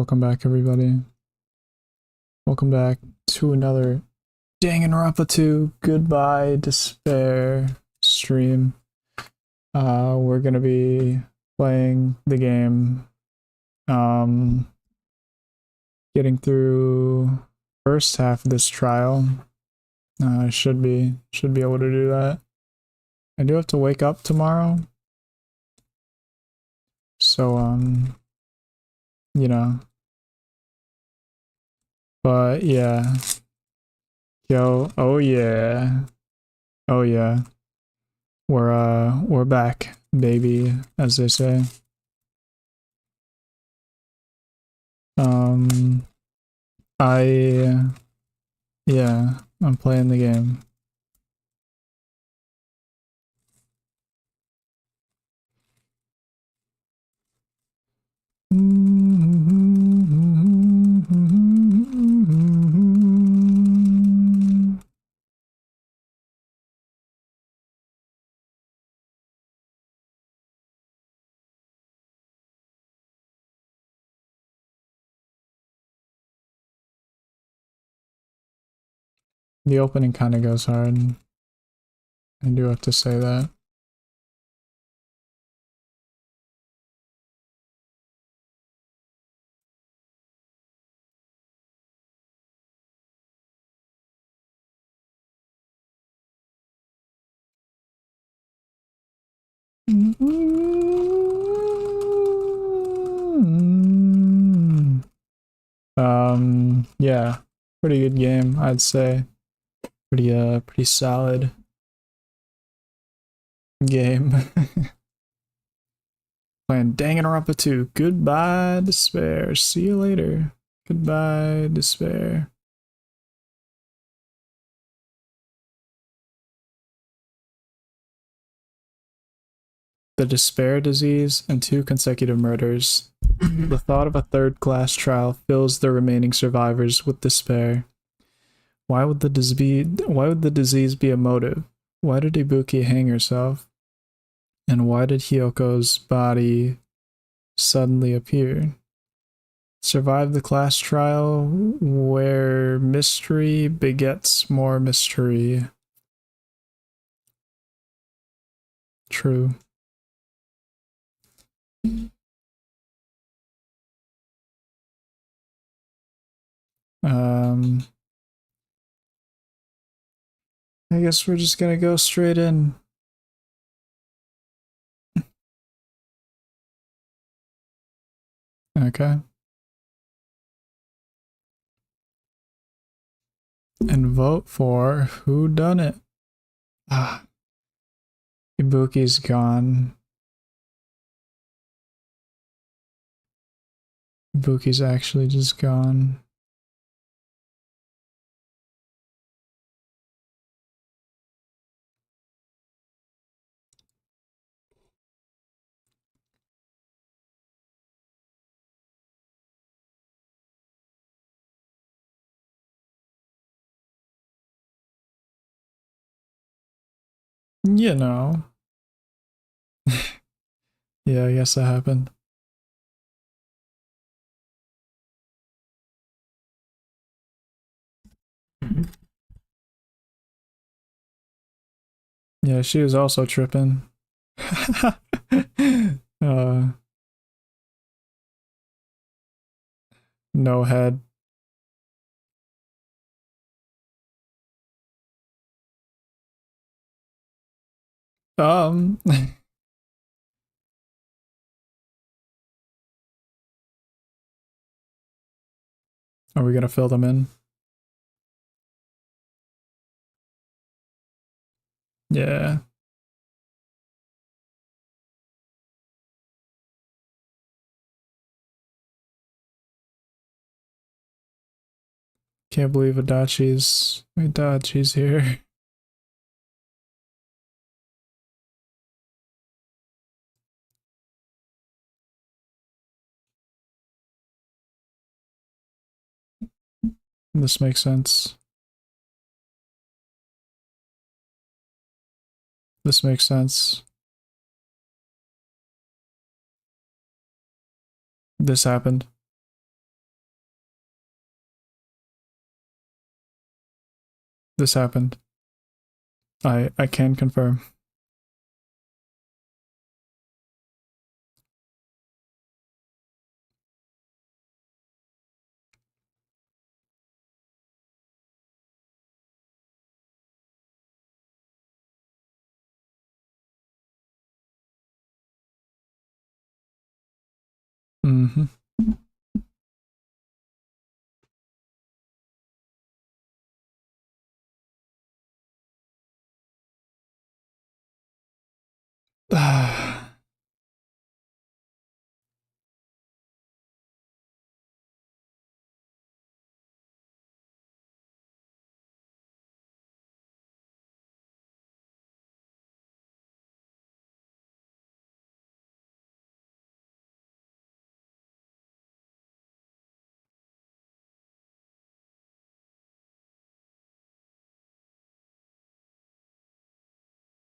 Welcome back, everybody. Welcome back to another Danganronpa 2 Goodbye Despair stream. We're gonna be playing the game. Getting through first half of this trial. I should be able to do that. I do have to wake up tomorrow. So you know. But yeah. Yo, oh yeah. Oh yeah. We're back, baby, as they say. Yeah, I'm playing the game. The opening kind of goes hard. I do have to say that. Yeah, pretty good game, I'd say. Pretty solid game. Playing Danganronpa 2. Goodbye, despair. See you later. Goodbye, despair. The despair disease and 2 consecutive murders. The thought of a third-class trial fills the remaining survivors with despair. Why would the disease be a motive? Why did Ibuki hang herself? And why did Hyoko's body suddenly appear? Survive the class trial where mystery begets more mystery. True. I guess we're just gonna go straight in. Okay. And vote for who done it. Ah. Ibuki's gone. Ibuki's actually just gone. You know. Yeah, I guess that happened. Yeah, she was also tripping. No head. Are we gonna fill them in? Yeah. Can't believe Adachi's here. This makes sense. This makes sense. This happened. This happened. I can confirm. Mm-hmm.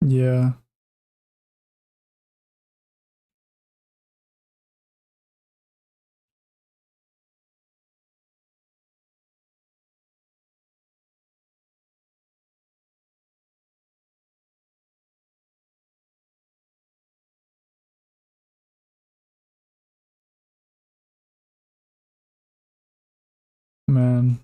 Yeah. Man.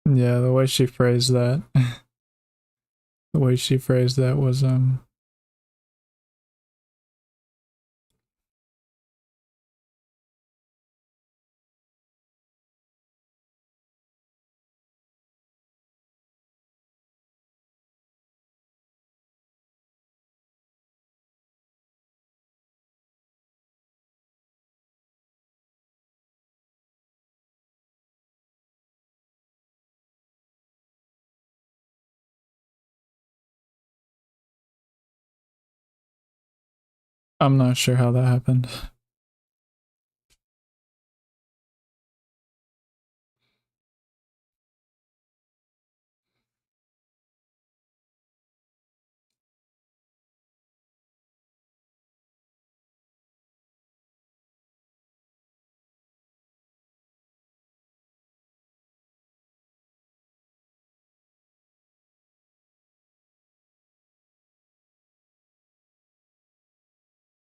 Yeah, the way she phrased that. The way she phrased that was I'm not sure how that happened.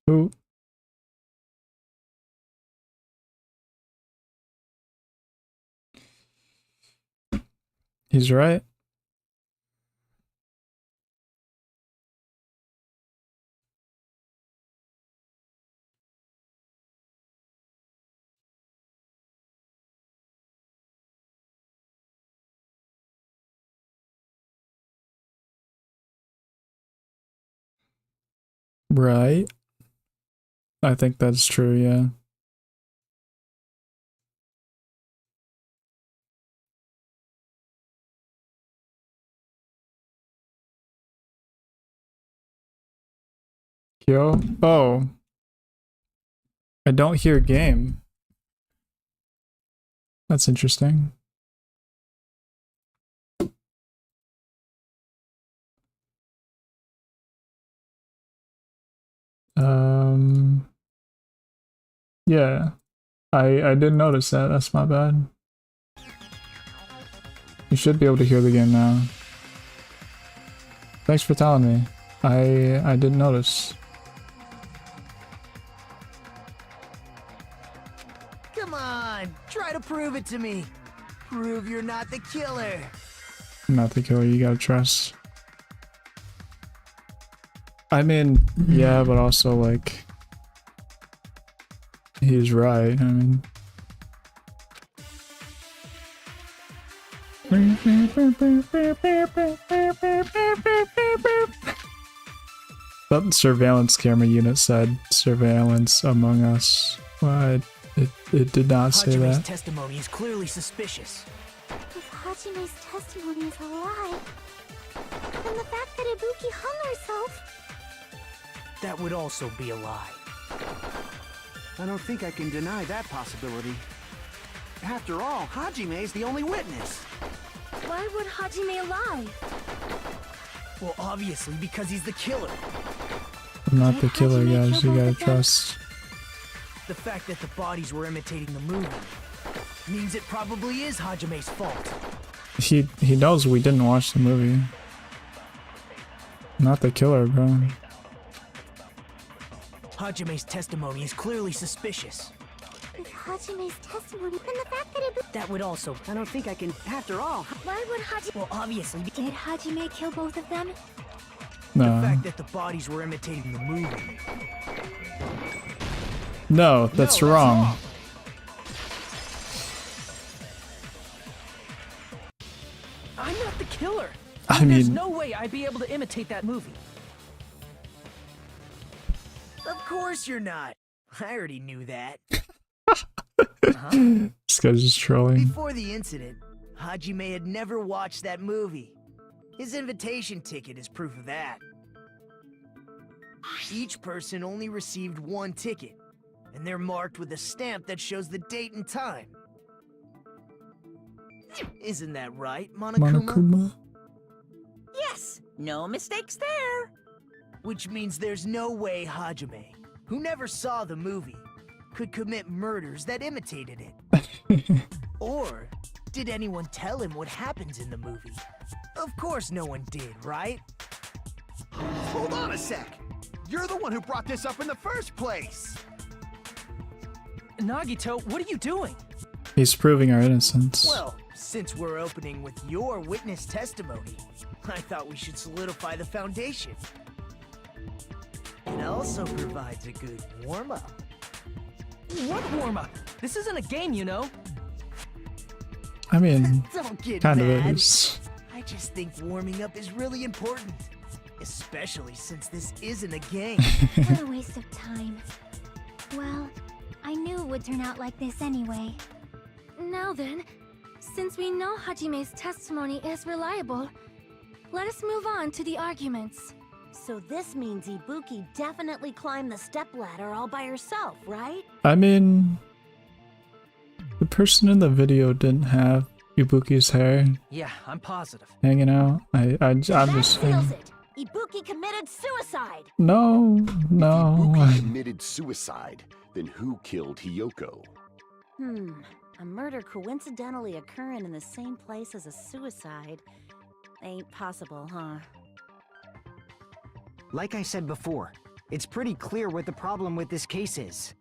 Ooh, he's right. Right. I think that's true, yeah. Kyo? Oh, I don't hear game. That's interesting. Um, yeah. I didn't notice that. That's my bad. You should be able to hear the game now. Thanks for telling me. I didn't notice. Come on, try to prove it to me. Prove you're not the killer. I'm not the killer, you gotta trust. I mean, yeah, but also like he's right. I mean, that surveillance camera unit said surveillance among us. Well, it did not say Hajime's that. testimony is clearly suspicious. If Hajime's testimony is a lie, then the fact that Ibuki hung herself... That would also be a lie. I don't think I can deny that possibility. After all, Hajime's the only witness. Why would Hajime lie? Well, obviously because he's the killer. I'm not the killer, guys. You gotta trust. The fact that the bodies were imitating the movie means it probably is Hajime's fault. He knows we didn't watch the movie. Not the killer, bro. Hajime's testimony is clearly suspicious. If Hajime's testimony, then the fact that Ibuki... That would also... I don't think I can... After all, Why would Hajime... Well, obviously... Did Hajime kill both of them? The No. fact that the bodies were imitating the movie. No, that's No, wrong. I'm not the killer. I There's mean, no way I'd be able to imitate that movie. Of course you're not. I already knew that. this guy's just trolling. Before the incident, Hajime had never watched that movie. His invitation ticket is proof of that. Each person only received one ticket, and they're marked with a stamp that shows the date and time. Isn't that right, Monokuma? Monokuma? Yes, no mistakes there. Which means there's no way Hajime, who never saw the movie, could commit murders that imitated it. Or did anyone tell him what happens in the movie? Of course no one did, right? hold on a sec. You're the one who brought this up in the first place. Nagito, what are you doing? He's proving our innocence. Well, since we're opening with your witness testimony, I thought we should solidify the foundation. It also provides a good warm-up. What warm-up? This isn't a game, you know. I mean, Don't get kind of mad. is. I just think warming up is really important. Especially since this isn't a game. What a waste of time. Well, I knew it would turn out like this anyway. Now then, since we know Hajime's testimony is reliable, let us move on to the arguments. So this means Ibuki definitely climbed the stepladder all by herself, right? I mean, the person in the video didn't have Ibuki's hair Yeah, I'm positive. hanging out. I'm That just seals it. Ibuki committed suicide. no. Ibuki committed suicide. Then who killed Hiyoko? A murder coincidentally occurring in the same place as a suicide. Ain't possible, huh? Like I said before, it's pretty clear what the problem with this case is.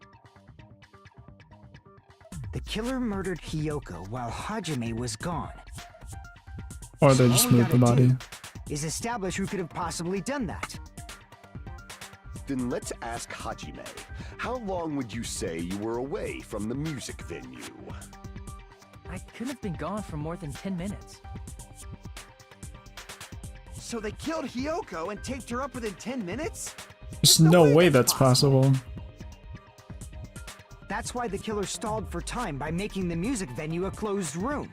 The killer murdered Hiyoko while Hajime was gone. Or they So just all we moved the gotta body. do is establish who could have possibly done that. Then let's ask Hajime. How long would you say you were away from the music venue? I couldn't have been gone for more than 10 minutes. So they killed Hiyoko and taped her up within 10 minutes? There's no way that's possible. That's why the killer stalled for time by making the music venue a closed room.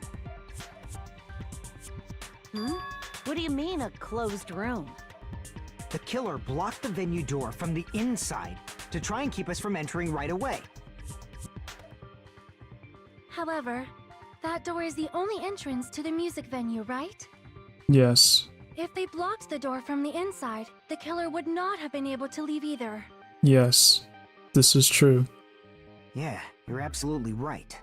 What do you mean, a closed room? The killer blocked the venue door from the inside to try and keep us from entering right away. However, that door is the only entrance to the music venue, right? Yes. If they blocked the door from the inside, the killer would not have been able to leave either. Yes. This is true. Yeah, you're absolutely right.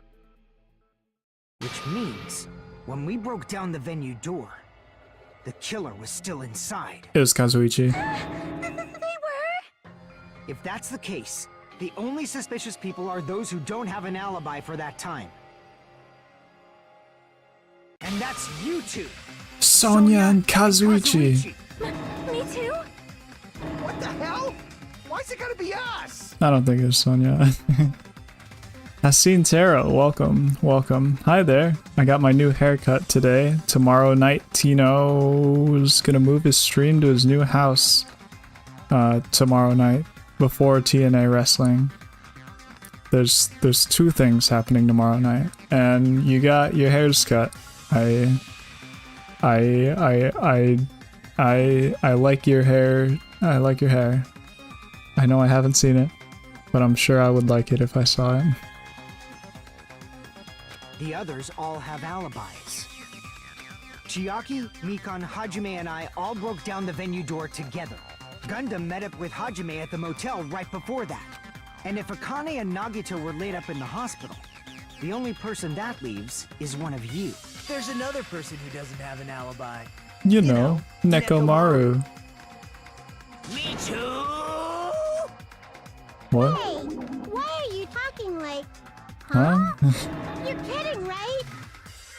Which means, when we broke down the venue door, the killer was still inside. It was Kazuichi. They were? If that's the case, the only suspicious people are those who don't have an alibi for that time. And that's you two! Sonya and Kazuichi. Me too? What the Why's it gotta be us? I don't think it's Sonia. Haseen Tara, welcome, welcome. Hi there. I got my new haircut today. Tomorrow night, Tino's gonna move his stream to his new house tomorrow night before TNA wrestling. There's two things happening tomorrow night, and you got your hair's cut. I like your hair. I like your hair. I know I haven't seen it, but I'm sure I would like it if I saw it. The others all have alibis. Chiaki, Mikan, Hajime, and I all broke down the venue door together. Gundam met up with Hajime at the motel right before that. And if Akane and Nagito were laid up in the hospital, the only person that leaves is one of you. There's another person who doesn't have an alibi. You know, Nekomaru. Me too! What? Hey, why are you talking like... Huh? You're kidding, right?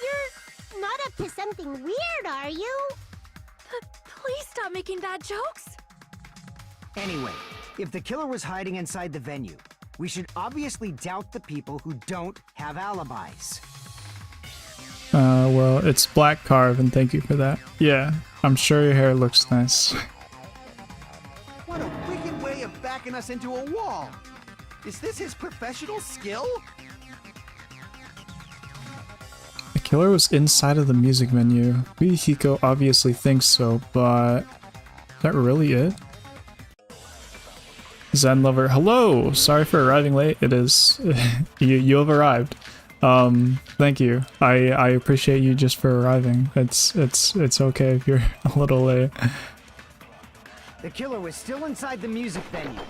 You're not up to something weird, are you? Please stop making bad jokes. Anyway, if the killer was hiding inside the venue, we should obviously doubt the people who don't have alibis. Well, it's Black Carve, and thank you for that. Yeah, I'm sure your hair looks nice. What a wicked way of backing us into a wall. Is this his professional skill? The killer was inside of the music menu. Hiko obviously thinks so, but is that really it? Zen Lover, hello! Sorry for arriving late. It is you have arrived. Thank you. I appreciate you just for arriving. It's okay if you're a little late. The killer was still inside the music venue.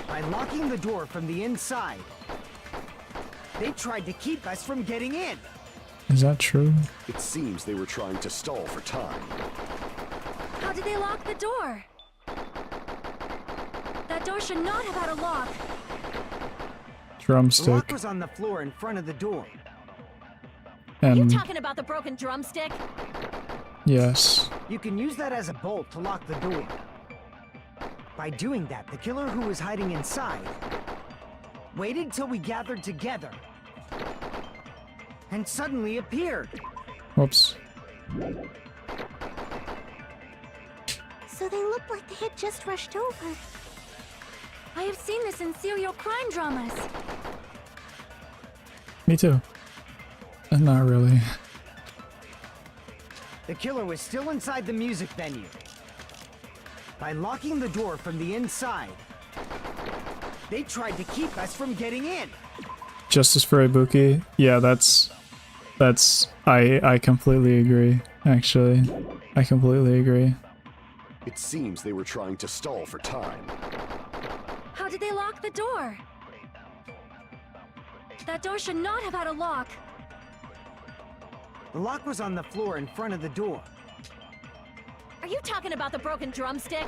By locking the door from the inside, they tried to keep us from getting in. Is that true? It seems they were trying to stall for time. How did they lock the door? That door should not have had a lock. The Drumstick. lock was on the floor in front of the door. Are you And talking about the broken drumstick? yes. You can use that as a bolt to lock the door. By doing that, the killer who was hiding inside waited till we gathered together and suddenly appeared. Whoops. So they look like they had just rushed over. I have seen this in serial crime dramas. Me too. Not really. The killer was still inside the music venue. By locking the door from the inside, they tried to keep us from getting in. Justice for Ibuki. Yeah, that's I completely agree, actually. I completely agree. It seems they were trying to stall for time. How did they lock the door? That door should not have had a lock. The lock was on the floor in front of the door. Are you talking about the broken drumstick?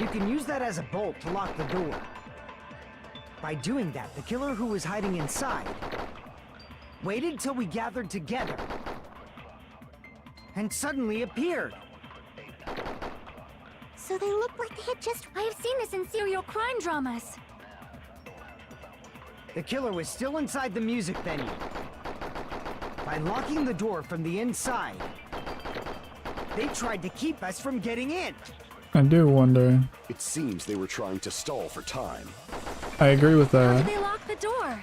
You can use that as a bolt to lock the door. By doing that, the killer who was hiding inside waited till we gathered together and suddenly appeared. So they look like they had just... I have seen this in serial crime dramas. The killer was still inside the music venue. By locking the door from the inside, they tried to keep us from getting in. I do wonder. It seems they were trying to stall for time. I agree with How that. did they lock the door?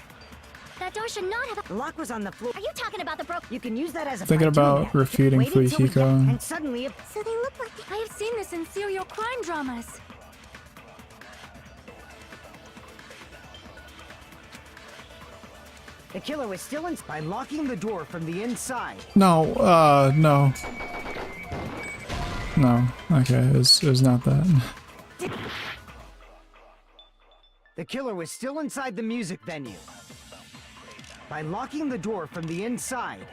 That door should not have... The lock was on the floor. Are you talking about the broken... You can use that as a... Thinking by doing about that, refuting waited till we Fuihiko. and suddenly... So they look like they... I have seen this in serial crime dramas. The killer was still in... By locking the door from the inside, No, no. No, okay, it was not that. the killer was still inside the music venue. By locking the door from the inside,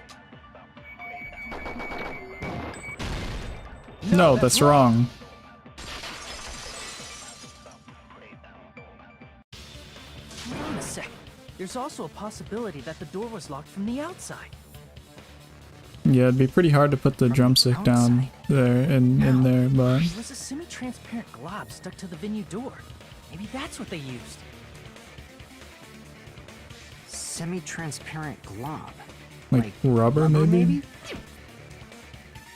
No, that's wrong. Wait a sec. There's also a possibility that the door was locked from the outside. Yeah, it'd be pretty hard to put the From the drumstick down outside. there in there, but It was a semi-transparent glob stuck to the venue door. Maybe that's what they used. Semi-transparent glob. like rubber maybe?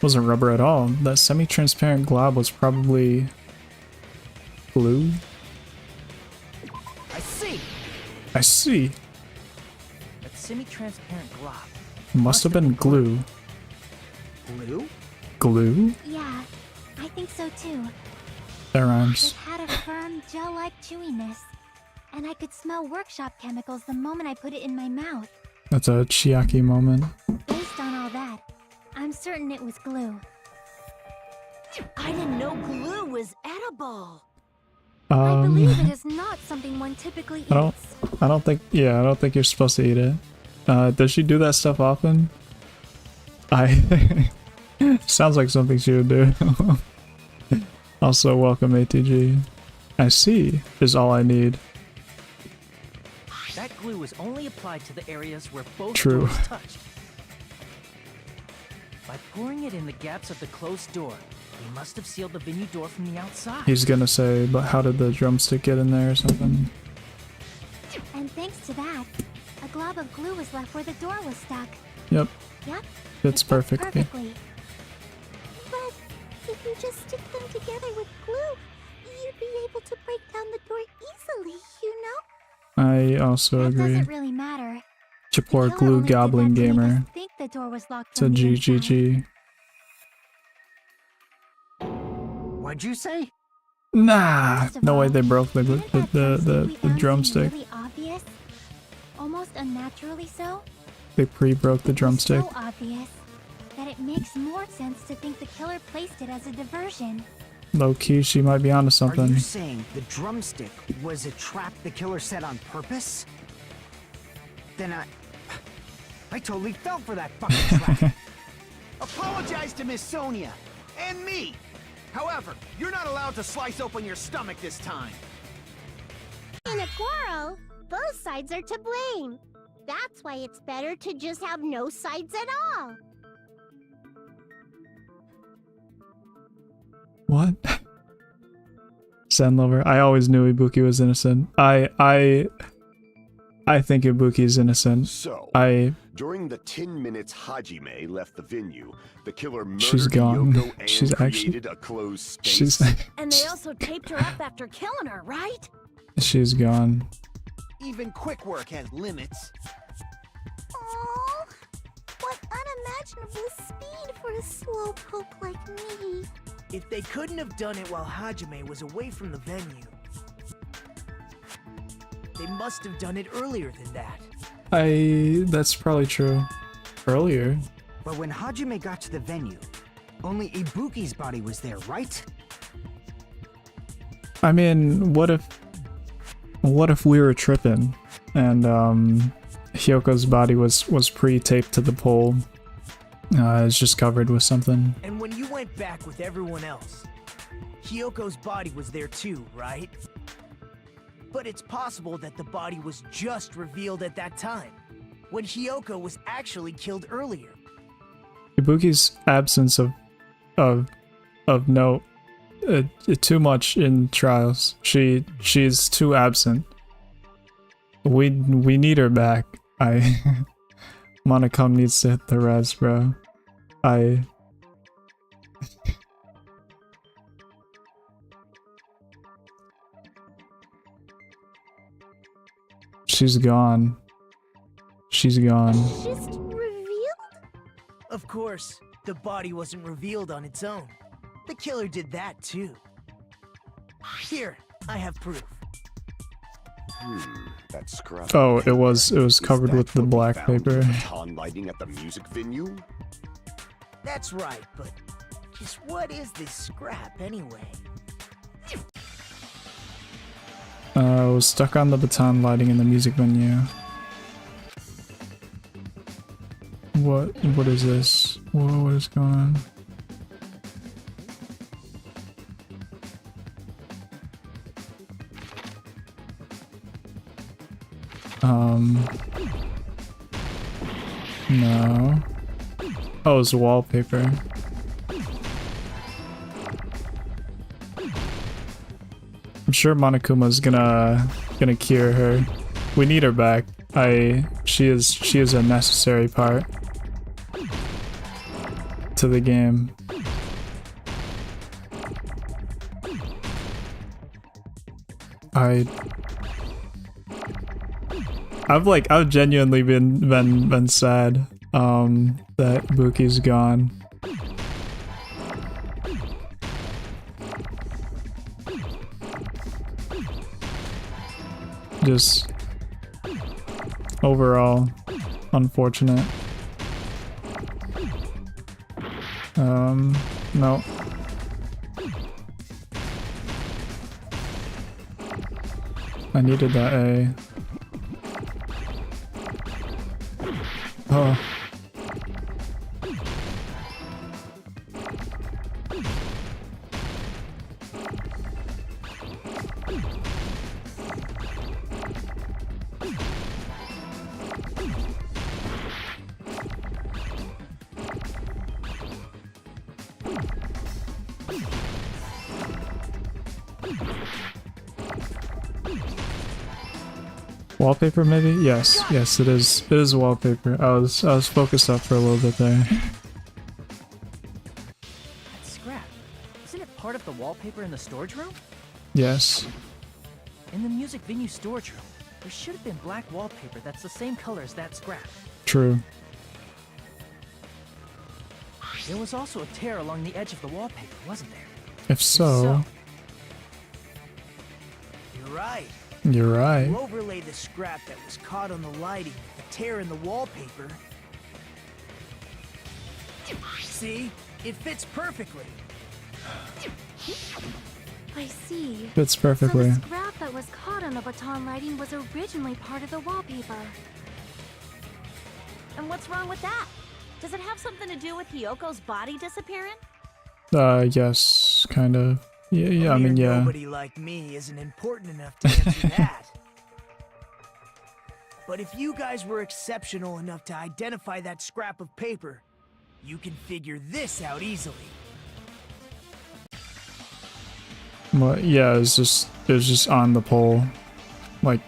Wasn't rubber at all. That semi-transparent glob was probably glue. I see! I see. That semi-transparent glob. Must have been glue. Glue? Glue? Yeah, I think so too. That It rhymes. had a firm, gel-like chewiness. And I could smell workshop chemicals the moment I put it in my mouth. That's a Chiaki moment. Based on all that, I'm certain it was glue. I didn't know glue was edible. I believe it Um, is not something one typically eats. I don't think you're supposed to eat it. Does she do that stuff often? Sounds like something she would do. Also, welcome ATG. I see is all I need. That glue was only applied to the areas where both True. doors touched. By pouring it in the gaps of the closed door, they must have sealed the venue door from the outside. He's gonna say, but how did the drumstick get in there or something? And thanks to that, a glob of glue was left where the door was stuck. Yep, Yep. fits it perfectly. But if you just stick them together with glue, you'd be able to break down the door easily, you know? I also That agree. doesn't really matter. Your poor The killer glue only did goblin that to make us gamer. think the door was locked It's a from the inside. GGG. What'd you say? Nah, First of no way all, they broke the didn't that drumstick we found seem drumstick. really obvious? Almost unnaturally so? They pre-broke the It was drumstick. so obvious that it makes more sense to think the killer placed it as a diversion. Low key, she might be onto Are something. you saying the drumstick was a trap the killer set on purpose? Then I totally fell for that fucking trap. Apologize to Miss Sonia and me. However, you're not allowed to slice open your stomach this time. In a quarrel, both sides are to blame. That's why it's better to just have no sides at all. What? Zen lover. I always knew Ibuki was innocent. I think Ibuki's innocent. So, I during the 10 minutes Hajime left the venue, the killer murdered She's gone. Yoko and She's actually- created a closed space. she's And they also taped her up after killing her, right? she's gone. Even quick work has limits. Oh, what unimaginable speed for a slowpoke like me. If they couldn't have done it while Hajime was away from the venue, they must have done it earlier than that. That's probably true. Earlier. But when Hajime got to the venue, only Ibuki's body was there, right? I mean, what if we were tripping and Hyoko's body was pre-taped to the pole? It's just covered with something. And when you went back with everyone else, Hyoko's body was there too, right? But it's possible that the body was just revealed at that time, when Hyoko was actually killed earlier. Ibuki's absence of note too much in trials. She's too absent. We need her back. Monocom needs to hit the res, bro. She's gone. She's gone. Just revealed? Of course, the body wasn't revealed on its own. The killer did that too. Here, I have proof. That scrap. Oh, it was Is covered that with the what we black found in paper. the baton lighting at the music venue? That's right, but just what is this scrap anyway? I was stuck on the baton lighting in the music venue. What is this? Whoa, what is going on? No. Oh, it's wallpaper. I'm sure Monokuma's gonna cure her. We need her back. She is a necessary part to the game. I've genuinely been sad that Ibuki's gone. Just overall unfortunate. No. I needed that A. Oh. Wallpaper maybe? Yes, yes it is. It is wallpaper. I was focused up for a little bit there. That scrap. Isn't it part of the wallpaper in the storage room? Yes. In the music venue storage room, there should have been black wallpaper that's the same color as that scrap. True. There was also a tear along the edge of the wallpaper, wasn't there? If so... You're right. You're right. You overlay the scrap that was caught on the lighting, the tear in the wallpaper. See? It fits perfectly. I see. Fits perfectly. So the scrap that was caught on the baton lighting was originally part of the wallpaper. And what's wrong with that? Does it have something to do with Hyoko's body disappearing? Yes, kind of. Yeah, I mean, yeah. Nobody like me isn't important enough to answer that. But if you guys were exceptional enough to identify that scrap of paper, you can figure this out easily. Well, yeah, it was just on the pole, like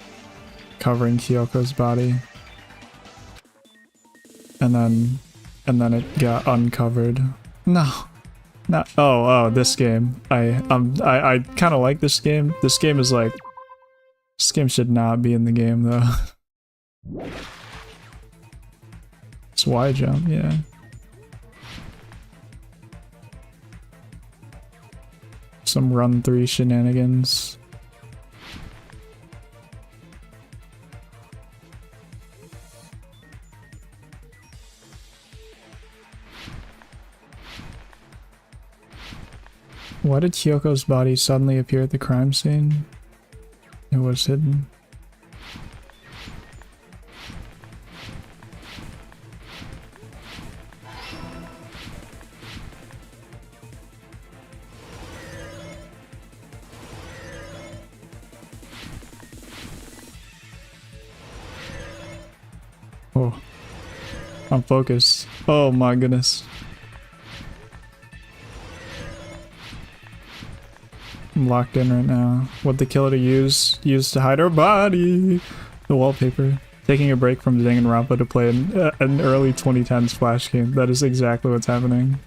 covering Kyoko's body, and then it got uncovered. No. Not, oh, this game. I kind of like this game. This game is like... This game should not be in the game, though. It's Y jump, yeah. Some run 3 shenanigans. Why did Kyoko's body suddenly appear at the crime scene? It was hidden. Oh. I'm focused. Oh my goodness. I'm locked in right now. What the killer used to hide her body. The wallpaper. Taking a break from Danganronpa to play an early 2010s Flash game. That is exactly what's happening.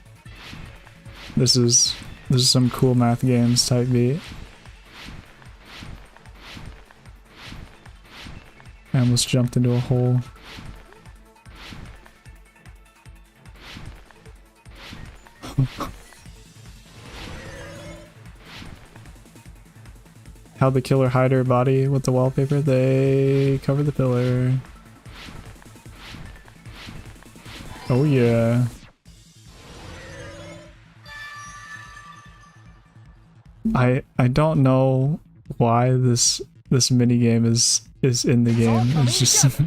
This is some cool math games type beat. I almost jumped into a hole. How'd the killer hide her body with the wallpaper? They covered the pillar. Oh yeah. I don't know why this mini game is in the game. It's just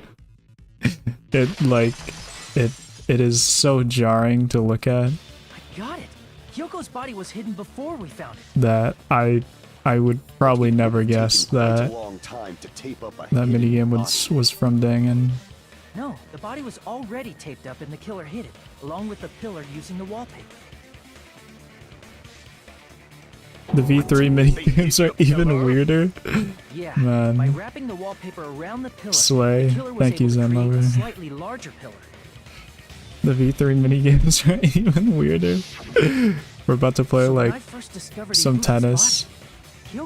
it is so jarring to look at. I got it. Hyoko's body was hidden before we found it. That I would probably never guess that that minigame was from Dangan. No, the body was already taped up and the killer hid it, along with the pillar using the wallpaper. The V3 minigames are even weirder. Yeah, Man. by wrapping the wallpaper around the pillar, Slay. the killer was Thank you, able to Zen create Lover. a slightly larger pillar. The V3 minigames are even weirder. We're about to play So when I like first discovered some Ibuki's tennis body,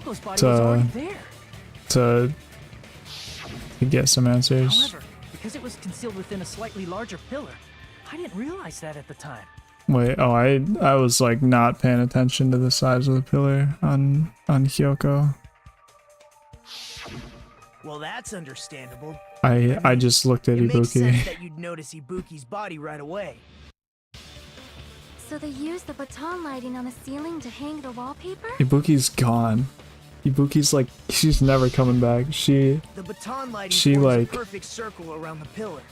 Hyoko's body to- was already there. to get some answers. However, because it was concealed within a slightly larger pillar, I didn't realize that at the time. Wait, oh, I was like not paying attention to the size of the pillar on Hyoko. Well, that's understandable. I just looked at It makes sense Ibuki. that you'd notice Ibuki's body right away. So they used the baton lighting on the ceiling to hang the wallpaper? Ibuki's gone. Ibuki's like, she's never coming back. The baton lighting She, forms like- a perfect circle around the pillar.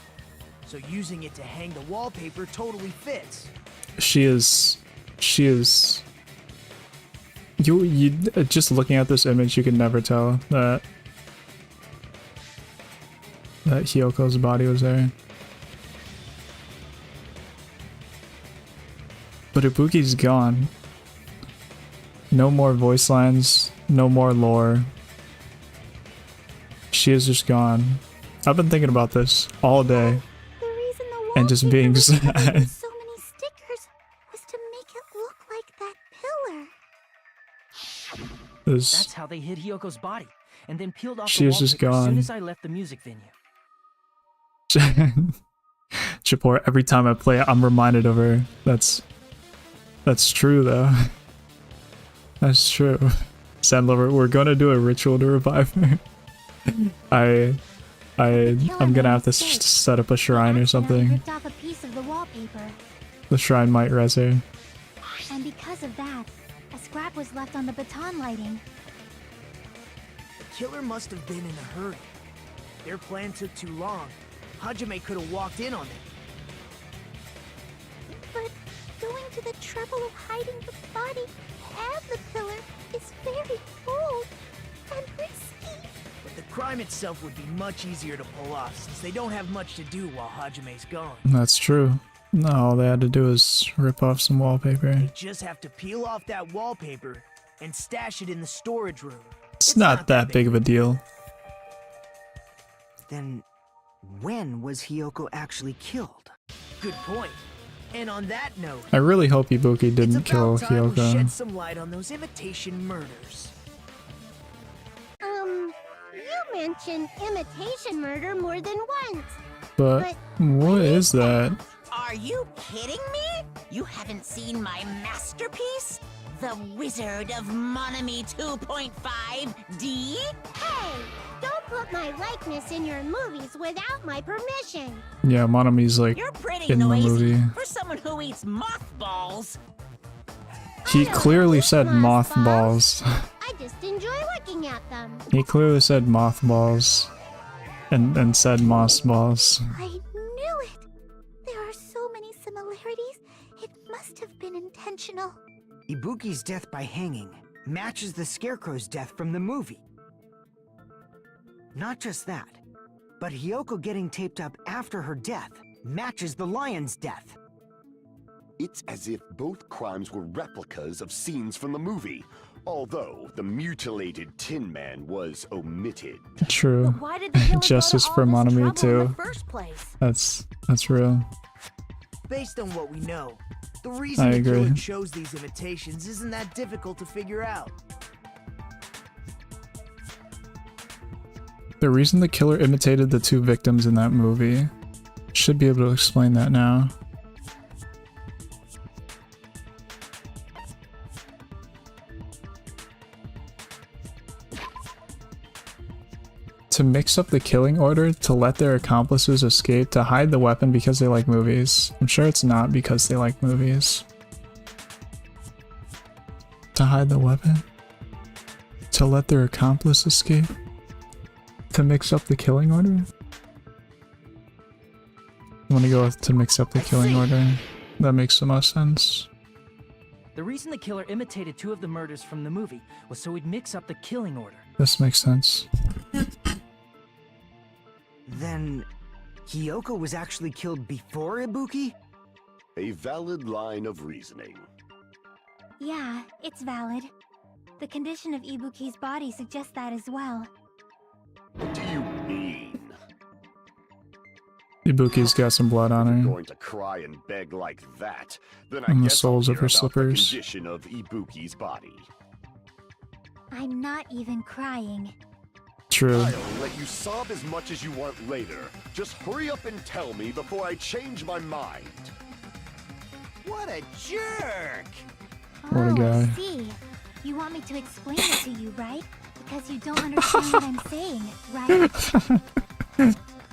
So using it to hang the wallpaper totally fits. She is you just looking at this image, you can never tell that Hyoko's body was there. But Ibuki's gone. No more voice lines, no more lore. She is just gone. I've been thinking about this all day The reason the and just being wallpaper was covered sad. with so many stickers was to make it look like that pillar. This- That's how they hid Hyoko's body, and then peeled off She the is just wallpaper as soon gone. as I left the music venue. Chipor, every time I play it, I'm reminded of her. That's true though. That's true. Sandlover, we're gonna do a ritual to revive her. I'm gonna have to set up a shrine or something. Ripped off a piece of the wallpaper. The shrine might res her. And because of that, a scrap was left on the baton lighting. The killer must have been in a hurry. Their plan took too long. Hajime could have walked in on it. But going to the trouble of hiding the body and the pillar is very bold and risky. But the crime itself would be much easier to pull off since they don't have much to do while Hajime's gone. That's true. No, all they had to do is rip off some wallpaper. They just have to peel off that wallpaper and stash it in the storage room. It's not that big of a deal. Then, when was Hyoko actually killed? Good point. And on that note, I really hope Ibuki it's didn't about kill time we Hyoko. shed some light on those imitation murders. You mentioned imitation murder more than once. But what is that? Are you kidding me? You haven't seen my masterpiece? The Wizard of Monami 2.5D? Hey, don't put my likeness in your movies without my permission. Yeah, Monami's like You're pretty in the noisy movie. for someone who eats mothballs. He clearly said mothballs. I just enjoy looking at them. He clearly said mothballs. And said mossballs. I knew it. There are so many similarities. It must have been intentional. Ibuki's death by hanging matches the Scarecrow's death from the movie. Not just that, but Hyoko getting taped up after her death matches the lion's death. It's as if both crimes were replicas of scenes from the movie, although the mutilated Tin Man was omitted. True. Why did the killer Justice go to for all this Monami trouble in too. the first place? That's real. Based on what we know, the reason I the agree. killer chose these imitations isn't that difficult to figure out. The reason the killer imitated the two victims in that movie should be able to explain that now. To mix up the killing order, to let their accomplices escape, to hide the weapon because they like movies. I'm sure it's not because they like movies. To hide the weapon? To let their accomplice escape? To mix up the killing order? I'm gonna go with to mix up the killing order. That makes the most sense. The reason the killer imitated two of the murders from the movie was so he'd mix up the killing order. This makes sense. Then Hiyoko was actually killed before Ibuki? A valid line of reasoning. Yeah, it's valid. The condition of Ibuki's body suggests that as well. What do you mean? Ibuki's got some blood on You're her. going to cry and beg like that, then I And the guess I'll soles of hear her about slippers. the condition of Ibuki's body. I'm not even crying. True. I'll let you sob as much as you want later. Just hurry up and tell me before I change my mind. What a jerk! What a guy. I see. You want me to explain it to you, right? Because you don't understand what I'm saying, right?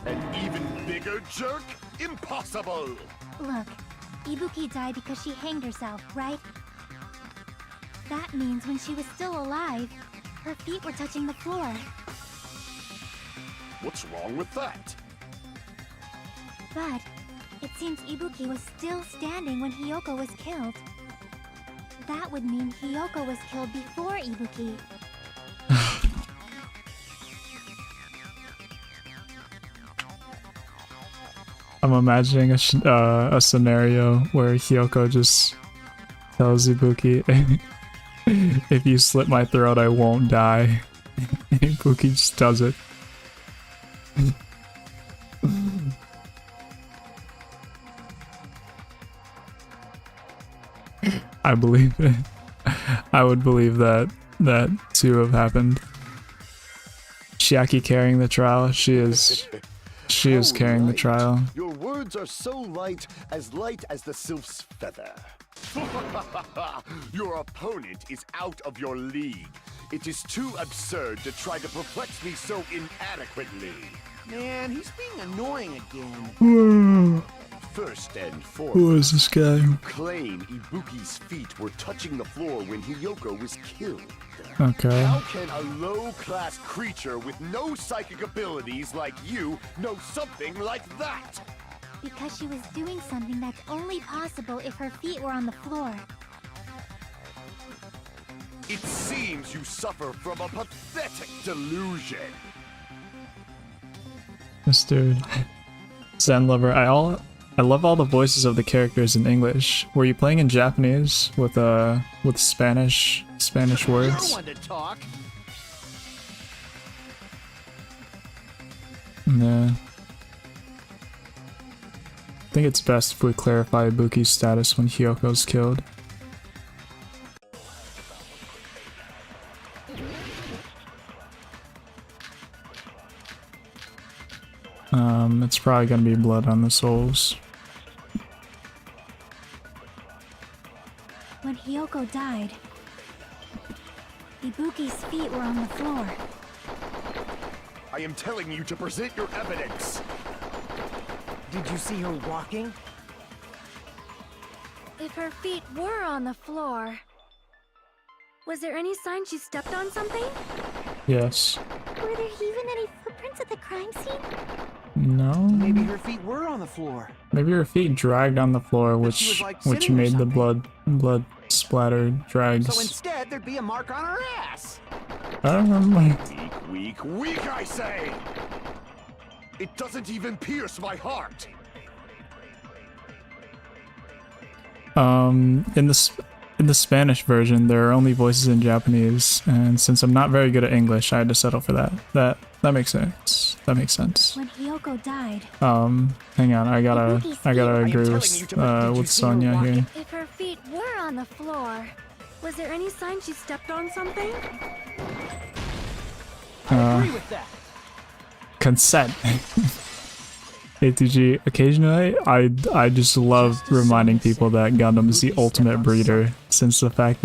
An even bigger jerk? Impossible! Look, Ibuki died because she hanged herself, right? That means when she was still alive, her feet were touching the floor. What's wrong with that? But it seems Ibuki was still standing when Hiyoko was killed. That would mean Hiyoko was killed before Ibuki. I'm imagining a scenario where Hiyoko just tells Ibuki, if you slit my throat, I won't die. And Ibuki just does it. I believe it. I would believe that to have happened. Chiaki carrying the trial. She is carrying the Light. trial. Your words are so light as the sylph's feather. Your opponent is out of your league. It is too absurd to try to perplex me so inadequately. Man, he's being annoying again. First and Who foremost, is this guy? you claim Ibuki's feet were touching the floor when Hiyoko was killed. Okay. How can a low-class creature with no psychic abilities like you know something like that? Because she was doing something that's only possible if her feet were on the floor. It seems you suffer from a pathetic delusion. This dude. Zen lover. I love all the voices of the characters in English. Were you playing in Japanese with Spanish You're words? one to talk. Yeah. I think it's best if we clarify Ibuki's status when Hyoko's killed. It's probably gonna be blood on the soles. When Hiyoko died, Ibuki's feet were on the floor. I am telling you to present your evidence. Did you see her walking? If her feet were on the floor, was there any sign she stepped on something? Yes. Were there even any footprints at the crime scene? No. Maybe her feet were on the floor. Maybe her feet dragged on the floor, she which was, like, which sitting or made the something. blood splatter So drags. instead, there'd be a mark on her ass. Weak, I say! It doesn't even pierce my heart! In the Spanish version, there are only voices in Japanese, and since I'm not very good at English, I had to settle for that. That makes sense. That makes sense. When Hiyoko died, Hang on, I gotta agree telling with you to- did you with see her Sonia walking? here. If her feet were on the floor, was there any sign she stepped on something? I agree with that. Consent. ATG, occasionally I just love reminding people that Gundam is the ultimate breeder, since the fact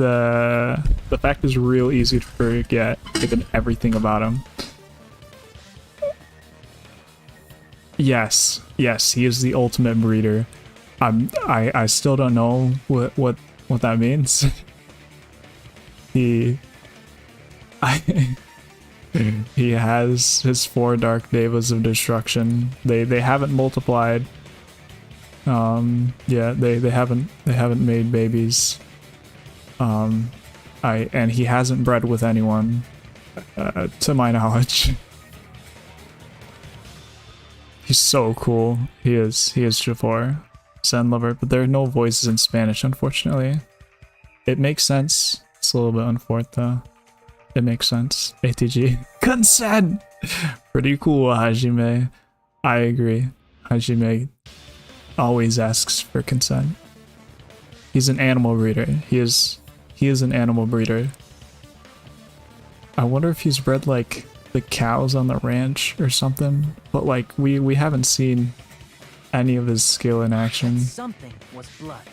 is real easy to forget given everything about him. Yes, he is the ultimate breeder. I still don't know what that means. He has his 4 Dark Devas of Destruction. They haven't multiplied. Yeah, they haven't made babies. And he hasn't bred with anyone, to my knowledge. He's so cool. He is Jafar, Zen lover, but there are no voices in Spanish, unfortunately. It makes sense. It's a little bit unfortunate though. It makes sense. ATG. Consent! Pretty cool, Hajime. I agree. Hajime always asks for consent. He's an animal breeder. He is an animal breeder. I wonder if he's bred like the cows on the ranch or something, but like we haven't seen any of his skill in action. Something was blood.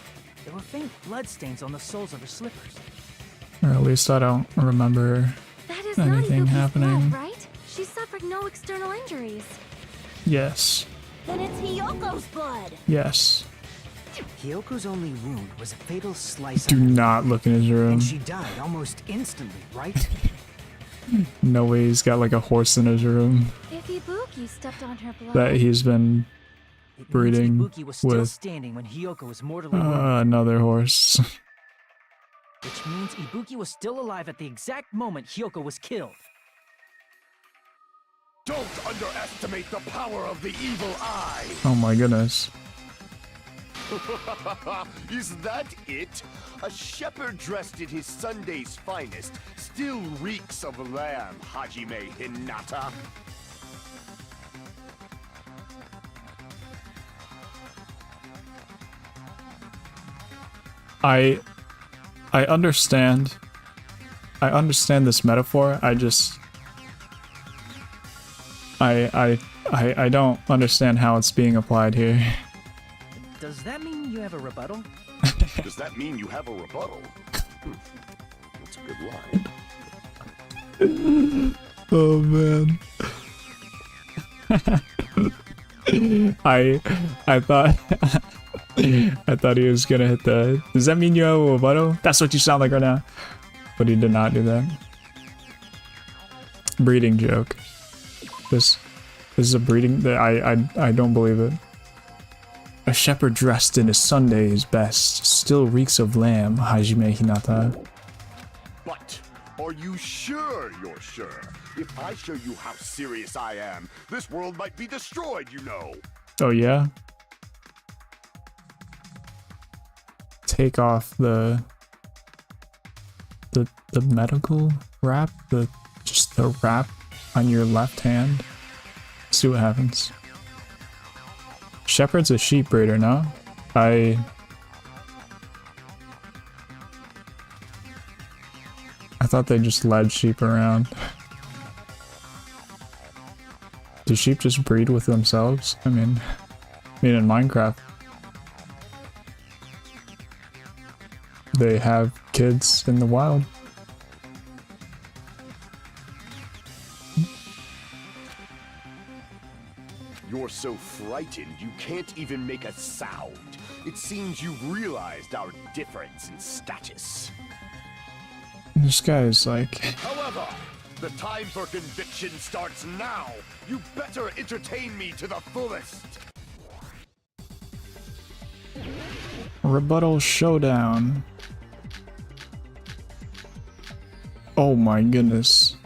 There were faint blood stains on the soles of her slippers. Or at least I don't remember That is anything not Ibuki's happening. blood, right? She suffered no external injuries. Yes. Then it's Hiyoko's blood. Yes. Hyoko's only wound was a fatal slice Do on her not look in his room. and she died almost instantly, right? No way he's got like a horse in his room If Ibuki stepped on her blood, that he's been It means breeding Ibuki was still with standing when Hiyoko was mortally wounded, another horse. which means Ibuki was still alive at the exact moment Hiyoko was killed. Don't underestimate the power of the evil eye! Oh my goodness. Is that it? A shepherd dressed in his Sunday's finest still reeks of lamb, Hajime Hinata. I understand. I understand this metaphor. I just I don't understand how it's being applied here. Does that mean you have a rebuttal? Does that mean you have a rebuttal? That's a good line. Oh man. I thought I thought he was gonna hit the. Does that mean you have a rebuttal? That's what you sound like right now. But he did not do that. Breeding joke. This is a breeding. I don't believe it. A shepherd dressed in his Sunday's best still reeks of lamb, Hajime Hinata. But are you sure you're sure? If I show you how serious I am, this world might be destroyed, you know. Oh yeah? Take off the medical wrap, just the wrap on your left hand. See what happens. Shepherd's a sheep breeder, no? I thought they just led sheep around. Do sheep just breed with themselves? I mean in Minecraft, they have kids in the wild. You're so frightened you can't even make a sound. It seems you've realized our difference in status. This guy is like... However, the time for conviction starts now. You better entertain me to the fullest. Rebuttal showdown. Oh my goodness.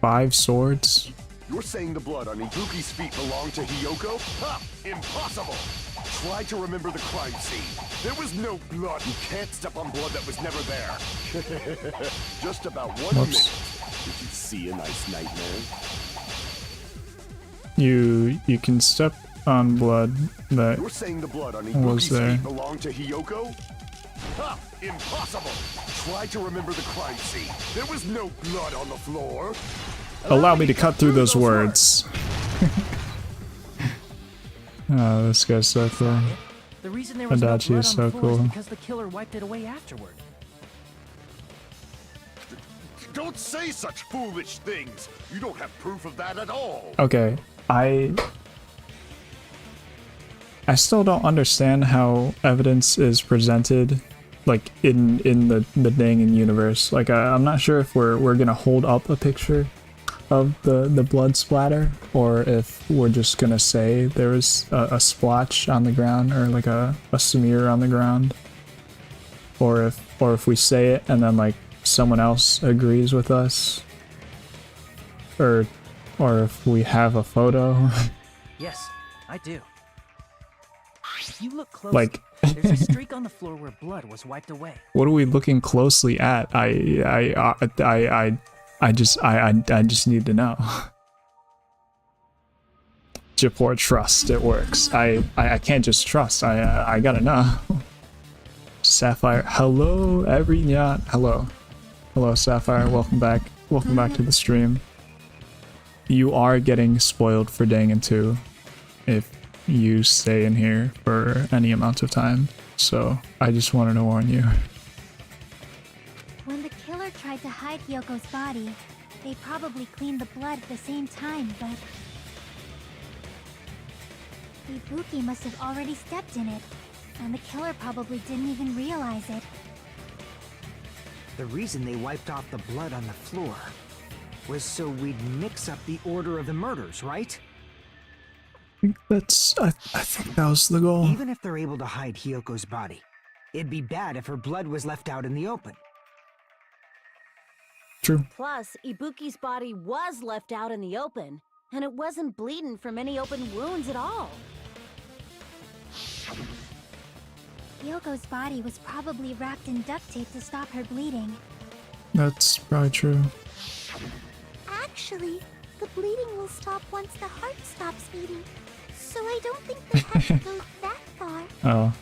5 swords? You're saying the blood on Ibuki's feet belonged to Hiyoko? Ha! Impossible! Try to remember the crime scene. There was no blood. You can't step on blood that was never there. Just about 1 minute. Did you see a nice nightmare? You can step on blood that You're saying the blood on was Ibuki's there. feet belonged to Hiyoko? Ha! Impossible! Try to remember the crime scene. There was no blood on the floor. Allow me to cut through those words. Oh, this guy's so cool. The reason there was no Adachi blood is on so the floor cool. is because the killer wiped it away afterward. Don't say such foolish things. You don't have proof of that at all. Okay, I still don't understand how evidence is presented, like in the Dangan universe. Like I'm not sure if we're gonna hold up a picture of the blood splatter, or if we're just gonna say there was a splotch on the ground, or like a smear on the ground, or if we say it and then like someone else agrees with us, or or if we have a photo. Yes, I do. If you look close, Like, there's a streak on the floor where blood was wiped away. what are we looking closely at? I just need to know. Japor, trust, it works. I can't just trust. I gotta know. Sapphire, hello everyone. Hello Sapphire, welcome back. Welcome back to the stream. You are getting spoiled for Dangan 2 if you stay in here for any amount of time. So I just wanted to warn you. When the killer tried to hide Hyoko's body, they probably cleaned the blood at the same time, but Ibuki must have already stepped in it, and the killer probably didn't even realize it. The reason they wiped off the blood on the floor was so we'd mix up the order of the murders, right? I think that was the goal. Even if they're able to hide Hyoko's body, it'd be bad if her blood was left out in the open. True. Plus, Ibuki's body was left out in the open, and it wasn't bleeding from any open wounds at all. Hyoko's body was probably wrapped in duct tape to stop her bleeding. That's probably true. Actually, the bleeding will stop once the heart stops beating. So I don't think they have to go that far. Oh.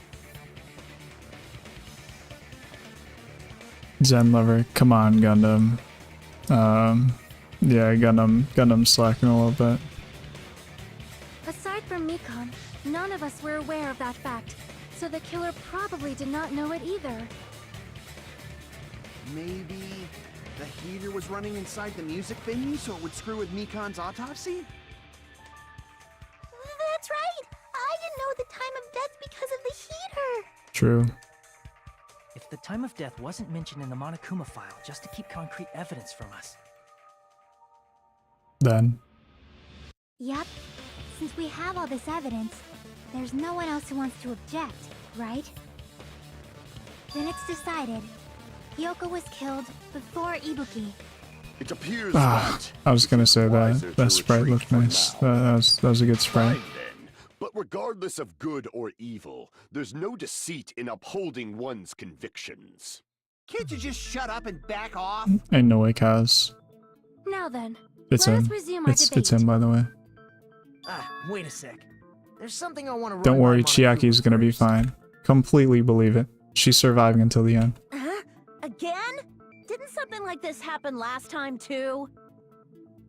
Zen lover, come on, Gundam. Yeah, Gundam slacking a little bit. Aside from Mikon, none of us were aware of that fact, so the killer probably did not know it either. Maybe the heater was running inside the music venue so it would screw with Mikon's autopsy? That's right! I didn't know the time of death because of the heater! True. If the time of death wasn't mentioned in the Monokuma file just to keep concrete evidence from us. Then. Yep. Since we have all this evidence, there's no one else who wants to object, right? Then it's decided. Hyoko was killed before Ibuki. It appears I was gonna say that. That sprite looked nice. That was a good sprite. Fine then. But regardless of good or evil, there's no deceit in upholding one's convictions. Can't you just shut up and back off? Ain't no way, Kaz. Now then, It's let us him. resume our debate. It's him, by the way. Wait a sec. There's something I want to run Don't worry, by Chiaki's Monokuma gonna be first. fine. Completely believe it. She's surviving until the end. Huh? Again? Didn't something like this happen last time too?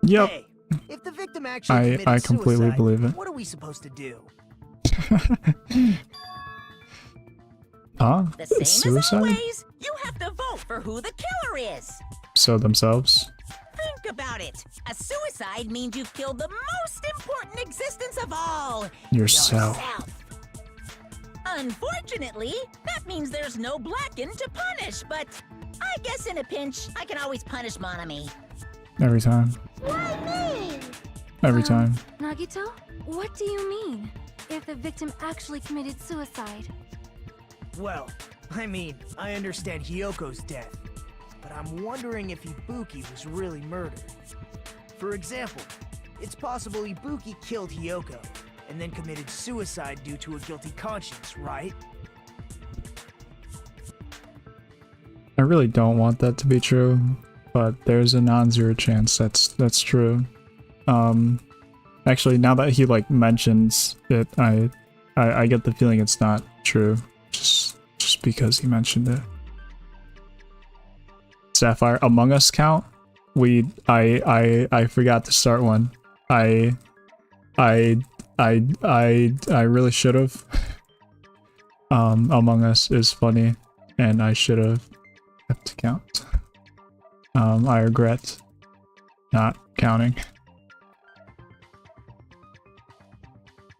Yep. Hey, if the victim actually committed I completely suicide, believe it. what are we supposed to do? Huh? The same Suicide? as always. You have to vote for who the killer is. So themselves? Think about it. A suicide means you've killed the most important existence of all. Yourself. Unfortunately, that means there's no Blacken to punish, but I guess in a pinch, I can always punish Monami. Every time. Why me? Every time. Nagito, what do you mean? If the victim actually committed suicide? Well, I mean, I understand Hyoko's death, but I'm wondering if Ibuki was really murdered. For example, it's possible Ibuki killed Hyoko, and then committed suicide due to a guilty conscience, right? I really don't want that to be true, but there's a non-zero chance that's true. Actually, now that he like mentions it, I get the feeling it's not true, just because he mentioned it. Sapphire, Among Us count? I forgot to start one. I really should have. Among Us is funny, and I should have kept to count. I regret not counting.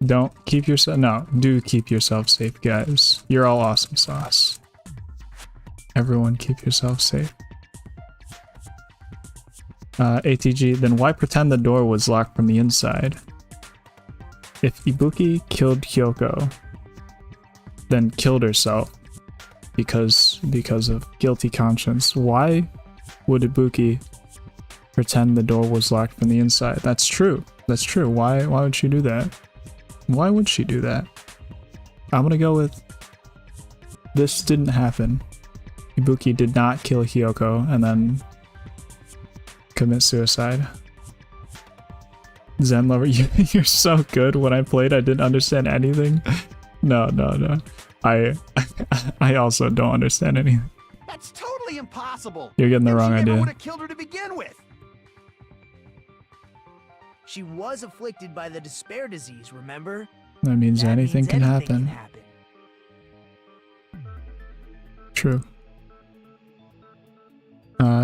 Don't keep yourself. No, do keep yourself safe, guys. You're all awesome sauce. Everyone, keep yourself safe. ATG, then why pretend the door was locked from the inside? If Ibuki killed Hyoko, then killed herself because of guilty conscience, why would Ibuki pretend the door was locked from the inside. That's true. That's true. Why would she do that? Why would she do that? I'm gonna go with this didn't happen. Ibuki did not kill Hiyoko and then commit suicide. Zen lover, you're so good. When I played, I didn't understand anything. No. I also don't understand anything. That's totally impossible. You're getting the wrong She never idea. would have killed her to begin with. She was afflicted by the despair disease, remember? That means That anything means can anything happen. True.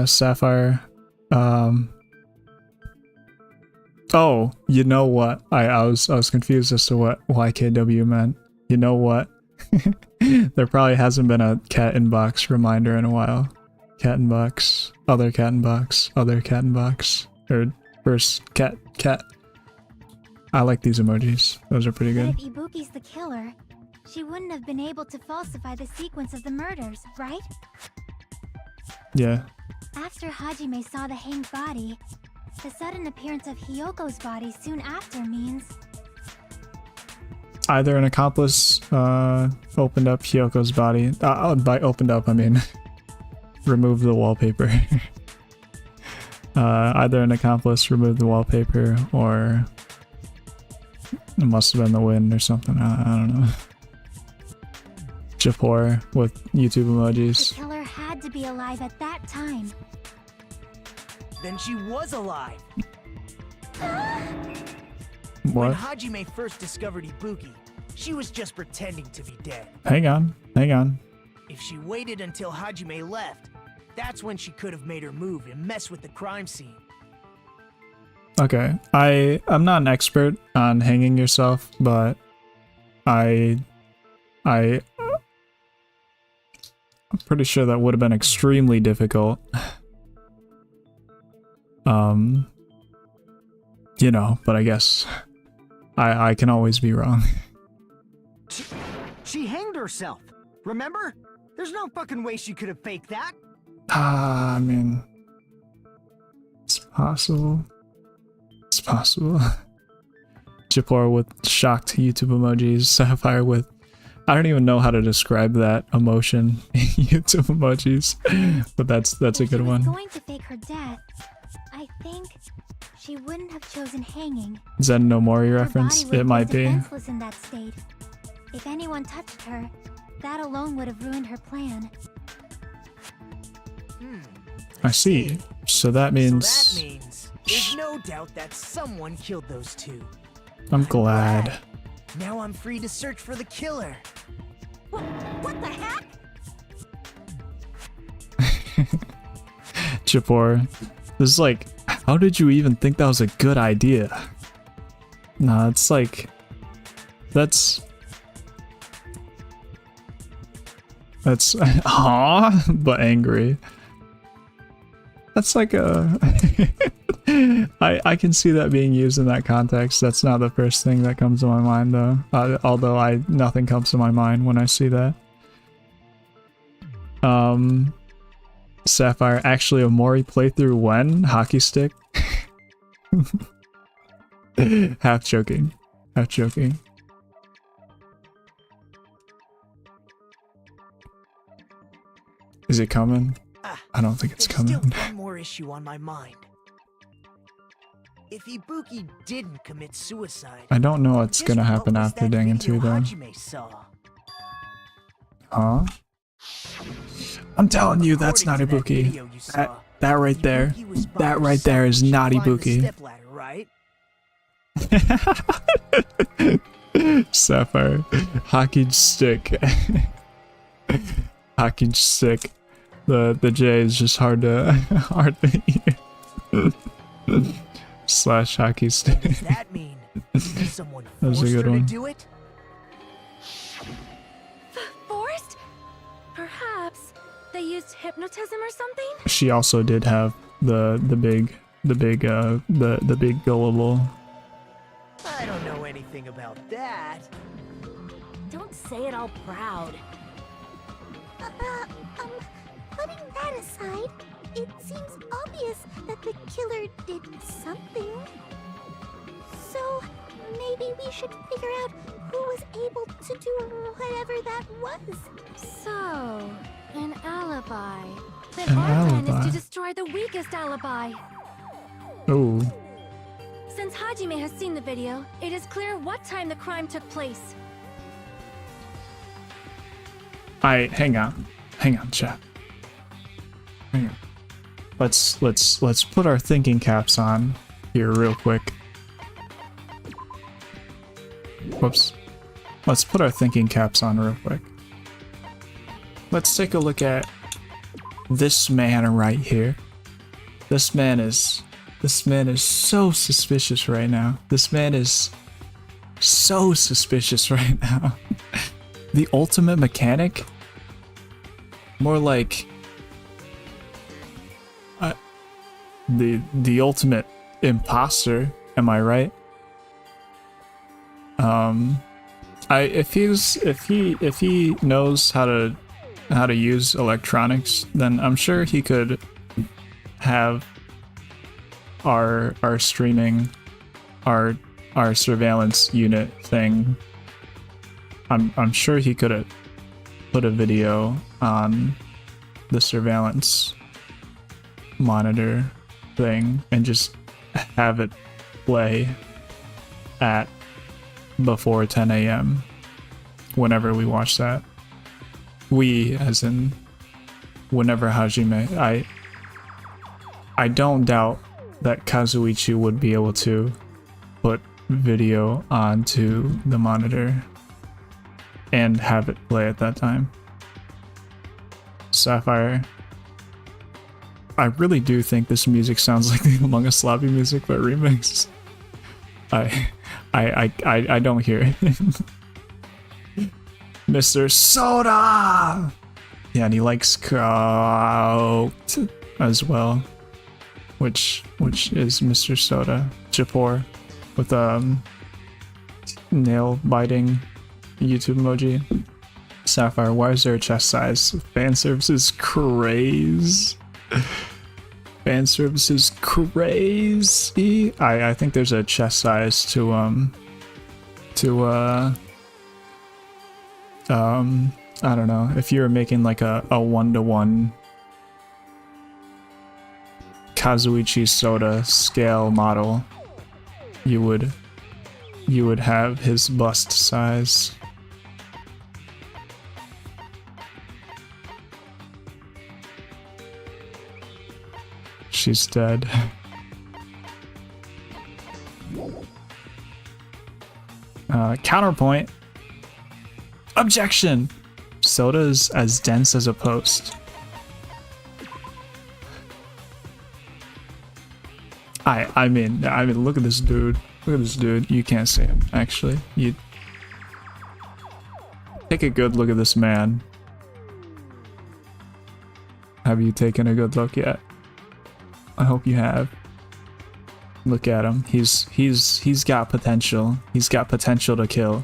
Sapphire. Oh, you know what? I was confused as to what YKW meant. You know what? There probably hasn't been a cat in box reminder in a while. Cat in box, other cat in box, other cat in box, or first cat. I like these emojis. Those are pretty But good. if Ibuki's the killer, she wouldn't have been able to falsify the sequence of the murders, right? Yeah. After Hajime saw the hanged body, the sudden appearance of Hiyoko's body soon after means... Either an accomplice opened up Hiyoko's body. By opened up, I mean removed the wallpaper. Either an accomplice removed the wallpaper, or it must have been the wind or something. I don't know. Japor with YouTube emojis. The killer had to be alive at that time. Then she was alive. When What? Hajime first discovered Ibuki, she was just pretending to be dead. Hang on. If she waited until Hajime left, that's when she could have made her move and mess with the crime scene. Okay. I'm not an expert on hanging yourself, but I'm pretty sure that would have been extremely difficult. You know, but I guess I can always be wrong. She hanged herself. Remember? There's no fucking way she could have faked that. I mean, it's possible. It's possible. Japor with shocked YouTube emojis. Sapphire with, I don't even know how to describe that emotion in YouTube emojis, but that's a good one. If she was going to fake her death, I think she wouldn't have chosen hanging. Zen no Mori Her reference? body would It have might been be. defenseless in that state. If anyone touched her, that alone would have ruined her plan. I see. So that means So that means there's no doubt that someone killed those two. I'm glad. Now I'm free to search for the killer. What the heck? Japor, this is like, how did you even think that was a good idea? Nah, it's like, that's but angry. That's like a I can see that being used in that context. That's not the first thing that comes to my mind though. Although nothing comes to my mind when I see that. Sapphire, actually a Mori playthrough when? Hockey stick? Half joking. Half joking. Is it coming? I don't think it's There's coming. still one more issue on my mind. If Ibuki didn't commit suicide, I don't know what's just gonna what happen was after that Dangan video 2 though. Hajime saw? Huh? I'm telling you, that's not According to that Ibuki. video you saw, That right there. Ibuki was by That right there herself is not when she climbed the Ibuki. stepladder, right? Sapphire. Hockey stick. Hockey stick. The J is just hard to hear. Slash hockey stick. Does that mean someone That was a forced good her one. to do it? Forced? Perhaps they used hypnotism or something? She also did have the big gullible. I don't know anything about that. Don't say it all proud. Putting that aside, it seems obvious obvious that the killer did something. So, maybe we should figure out who was able to do whatever that was. So, an alibi. Then An our plan alibi. is to destroy the weakest alibi. Oh. Since Hajime has seen the video, it is clear what time the crime took place. Hang on, chat. Hang on. Let's put our thinking caps on here real quick. Whoops. Let's put our thinking caps on real quick. Let's take a look at this man right here. This man is so suspicious right now. This man is so suspicious right now. The ultimate mechanic? More like the ultimate imposter, am I right? If he knows how to use electronics, then I'm sure he could have our streaming, our surveillance unit thing. I'm sure he could have put a video on the surveillance monitor thing and just have it play at before 10 a.m. whenever we watch that. We, as in whenever Hajime. I don't doubt that Kazuichi would be able to put video onto the monitor and have it play at that time. Sapphire. I really do think this music sounds like the Among Us lobby music, but remix. I don't hear it. Mr. Soda! Yeah, and he likes Coke as well. Which is Mr. Soda. Japor with nail biting YouTube emoji. Sapphire, why is there a chest size? Fan services craze. Fan services crazy. I think there's a chest size to I don't know, if you were making like a 1-to-1 Kazuichi Soda scale model, you would have his bust size. She's dead. Counterpoint. Objection! Soda's as dense as a post. I mean, look at this dude. Look at this dude. You can't see him, actually. You take a good look at this man. Have you taken a good look yet? I hope you have. Look at him. He's got potential. He's got potential to kill.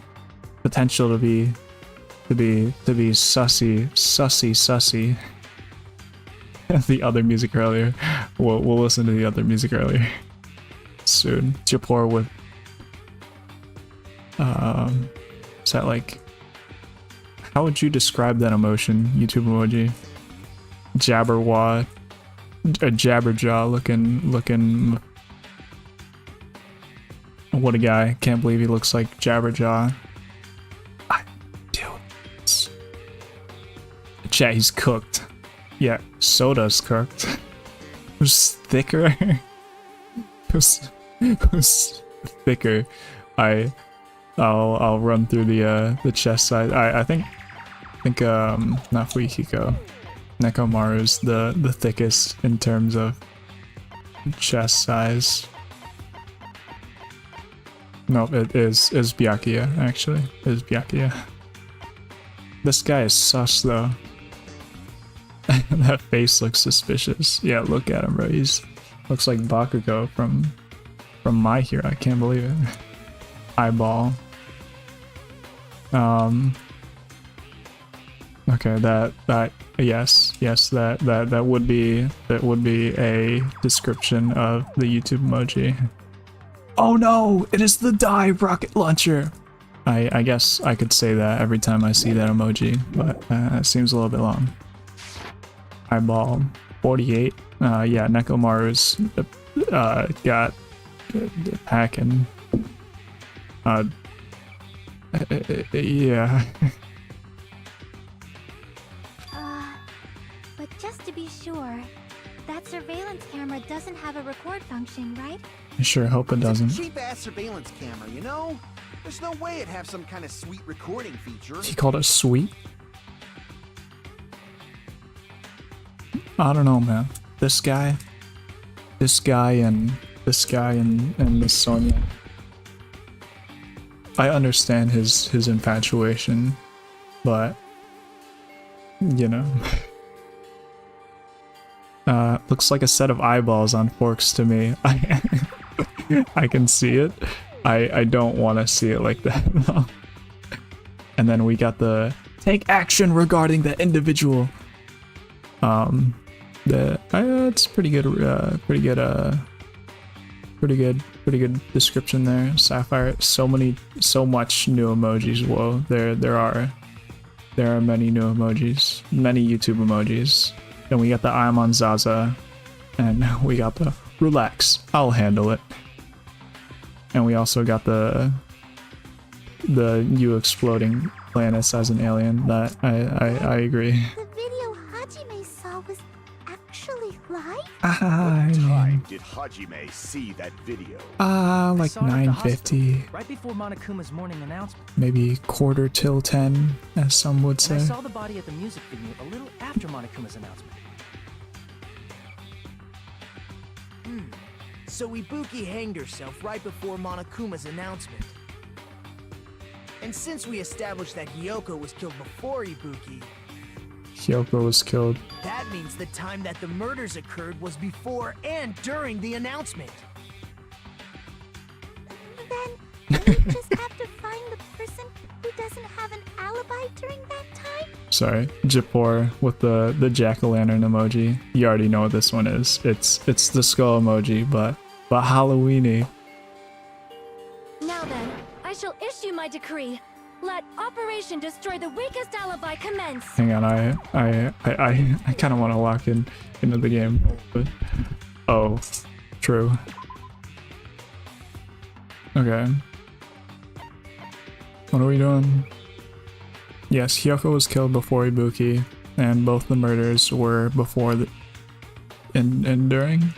Potential to be sussy. The other music earlier. We'll listen to the other music earlier soon. Japor with is that like, how would you describe that emotion? YouTube emoji. Jabberwaw, a jabberjaw looking. What a guy! Can't believe he looks like Jabberjaw. Chat, he's cooked. Yeah, Soda's cooked. Who's thicker? Who's thicker? I'll run through the chest size. I think not Fuihiko. Nekomaru's the thickest in terms of chest size. No, it is Byakuya, actually. It is Byakuya. This guy is sus though. That face looks suspicious. Yeah, look at him, bro. He's looks like Bakugo from My Hero. I can't believe it. Eyeball. Okay, yes, that would be a description of the YouTube emoji. Oh no, it is the die rocket launcher. I guess I could say that every time I see that emoji, but it seems a little bit long. Eyeball 48. Yeah, Nekomaru's got packing. Yeah. But just to be sure, that surveillance camera doesn't have a record function, right? I sure hope it doesn't. It's a cheap-ass surveillance camera, you know? There's no way it'd have some kind of sweet recording feature. He called it sweet? I don't know, man. This guy and Miss Sonia. I understand his infatuation, but you know. Looks like a set of eyeballs on forks to me. I can see it. I don't want to see it like that though. And then we got the take action regarding the individual. It's pretty good description there. Sapphire, so much new emojis. Whoa, there are many new emojis, many YouTube emojis. Then we got the I'm on Zaza, and we got the relax, I'll handle it. And we also got the you exploding planets as an alien. That I agree. The video Hajime saw was actually live? What time did Hajime see that video? Like 9:50. Right before Monokuma's morning announcement. Maybe 10:15, as some would say. And I saw the body at the music venue a little after Monokuma's announcement. So Ibuki hanged herself right before Monokuma's announcement. And since we established that Hyoko was killed before Ibuki, Hyoko was killed. that means the time that the murders occurred was before and during the announcement. Then we just have to find the person who doesn't have an alibi during that time? Sorry, Japor with the jack-o'-lantern emoji. You already know what this one is. It's the skull emoji, but Halloweeny. Now then, I shall issue my decree. Let Operation Destroy the Weakest Alibi commence. Hang on, I kind of want to lock into the game. But, oh, true. Okay. What are we doing? Yes, Hyoko was killed before Ibuki, and both the murders were before and during?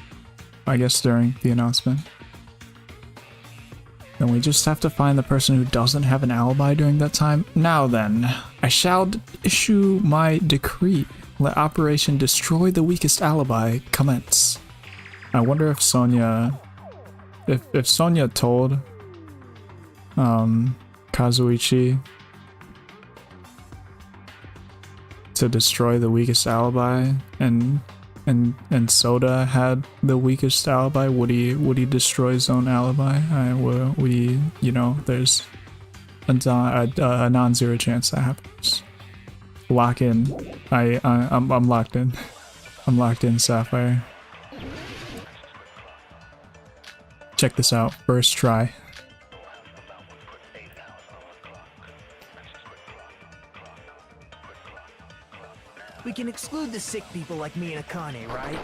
I guess during the announcement. Then we just have to find the person who doesn't have an alibi during that time. Now then, I shall issue my decree. Let Operation Destroy the Weakest Alibi commence. I wonder if Sonia... If Sonia told Kazuichi to destroy the weakest alibi, and Soda had the weakest alibi, would he destroy his own alibi? You know, there's a non-zero chance that happens. Lock in. I'm locked in. I'm locked in, Sapphire. Check this out. First try. We can exclude the sick people like me and Akane, right?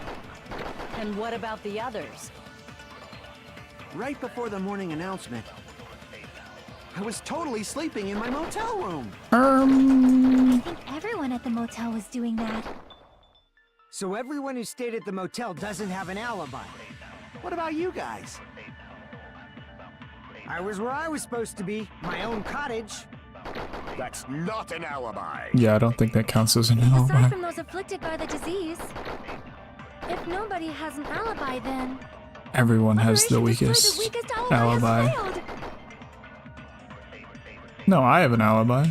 And what about the others? Right before the morning announcement, I was totally sleeping in my motel room. I think everyone at the motel was doing that. So everyone who stayed at the motel doesn't have an alibi. What about you guys? I was where I was supposed to be, my own cottage. That's not an alibi. Yeah, I don't think that counts as an Aside alibi. from those afflicted by the disease, if nobody has an alibi, then Everyone has the Operation Destroy weakest the weakest alibi. has failed. No, I have an alibi.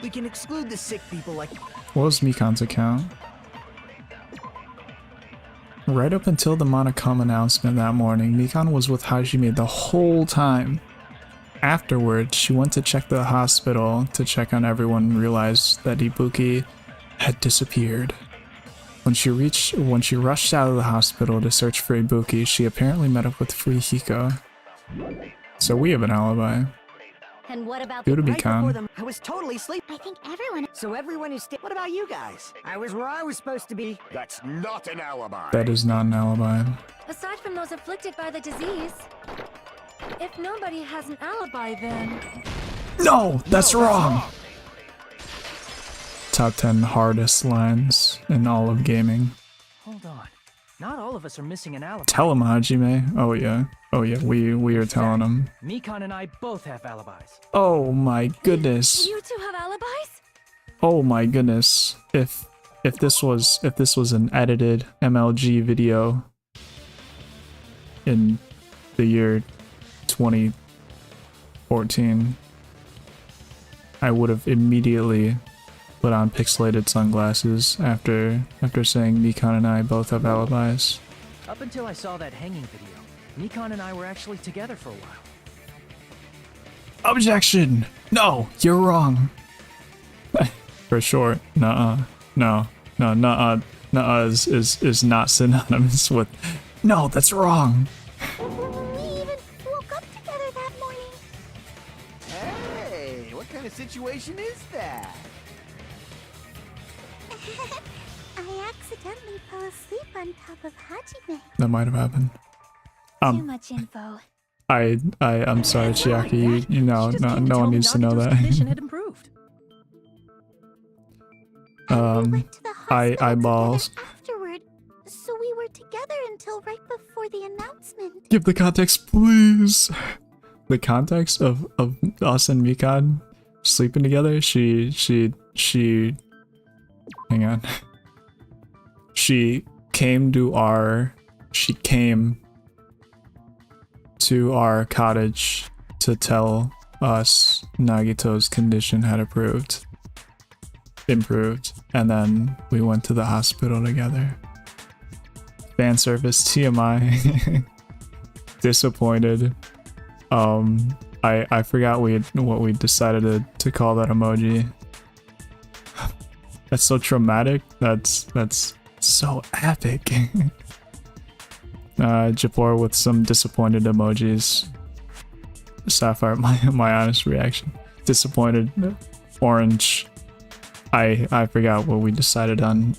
We can exclude the sick people like... What was Mikan's account? Right up until the Monocom announcement that morning, Mikan was with Hajime the whole time. Afterwards, she went to check the hospital to check on everyone and realized that Ibuki had disappeared. When she rushed out of the hospital to search for Ibuki, she apparently met up with Fuyuhiko. So we have an alibi. And what about Good to the be calm. I was totally asleep. I think everyone. So everyone is What about you guys? I was where I was supposed to be. That's not an alibi. That is not an alibi. Aside from those afflicted by the disease, if nobody has an alibi, then No, that's wrong. Top 10 hardest lines in all of gaming. Hold on. Not all of us are missing an alibi. Tell him, Hajime. Oh yeah. Oh yeah, we are telling him. Mikan and I both have alibis. Oh my goodness. you two have alibis? Oh my goodness. If this was an edited MLG video in the year 2014, I would have immediately put on pixelated sunglasses after saying Mikan and I both have alibis. Up until I saw that hanging video, Mikan and I were actually together for a while. Objection! No, you're wrong. For short, nuh-uh. No, nuh-uh. Nuh-uh is not synonymous with... No, that's wrong. We even woke up together that morning. Hey, what kind of situation is that? I accidentally fell asleep on top of Hajime. That might have happened. Too much info. I'm sorry, Chiaki. No one needs to know Nagito's that. condition had improved. We went to the hospital eyeballs. together afterward, so we were together until right before the announcement. Give the context, please. The context of us and Mikan sleeping together. She. Hang on. She came to our cottage to tell us Nagito's condition had improved, and then we went to the hospital together. Fan service, TMI. Disappointed. I forgot what we decided to call that emoji. That's so traumatic. That's so epic. Japor with some disappointed emojis. Sapphire, my honest reaction. Disappointed. Orange. I forgot what we decided on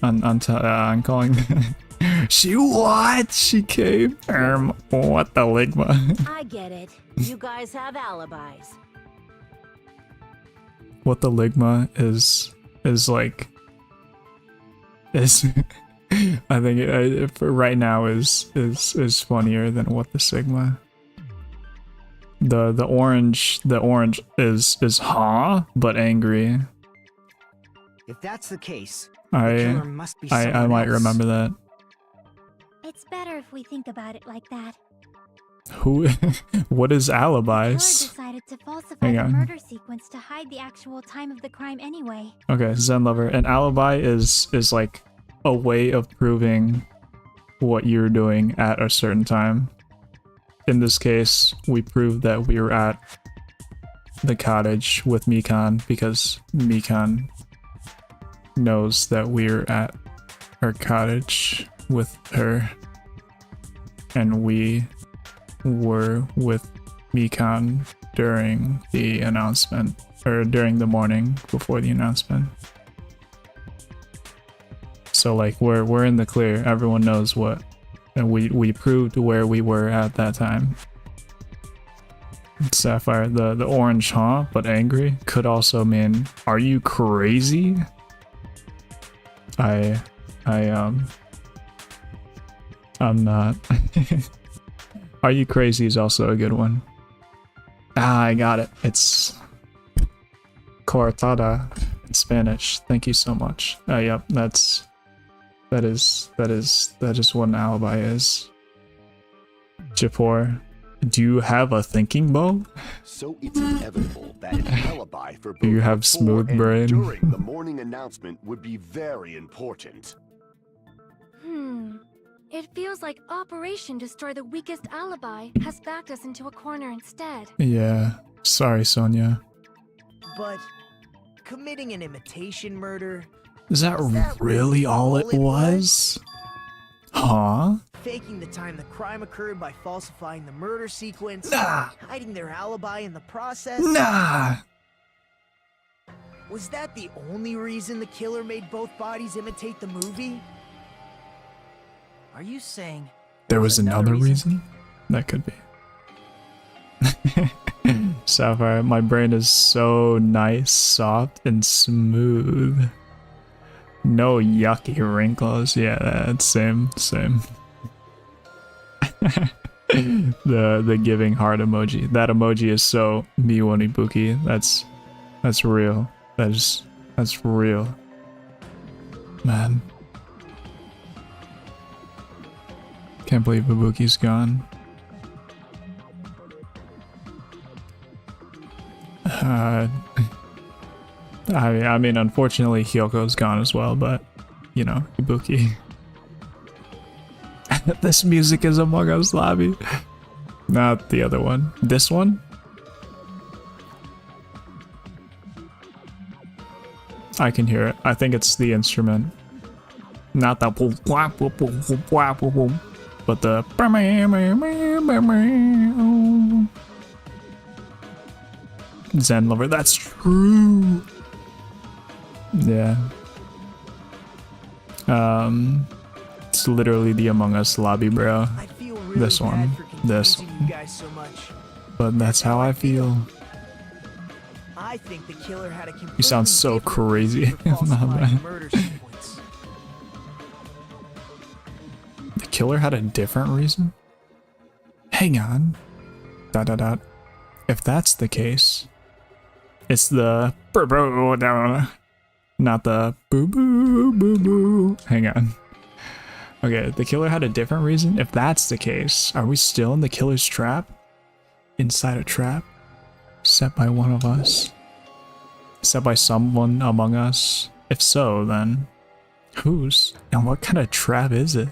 calling. She what? She came. What the ligma? I get it. You guys have alibis. What the ligma is like. Is I think for right now is funnier than what the sigma. The orange is huh, but angry. If that's the case, I the killer must be I someone might else. remember that. It's better if we think about it like that. Who? What is The killer alibis? decided to falsify Hang the on. murder sequence to hide the actual time of the crime anyway. Okay, Zen Lover. An alibi is like a way of proving what you're doing at a certain time. In this case, we proved that we were at the cottage with Mikan because Mikan knows that we're at her cottage with her, and we were with Mikan during the announcement, or during the morning before the announcement. So like we're in the clear. Everyone knows what, and we proved where we were at that time. Sapphire, the orange huh, but angry could also mean, are you crazy? I'm not. Are you crazy is also a good one. Ah, I got it. It's coartada in Spanish. Thank you so much. Yep, that is what an alibi is. Japor, do you have a thinking bow? So it's inevitable that an alibi for both Do you have before smooth and brain? during the morning announcement would be very important. It feels like Operation Destroy the Weakest Alibi has backed us into a corner instead. Yeah, Sorry, Sonia. But committing an imitation murder, Is that really all it was? Huh? faking the time the crime occurred by falsifying the murder sequence, Nah. hiding their alibi in the process. Nah. Was that the only reason the killer made both bodies imitate the movie? Are you saying There was another reason? That could be. Sapphire, my brain is so nice, soft, and smooth. No yucky wrinkles. Yeah, that's same. the giving heart emoji. That emoji is so Miwo Ibuki. That's real. That's real. Man. Can't believe Ibuki's gone. I mean, unfortunately, Hyoko's gone as well, but, you know, Ibuki. This music is Among Us lobby. Not the other one. This one? I can hear it. I think it's the instrument. Not the but the Zen Lover. That's true. Yeah. It's literally the Among Us lobby, bro. Really this one. This one. But that's how I feel. I think the killer had a You sound so crazy. murder sequence. The killer had a different reason? Hang on. ... If that's the case, it's the not the boo boo boo boo. Hang on. Okay, the killer had a different reason? If that's the case, are we still in the killer's trap? Inside a trap? Set by one of us? Set by someone among us? If so, then whose? And what kind of trap is it?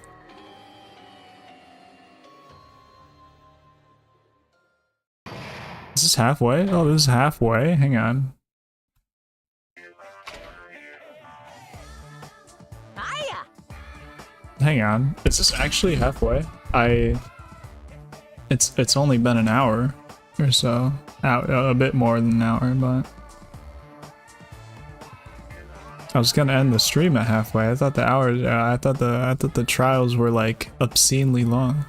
Is this halfway? Oh, this is halfway. Hang on. Hang on. Is this actually halfway? It's only been an hour or so. A bit more than an hour, but I was gonna end the stream at halfway. I thought the hours. I thought the trials were like obscenely long.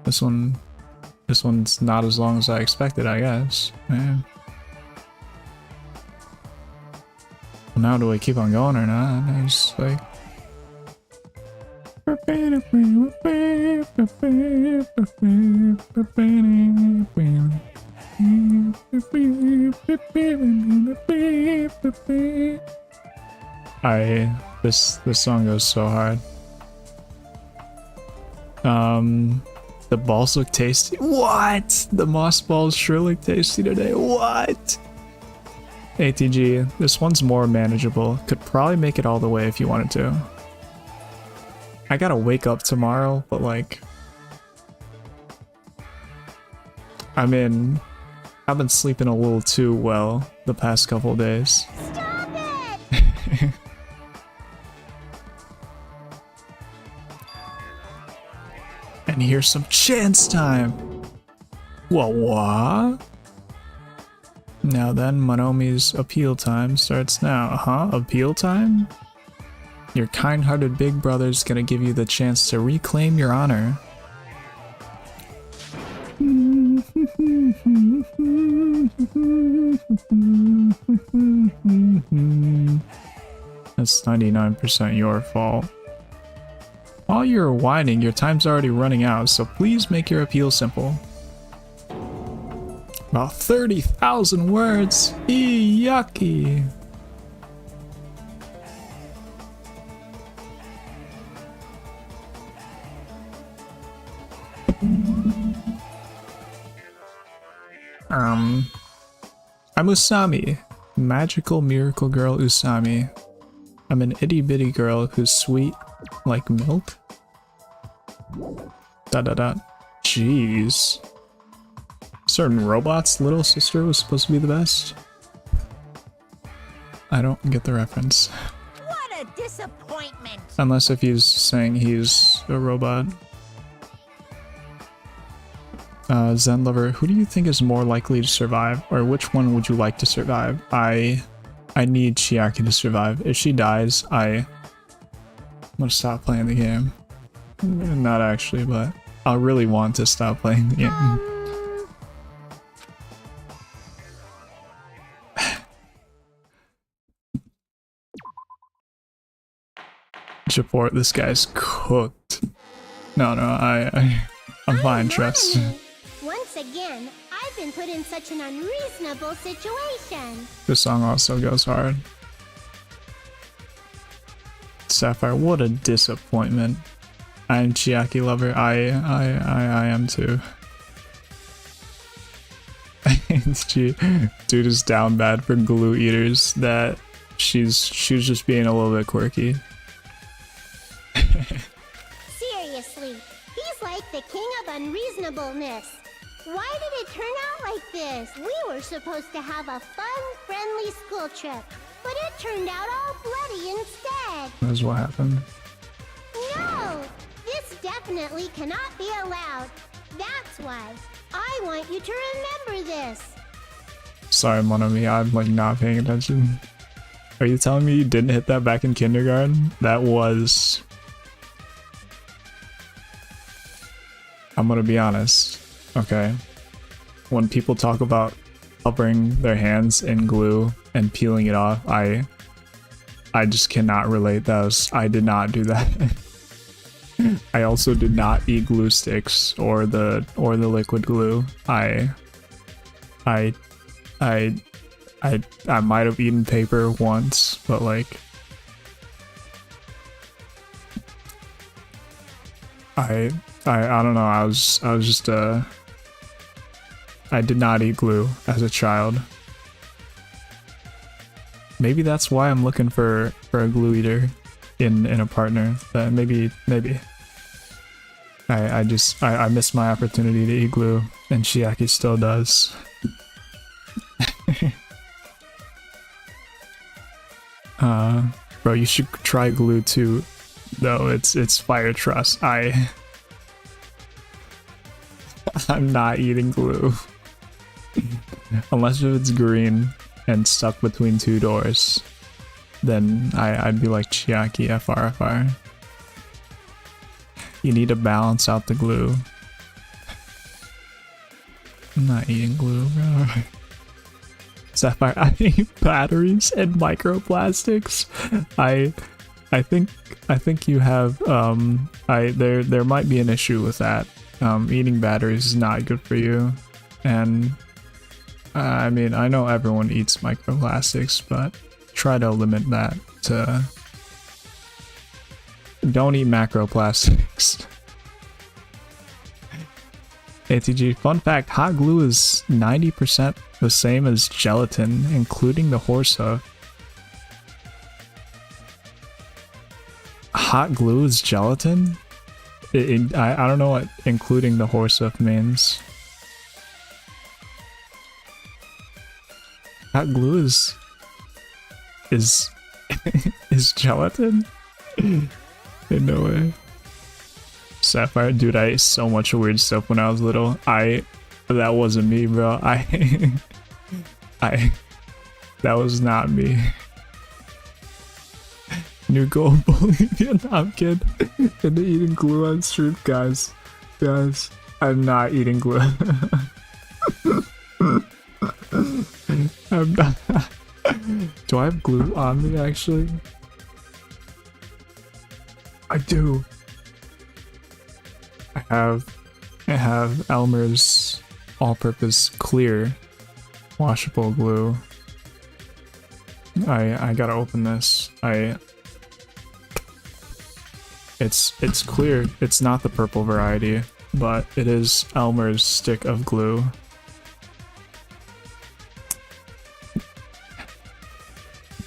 This one's not as long as I expected, I guess. Yeah. Well, now do I keep on going or not? I just like. This song goes so hard. The balls look tasty. What? The moss balls sure look tasty today. What? ATG, this one's more manageable. Could probably make it all the way if you wanted to. I gotta wake up tomorrow, but like, I've been sleeping a little too well the past couple days. Stop it! And here's some chance time. What? Now then, Monomi's appeal time starts now. Appeal time? Your kind-hearted big brother's gonna give you the chance to reclaim your honor. That's 99% your fault. While you're whining, your time's already running out, so please make your appeal simple. About 30,000 words. Yucky. I'm Usami, magical miracle girl Usami. I'm an itty bitty girl who's sweet like milk. ... Jeez. certain robot's little sister was supposed to be the best. I don't get the reference. What a disappointment! Unless if he's saying he's a robot. Zen Lover, who do you think is more likely to survive? Or which one would you like to survive? I need Chiaki to survive. If she dies, I'm gonna stop playing the game. Not actually, but I really want to stop playing the game. Japort, this guy's cooked. No, I'm fine, trust. Once again, I've been put in such an unreasonable situation. This song also goes hard. Sapphire, what a disappointment. I'm Chiaki Lover. I am too. Dude is down bad for glue eaters. That she's just being a little bit quirky. Seriously, he's like the king of unreasonableness. Why did it turn out like this? We were supposed to have a fun, friendly school trip, but it turned out all bloody instead. That's what happened. No! This definitely cannot be allowed. That's why I want you to remember this. Sorry, Monami, I'm like not paying attention. Are you telling me you didn't hit that back in kindergarten? That was... I'm gonna be honest, okay? When people talk about covering their hands in glue and peeling it off, I just cannot relate those. I did not do that. I also did not eat glue sticks or the liquid glue. I might have eaten paper once, but like I don't know. I was just I did not eat glue as a child. Maybe that's why I'm looking for a glue eater in a partner. Maybe. I missed my opportunity to eat glue, and Chiaki still does. Bro, you should try glue too. Though it's fire trust. I'm not eating glue. Unless if it's green and stuck between two doors, then I'd be like Chiaki FR. You need to balance out the glue. I'm not eating glue, bro. Sapphire, I hate batteries and microplastics. I think you have there might be an issue with that. Eating batteries is not good for you, and I mean, I know everyone eats microplastics, but try to limit that to... Don't eat macroplastics. ATG, fun fact, hot glue is 90% the same as gelatin, including the horse hoof. Hot glue is gelatin? I don't know what including the horse hoof means. Hot glue is gelatin? In no way. Sapphire, dude, I ate so much weird stuff when I was little. That wasn't me, bro. That was not me. New goal, bully Vietnam kid into eating glue on stream, guys. I'm not eating glue. I'm not. Do I have glue on me actually? I do. I have Elmer's all-purpose clear washable glue. I gotta open this. It's clear. It's not the purple variety, but it is Elmer's stick of glue.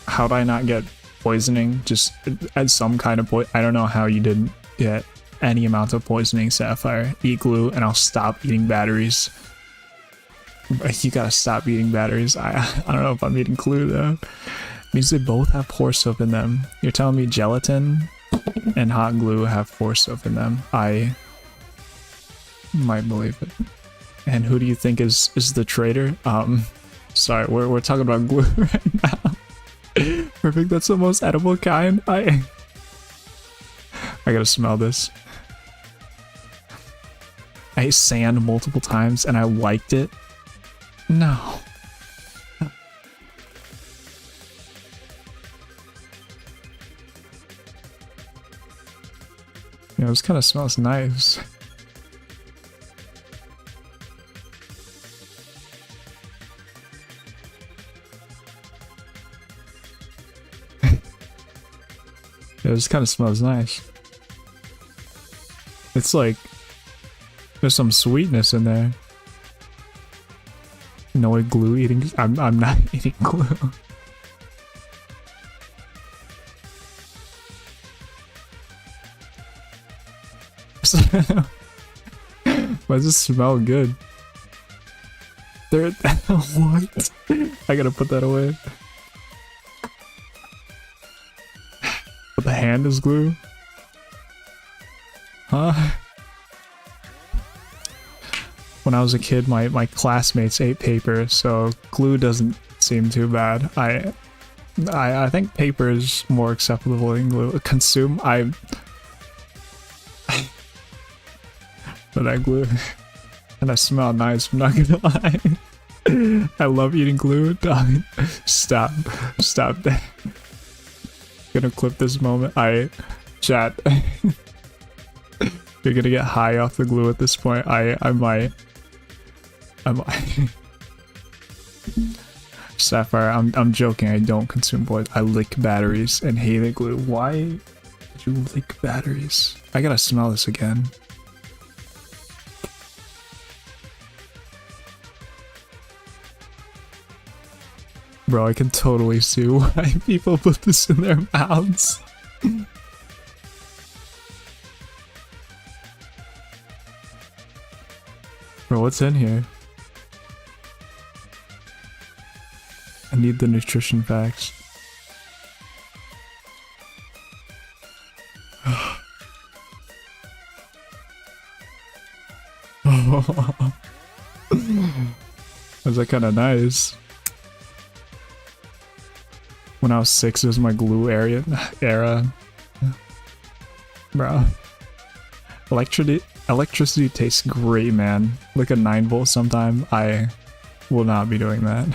How'd I not get poisoning? Just add some kind of I don't know how you didn't get any amount of poisoning, Sapphire. Eat glue and I'll stop eating batteries. You gotta stop eating batteries. I don't know if I'm eating glue though. Means they both have pore soap in them. You're telling me gelatin and hot glue have pore soap in them? I might believe it. And who do you think is the traitor? Sorry, we're talking about glue right now. Perfect, that's the most edible kind. I gotta smell this. I ate sand multiple times and I liked it. No. Yeah, this kind of smells nice. Yeah, this kind of smells nice. It's like there's some sweetness in there. No glue eating. I'm not eating glue. Why does this smell good? There. What? I gotta put that away. But the hand is glue? Huh? When I was a kid, my classmates ate paper, so glue doesn't seem too bad. I think paper is more acceptable than glue. Consume, but that glue, and I smell nice, I'm not gonna lie. I love eating glue. Stop that. Gonna clip this moment. Chat. You're gonna get high off the glue at this point. I might. Sapphire, I'm joking. I don't consume boys. I lick batteries and hate the glue. Why did you lick batteries? I gotta smell this again. Bro, I can totally see why people put this in their mouths. Bro, what's in here? I need the nutrition facts. Was that kind of nice? When I was 6, it was my glue era. Bro. Electricity tastes great, man. Like a 9-volt sometime. I will not be doing that.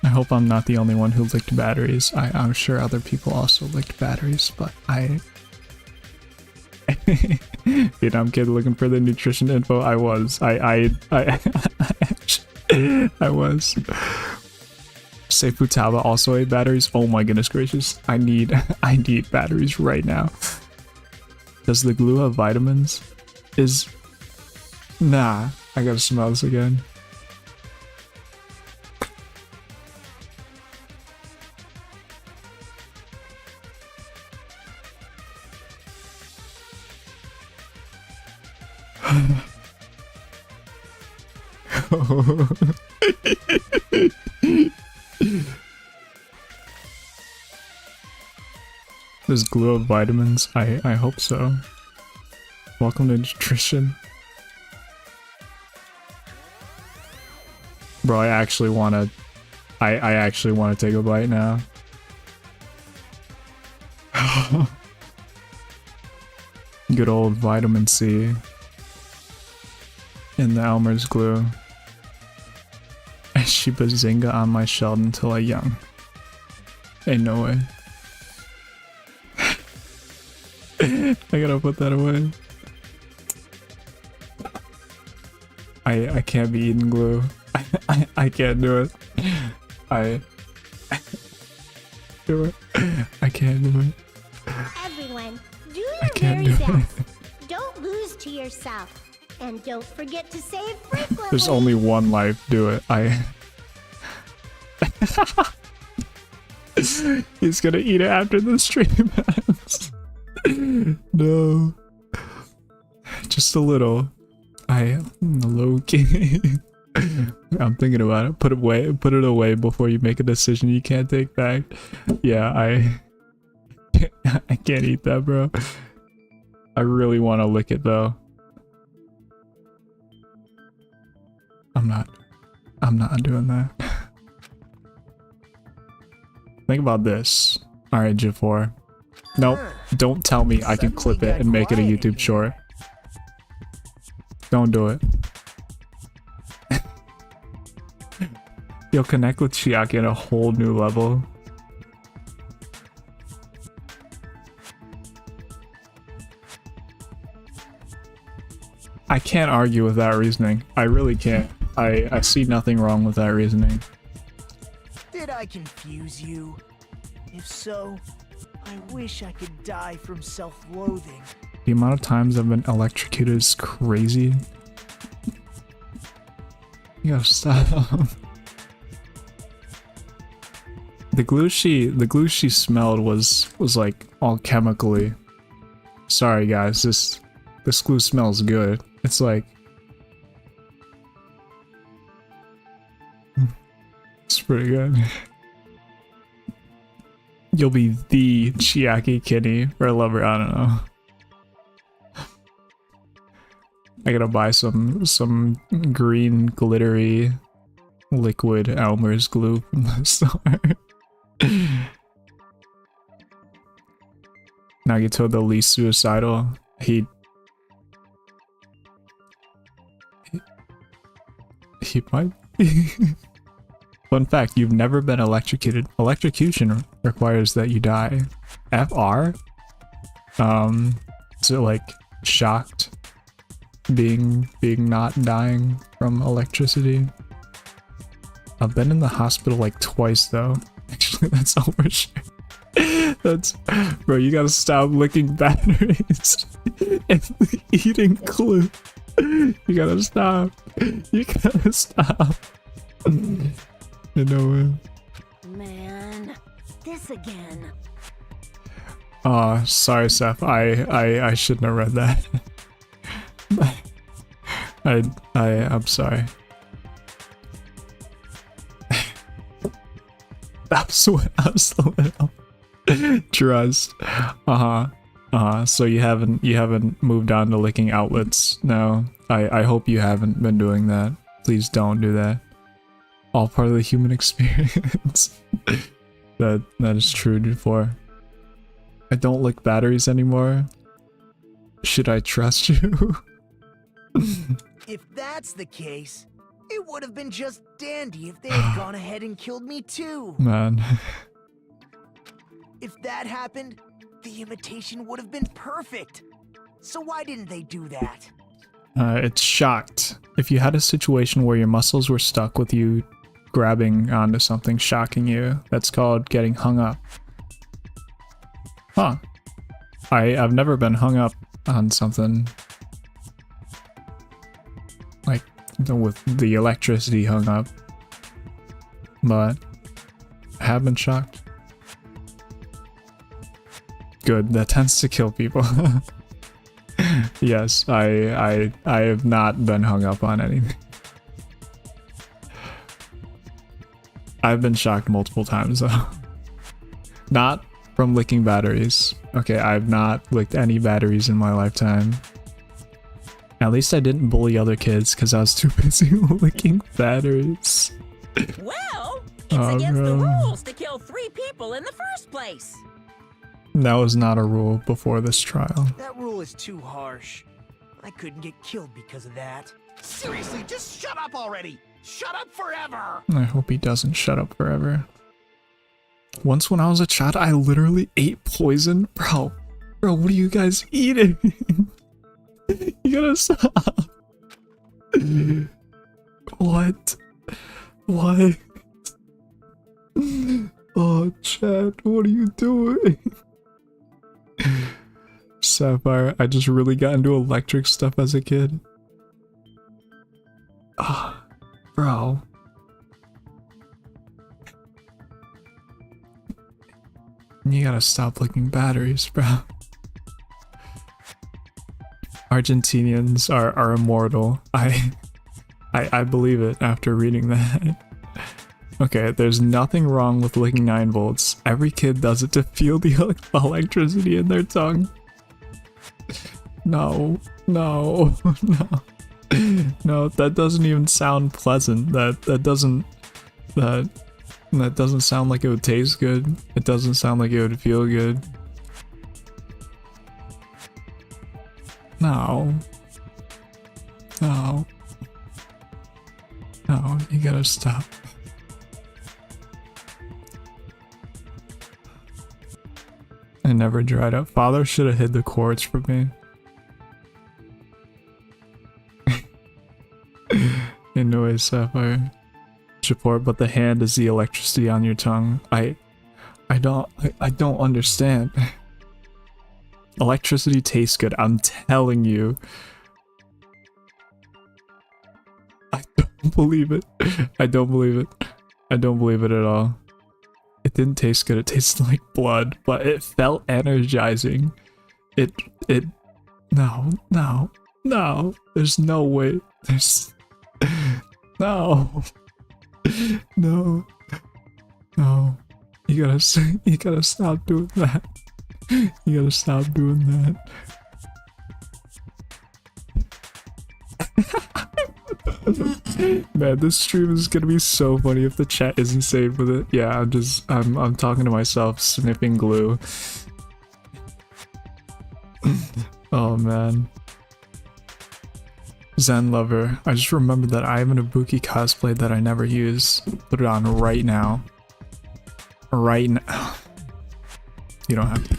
I hope I'm not the only one who licked batteries. I'm sure other people also licked batteries, but I... Vietnam kid looking for the nutrition info. I was. I was. Say Futaba also ate batteries. Oh my goodness gracious. I need batteries right now. Does the glue have vitamins? Nah. I gotta smell this again. Does glue have vitamins? I hope so. Welcome to nutrition. Bro, I actually wanna take a bite now. Good old vitamin C in the Elmer's glue. She bazinga on my Sheldon till I young. Ain't no way. I gotta put that away. I can't be eating glue. I can't do it. I do it. I can't do it. Everyone, do your very best. Don't lose to yourself. And don't forget to save frequently. There's only one life. Do it. He's gonna eat it after the stream ends. No. Just a little. I low key. I'm thinking about it. Put it away before you make a decision you can't take back. Yeah, I can't eat that, bro. I really want to lick it though. I'm not doing that. Think about this. Alright, J4. Nope. Don't tell me I can clip it and make it a YouTube short. Don't do it. You'll connect with Chiaki at a whole new level. I can't argue with that reasoning. I really can't. I see nothing wrong with that reasoning. Did I confuse you? If so, I wish I could die from self-loathing. The amount of times I've been electrocuted is crazy. You gotta stop. The glue she smelled was like all chemically. Sorry guys, this glue smells good. It's like it's pretty good. You'll be the Chiaki kitty or lover, I don't know. I gotta buy some green glittery liquid Elmer's glue from the store. Nagito, the least suicidal. He might be. Fun fact, you've never been electrocuted. Electrocution requires that you die. FR? Is it like shocked? Being not dying from electricity? I've been in the hospital like twice though. Actually, that's overshare. That's, bro, you gotta stop licking batteries and eating glue. You gotta stop. You gotta stop. You know it. Man, this again. Sorry, Seth. I shouldn't have read that. I'm sorry. That's what I was a little. Trust. So you haven't moved on to licking outlets. No. I hope you haven't been doing that. Please don't do that. All part of the human experience. that is true, J4. I don't lick batteries anymore. Should I trust you? If that's the case, it would have been just dandy if they had gone ahead and killed me too. Man. If that happened, the imitation would have been perfect. So why didn't they do that? It's shocked. If you had a situation where your muscles were stuck with you grabbing onto something shocking you, that's called getting hung up. Huh. I've never been hung up on something like with the electricity hung up, but I have been shocked. Good, that tends to kill people. Yes, I have not been hung up on anything. I've been shocked multiple times though. Not from licking batteries. Okay, I've not licked any batteries in my lifetime. At least I didn't bully other kids because I was too busy licking batteries. Well, it's against the rules to kill 3 people in the first place. That was not a rule before this trial. That rule is too harsh. I couldn't get killed because of that. Seriously, just shut up already! Shut up forever! I hope he doesn't shut up forever. Once when I was a child, I literally ate poison. Bro, what are you guys eating? You gotta stop. What? Oh, Chad, what are you doing? Sapphire, I just really got into electric stuff as a kid. Ah, bro. You gotta stop licking batteries, bro. Argentinians are immortal. I believe it after reading that. Okay, there's nothing wrong with licking 9 volts. Every kid does it to feel the electricity in their tongue. No, no, no. No, that doesn't even sound pleasant. That doesn't sound like it would taste good. It doesn't sound like it would feel good. No. No. No, you gotta stop. I never dried up. Father should have hid the cords from me. Anyways, Sapphire. Support, but the hand is the electricity on your tongue. I don't understand. Electricity tastes good, I'm telling you. I don't believe it. I don't believe it. I don't believe it at all. It didn't taste good, it tasted like blood, but it felt energizing. No, there's no way. No. No. You gotta stop doing that. You gotta stop doing that. Man, this stream is gonna be so funny if the chat isn't saved with it. Yeah, I'm talking to myself, sniffing glue. Oh man. Zen Lover. I just remembered that I have an Ibuki cosplay that I never use. Put it on right now. Right now. You don't have to.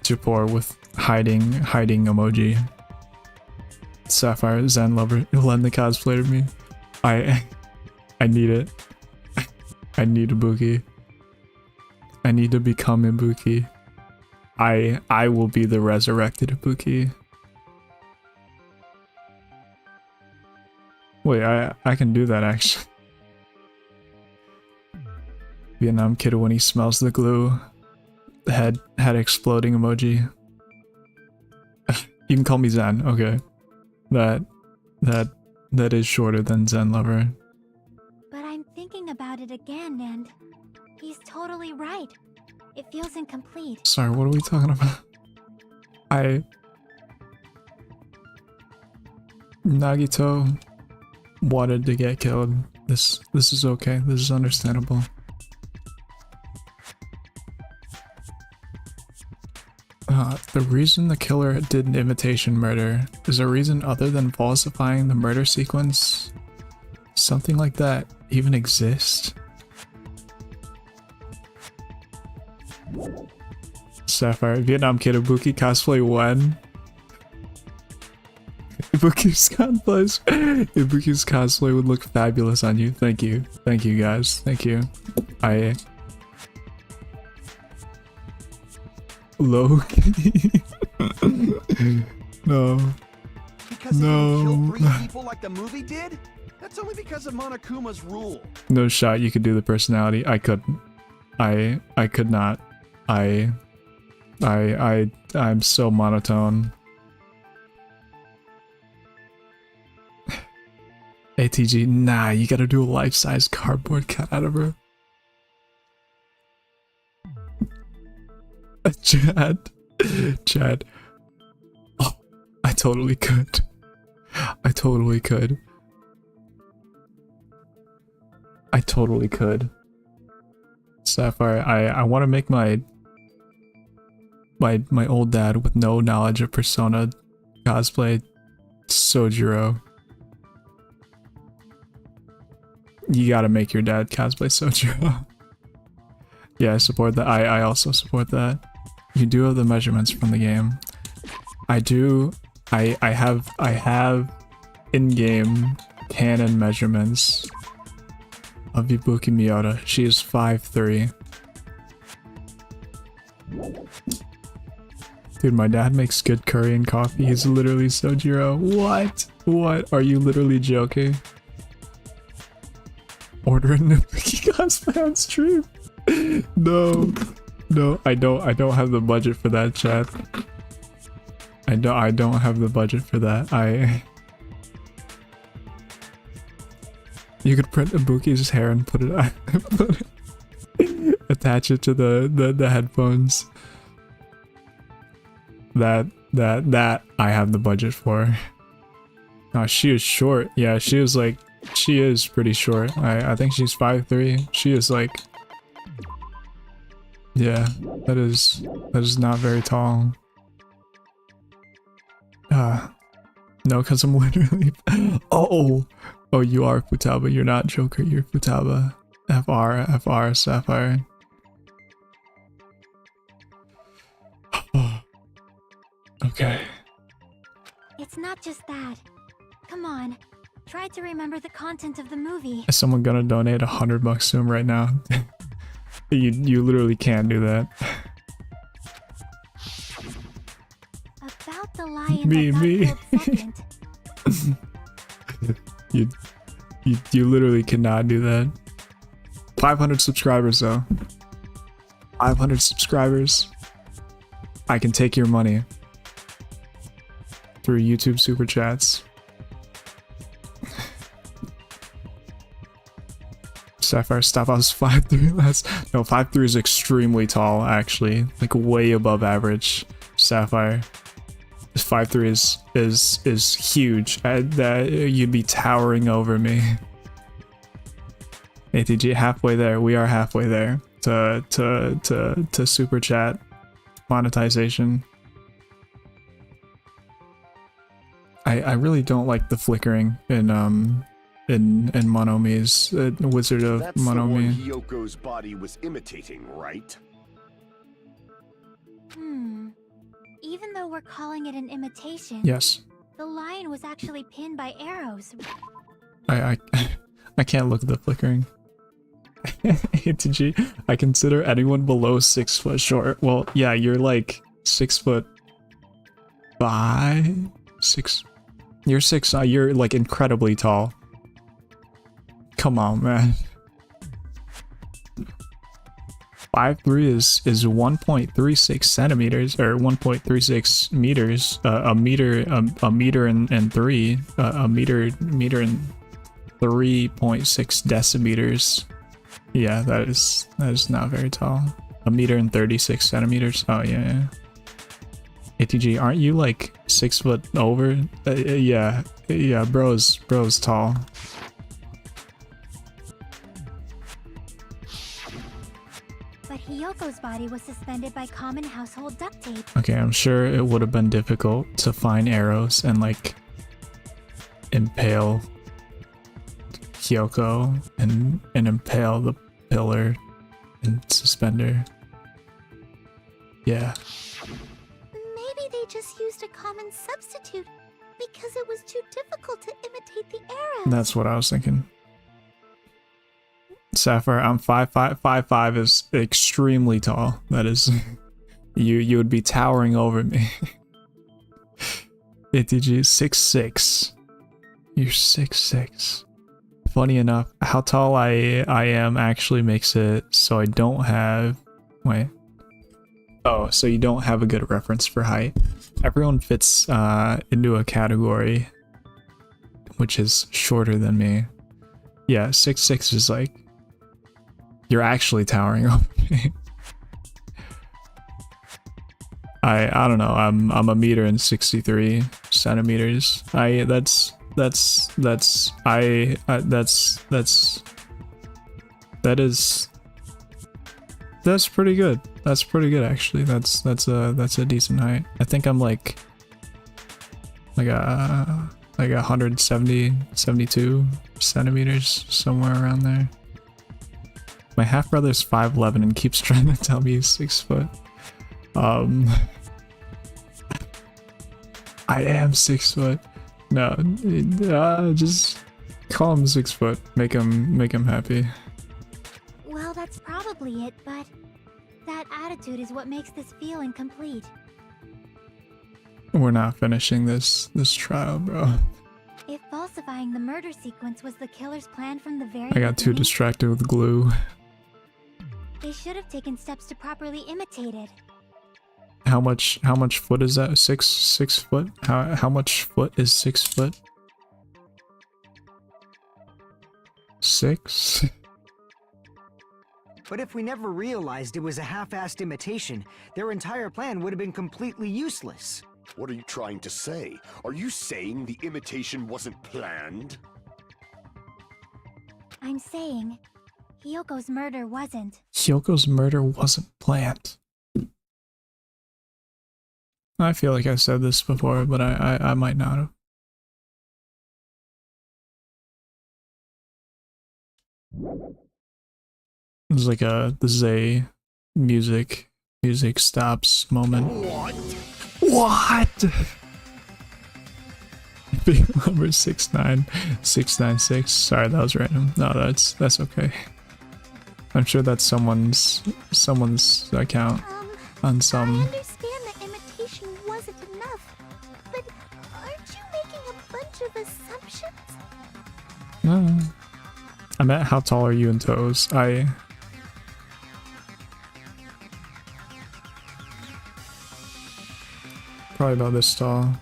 Support with hiding emoji. Sapphire, Zen Lover. Lend the cosplay to me. I need it. I need Ibuki. I need to become Ibuki. I will be the resurrected Ibuki. Wait, I can do that actually. Vietnam kid when he smells the glue. Head exploding emoji. You can call me Zen, okay. That is shorter than Zen Lover. But I'm thinking about it again, and he's totally right. It feels incomplete. Sorry, what are we talking about? Nagito wanted to get killed. This is okay. This is understandable. The reason the killer did an imitation murder is a reason other than falsifying the murder sequence. Something like that even exists. Sapphire, Vietnam kid, Ibuki cosplay when? Ibuki's cosplay would look fabulous on you. Thank you guys. Thank you. Low-key. No. Because he didn't kill 3 people like the movie did? That's only because of Monokuma's rule. No shot you could do the personality. I couldn't. I could not. I'm so monotone. ATG, nah, you gotta do a life-size cardboard cut out of her. Chad. Oh, I totally could. Sapphire, I want to make my old dad with no knowledge of Persona cosplay Sojiro. You gotta make your dad cosplay Sojiro. Yeah, I support that. I also support that. You do have the measurements from the game. I do. I have in-game canon measurements of Ibuki Mioda. She is 5'3". Dude, my dad makes good curry and coffee. He's literally Sojiro. What? Are you literally joking? Order a Ibuki cosplay on stream. No, I don't have the budget for that, chat. I don't have the budget for that. You could print Ibuki's hair and put it attach it to the headphones. That I have the budget for. Oh, she is short. Yeah, she is pretty short. I think she's 5'3". She is like, yeah, that is not very tall. No, cause I'm literally oh, you are Futaba, you're not Joker, you're Futaba. FR Sapphire. Okay. It's not just that. Come on, try to remember the content of the movie. Is someone gonna donate $100 to him right now? you literally can't do that. About the lion that got killed second. you literally cannot do that. 500 subscribers though. 500 subscribers. I can take your money through YouTube super chats. Sapphire, stop. I was 5'3" last. No, 5'3" is extremely tall, actually. Like way above average. Sapphire. 5'3" is huge. That you'd be towering over me. ATG, halfway there. We are halfway there to super chat monetization. I really don't like the flickering in Monomi's Wizard of That's Monomi. the one Hyoko's body was imitating, right? Even though we're calling it an imitation, Yes. the lion was actually pinned by arrows. I can't look at the flickering. ATG, I consider anyone below 6 foot short. Well, yeah, you're like 6'5". 6. You're 6. You're like incredibly tall. Come on, man. 5'3" is 1.36 centimeters or 1.36 meters. A meter and 3.6 decimeters. Yeah, that is not very tall. 1.36 centimeters. Oh yeah. ATG, aren't you like 6 foot over? Yeah, bro's tall. But Hyoko's body was suspended by common household duct tape. Okay, I'm sure it would have been difficult to find arrows and like impale Hyoko and impale the pillar and suspender. Yeah. Maybe they just used a common substitute because it was too difficult to imitate the arrows. That's what I was thinking. Sapphire, I'm 5'5". 5'5" is extremely tall. That is, you would be towering over me. ATG is 6'6". You're 6'6". Funny enough, how tall I am actually makes it so I don't have. Wait. Oh, so you don't have a good reference for height. Everyone fits into a category which is shorter than me. Yeah, 6'6" is like, you're actually towering over me. I don't know. I'm 1.63 centimeters. That's pretty good. That's pretty good actually. That's a decent height. I think I'm like 170, 72 centimeters, somewhere around there. My half brother's 5'11" and keeps trying to tell me he's 6 foot. I am 6 foot. No, just call him 6 foot. Make him happy. Well, that's probably it, but that attitude is what makes this feel incomplete. We're not finishing this trial, bro. If falsifying the murder sequence was the killer's plan from the very I got too distracted with glue. They should have taken steps to properly imitate it. How much foot is that? Six foot? How much foot is 6 foot? 6? But if we never realized it was a half-assed imitation, their entire plan would have been completely useless. What are you trying to say? Are you saying the imitation wasn't planned? I'm saying Hyoko's murder wasn't. Hyoko's murder wasn't planned. I feel like I said this before, but I might not have. It's like this is a music stops moment. What? Big number 69666. Sorry, that was random. No, that's okay. I'm sure that's someone's account on some. I understand that imitation wasn't enough, but aren't you making a bunch of assumptions? No. I meant how tall are you in toes? Probably about this tall.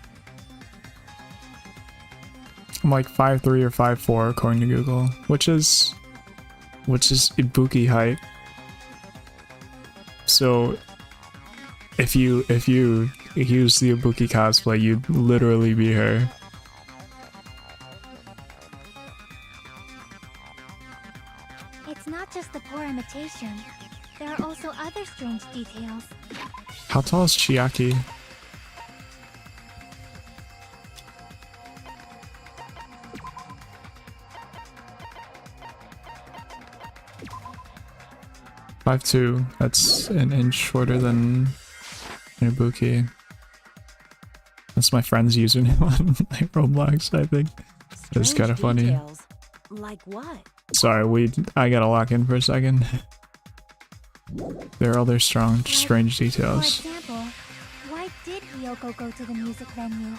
I'm like 5'3" or 5'4" according to Google, which is Ibuki height. So if you use the Ibuki cosplay, you'd literally be her. It's not just the poor imitation. There are also other strange details. How tall is Chiaki? .52. That's an inch shorter than Ibuki. That's my friend's username on like Roblox, I think. It's kind of funny. Details. Like what? Sorry, I gotta lock in for a second. There are other strange details. For example, why did Hyoko go to the music venue?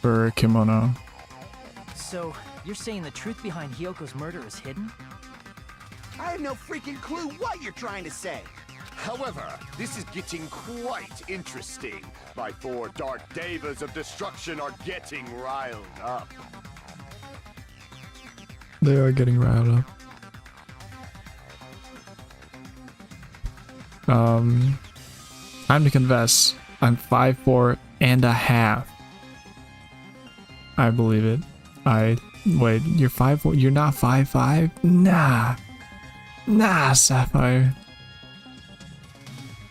For a kimono. So, you're saying the truth behind Hyoko's murder is hidden? I have no freaking clue what you're trying to say. However, this is getting quite interesting. My 4 dark devas of destruction are getting riled up. They are getting riled up. Time to confess. I'm 5'4.5". I believe it. Wait, you're 5'4"? You're not 5'5"? Nah, Sapphire.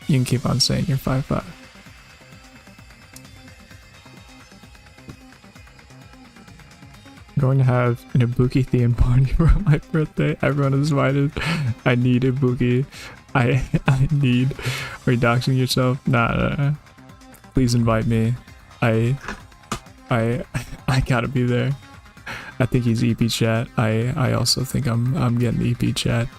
You can keep on saying you're 5'5". I'm going to have an Ibuki theme party for my birthday. Everyone is invited. I need Ibuki. I need. Are you doxing yourself? Nah. Please invite me. I gotta be there. I think he's EP chat. I also think I'm getting EP chat.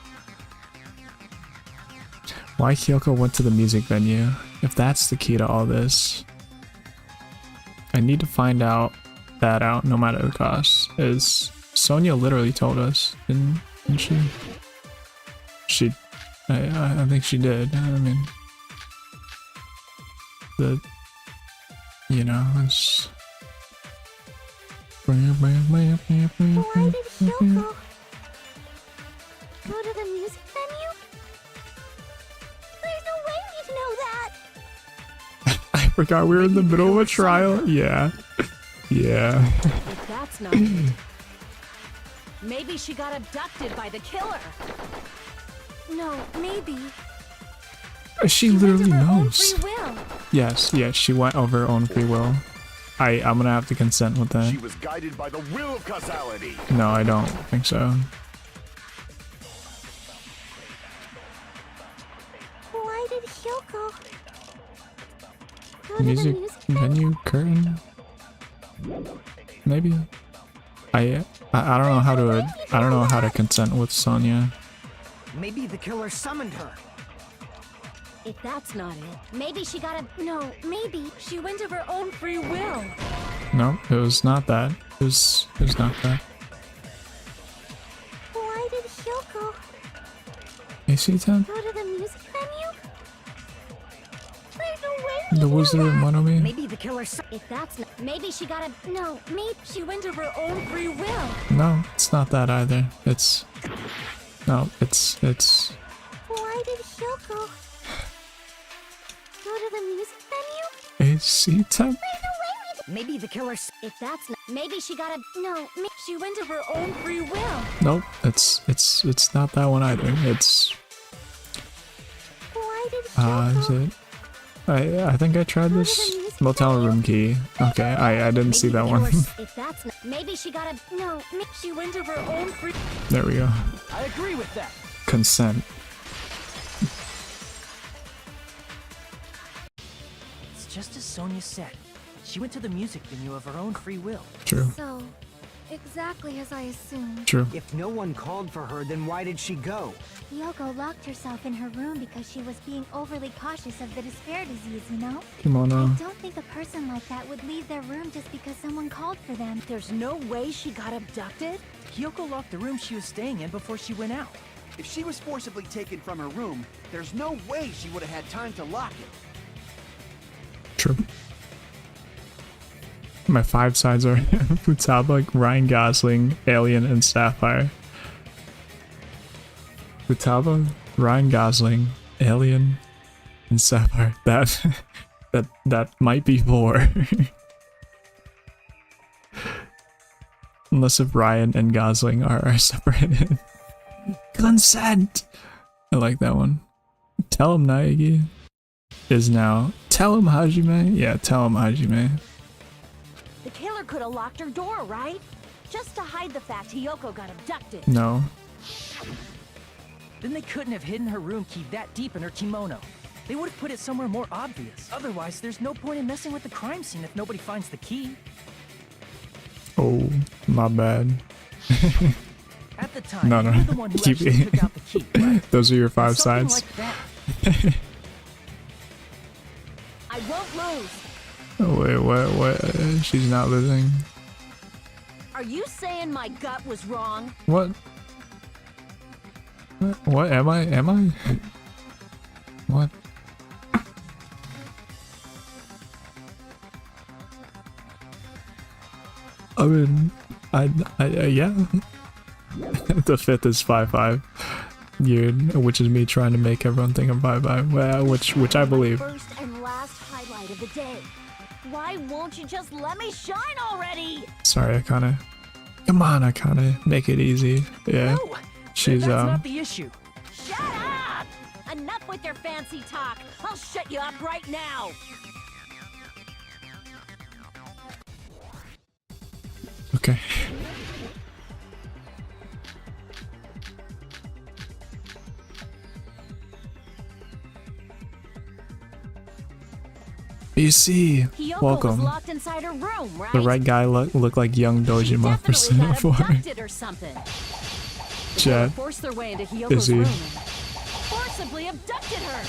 Why Hyoko went to the music venue? If that's the key to all this, I need to find that out no matter the cost. As Sonia literally told us, didn't she? I think she did. I mean, it's. Why did Hyoko go to the music venue? There's no way we'd know that! I forgot we were in the middle of a trial. Yeah. If that's not it, maybe she got abducted by the killer. No, maybe. She literally went of her own knows. free will. Yes, she went of her own free will. I'm gonna have to consent with that. She was guided by the will of causality. No, I don't think so. Why did Hyoko go to Music the music venue curtain? Maybe. I don't know how to consent with Sonia. Maybe the killer summoned her. If that's not it, Maybe she got a. No, maybe she went of her own free will. No, it was not that. It was not that. Why did Hyoko AC10? go to the music venue? There's no way The Wizard of Monomi? Maybe the killer. If that's not, maybe she got a no. Maybe she went of her own free will. No, it's not that either. It's no, it's Why did Hyoko go to the music venue? a C temp. Maybe the killer. If that's not, maybe she got a no. She went of her own free will. Nope, it's not that one either. It's Why did Hyoko? is it? I think I tried this. Motel room key. Okay, I didn't see that one. If that's not, maybe she got a no. She went of her own free. There we go. I agree with that. Consent. It's just as Sonia said. She went to the music venue of her own free will. True. So, exactly as I assumed. True. If no one called for her, then why did she go? Hyoko locked herself in her room because she was being overly cautious of the despair disease, you know? Kimono. I don't think a person like that would leave their room just because someone called for them. There's no way she got abducted? Hyoko locked the room she was staying in before she went out. If she was forcibly taken from her room, there's no way she would have had time to lock it. True. My 5 sides are Futaba, Ryan Gosling, Alien, and Sapphire. Futaba, Ryan Gosling, Alien, and Sapphire. That might be 4. Unless if Ryan and Gosling are separated. Consent! I like that one. Tell him Naegi is now. Tell him Hajime? Yeah, tell him Hajime. The killer could have locked her door, right? Just to hide the fact Hyoko got abducted. No. Then they couldn't have hidden her room key that deep in her kimono. They would have put it somewhere more obvious. Otherwise, there's no point in messing with the crime scene if nobody finds the key. Oh, my bad. At the time, No. you were the one who actually took out the key, right? Those are your 5 Something sides. like that. I won't lose. Oh, wait, what? She's not losing. Are you saying my gut was wrong? What? What am I? What? I mean, yeah. The 5th is 5-5. Which is me trying to make everyone think I'm 5-5. Well, which I believe. First and last highlight of the day. Why won't you just let me shine already? Sorry, Akane. Come on, Akane. Make it easy. Yeah. No, She's that's not the issue. Shut up! Enough with your fancy talk. I'll shut you up right now. Okay. BC, Hyoko was welcome. locked inside her room, right? The right guy looked like young She Dojima for definitely got Singapore. abducted or something. The killer Chat. forced their way into Is Hyoko's he? room and forcibly abducted her.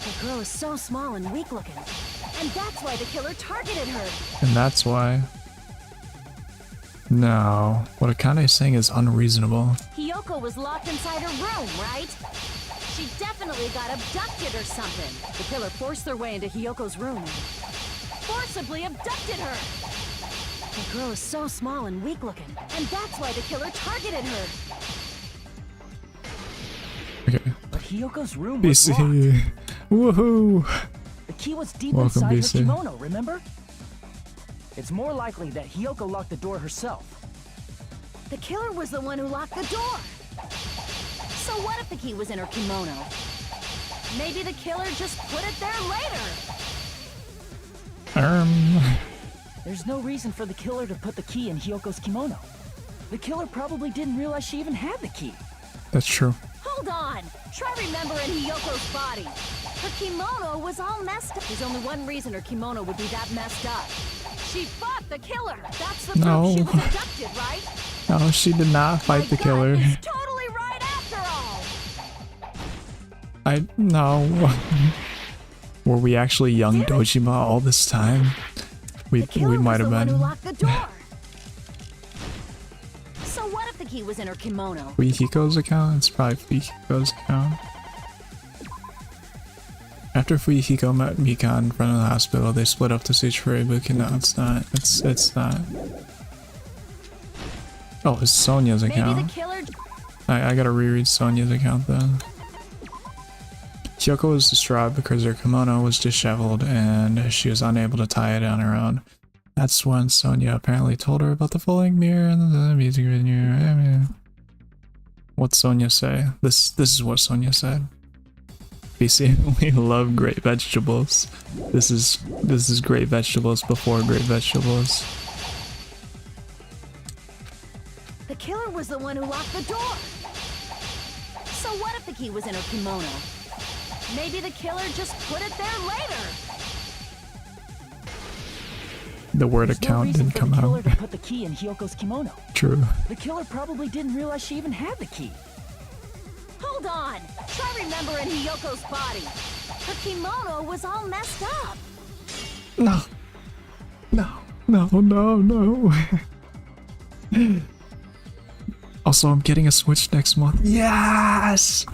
The girl is so small and weak looking, and that's why the killer targeted her. And that's why. No, what Akane is saying is unreasonable. Hyoko was locked inside her room, right? She definitely got abducted or something. The killer forced their way into Hyoko's room and forcibly abducted her. The girl is so small and weak looking, and that's why the killer targeted her. Okay. But Hyoko's room was locked. BC. Woohoo! The key was deep Welcome, inside BC. her kimono, remember? It's more likely that Hyoko locked the door herself. The killer was the one who locked the door. So what if the key was in her kimono? Maybe the killer just put it there later. There's no reason for the killer to put the key in Hyoko's kimono. The killer probably didn't realize she even had the key. That's true. Hold on! Try remembering Hyoko's body. Her kimono was all messed up. There's only one reason her kimono would be that messed up. She fought the killer! That's the No. proof she was abducted, right? No, she did not fight the killer. It's totally right after all! No. Were we actually young Dojima all this time? We might have Who been. locked the door? So what if the key was in her kimono? Hiko's account? It's probably Hiko's account. After Fuyuhiko met Mika in front of the hospital, they split up to search for Ibuki. No, it's not. It's not. Oh, it's Sonya's account. Maybe the killer. I gotta reread Sonya's account then. Hyoko was distraught because her kimono was disheveled and she was unable to tie it on her own. That's when Sonya apparently told her about the falling mirror and the music video. What'd Sonya say? This is what Sonya said. BC, we love great vegetables. This is great vegetables before great vegetables. The killer was the one who locked the door. So what if the key was in her kimono? Maybe the killer just put it there later. The word There's account no reason didn't for come the killer out. to put the key in Hyoko's kimono. True. The killer probably didn't realize she even had the key. Hold on. Try remembering Hyoko's body. Her kimono was all messed up. No. No. No, no, no. Also, I'm getting a Switch next month. Yes!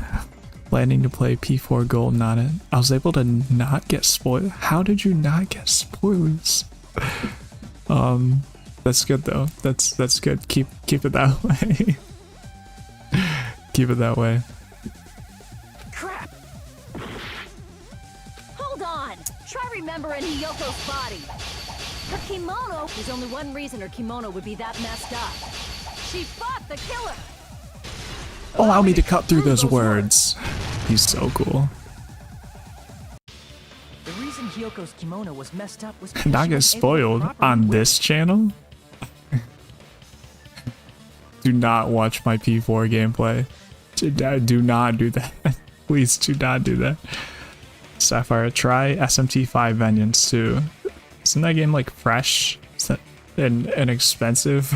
Planning to play P4 Gold on it. I was able to not get spoiled. How did you not get spoilers? That's good though. That's good. Keep it that way. Keep it that way. Crap. Hold on. Try remembering Hyoko's body. Her kimono. There's only one reason her kimono would be that messed up. She fought the killer. Allow me to cut through those words. He's so cool. The reason Hyoko's kimono was messed up was Not get spoiled on this channel. Do not watch my P4 gameplay. Do not do that. Please do not do that. Sapphire, try SMT5 Vengeance too. Isn't that game like fresh and expensive?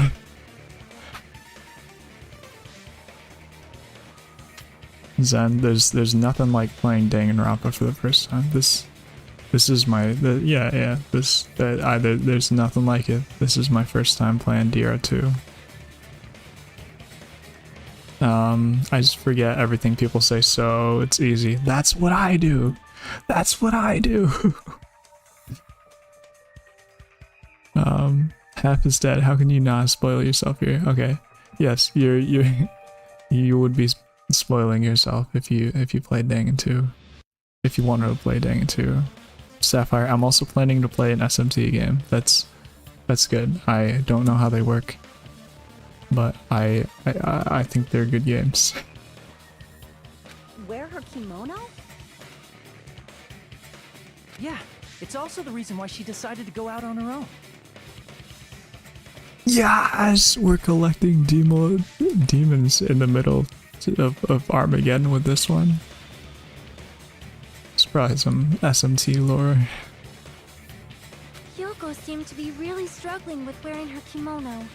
Zen, there's nothing like playing Danganronpa for the first time. This is my there's nothing like it. This is my first time playing DR2. I just forget everything people say, so it's easy. That's what I do. That's what I do. Half is dead. How can you not spoil yourself here? Okay. Yes, you would be spoiling yourself if you played Dangan 2. If you wanted to play Dangan 2. Sapphire, I'm also planning to play an SMT game. That's good. I don't know how they work, but I think they're good games. Wear her kimono? Yeah, it's also the reason why she decided to go out on her own. Yes, we're collecting demons in the middle of Armageddon with this one. It's probably some SMT lore. Hyoko seemed to be really struggling with wearing her kimono.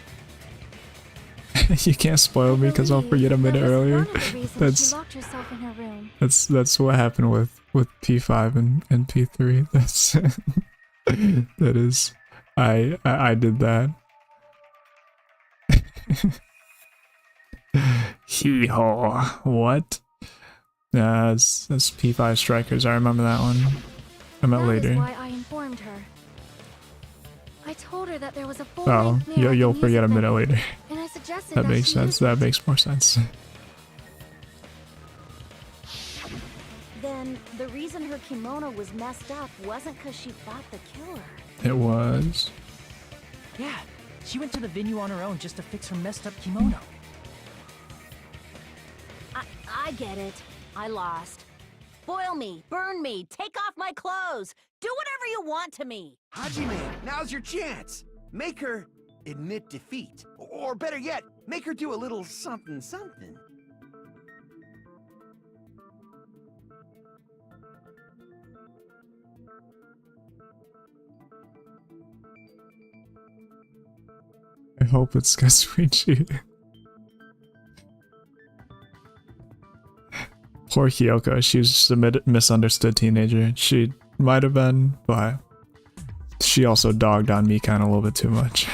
You can't spoil me because I'll forget a minute earlier. She locked herself in her room. That's what happened with P5 and P3. That's that is I did that. Hee-haw. What? That's P5 Strikers. I remember that one. I meant later. That is why I informed her. I told her that there was a Oh, you'll forget a minute later. And I suggested That makes sense. That makes more sense. Then the reason her kimono was messed up wasn't because she fought the killer. It was. Yeah, she went to the venue on her own just to fix her messed up kimono. I get it. I lost. Boil me, burn me, take off my clothes. Do whatever you want to me. Hajime, now's your chance. Make her admit defeat. Or better yet, make her do a little something something. I hope it's Kasuichi. Poor Hyoko, she was just a misunderstood teenager. She might have been, but she also dogged on me kind of a little bit too much.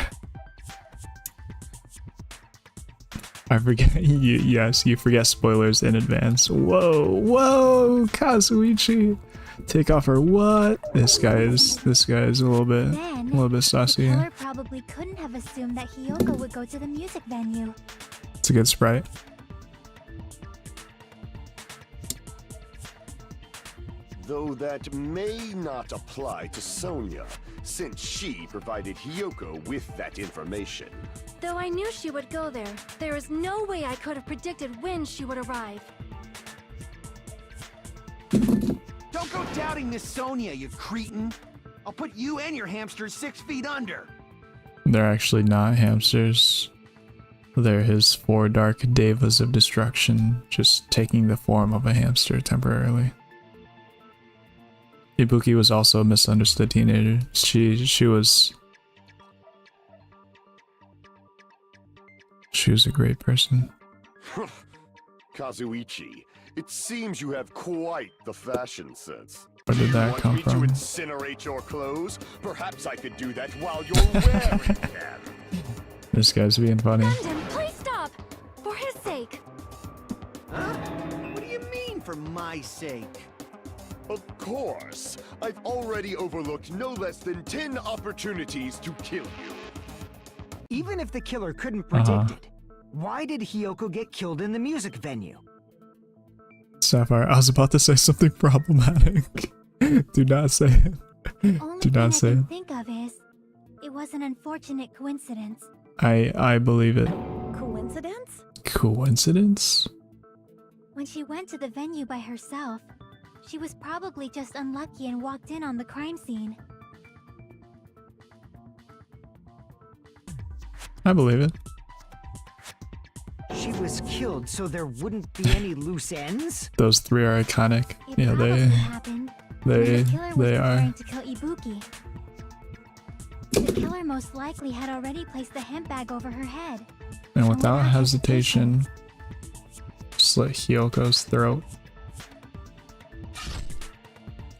I forget. Yes, you forget spoilers in advance. Whoa, whoa, Kazuichi. Take off her what? This guy is a little bit The saucy. killer probably couldn't have assumed that Hiyoko would go to the music venue. It's a good sprite. Though that may not apply to Sonia, since she provided Hiyoko with that information. Though I knew she would go there, there is no way I could have predicted when she would arrive. Don't go doubting Miss Sonia, you cretin. I'll put you and your hamsters 6 feet under. They're actually not hamsters. They're his 4 dark devas of destruction, just taking the form of a hamster temporarily. Ibuki was also a misunderstood teenager. She was a great person. Kazuichi, it seems you have quite the fashion sense. Where did that come Want me from? to incinerate your clothes? Perhaps I could do that while you're wearing them. This guy's being funny. Gundam, please stop! For his sake! Huh? What do you mean, for my sake? Of course. I've already overlooked no less than 10 opportunities to kill you. Even if the killer couldn't predict it, why did Hiyoko get killed in the music venue? Sapphire, I was about to say something problematic. Do not say it. Only Do thing not I say can it. think of is, it was an unfortunate coincidence. I believe it. Coincidence? Coincidence? When she went to the venue by herself, she was probably just unlucky and walked in on the crime scene. I believe it. She was killed so there wouldn't be any loose ends? Those 3 are iconic. It Yeah, probably happened when they the killer was are. preparing to kill Ibuki. The killer most likely had already placed the hemp bag over her head. And without hesitation, slit Hyoko's throat.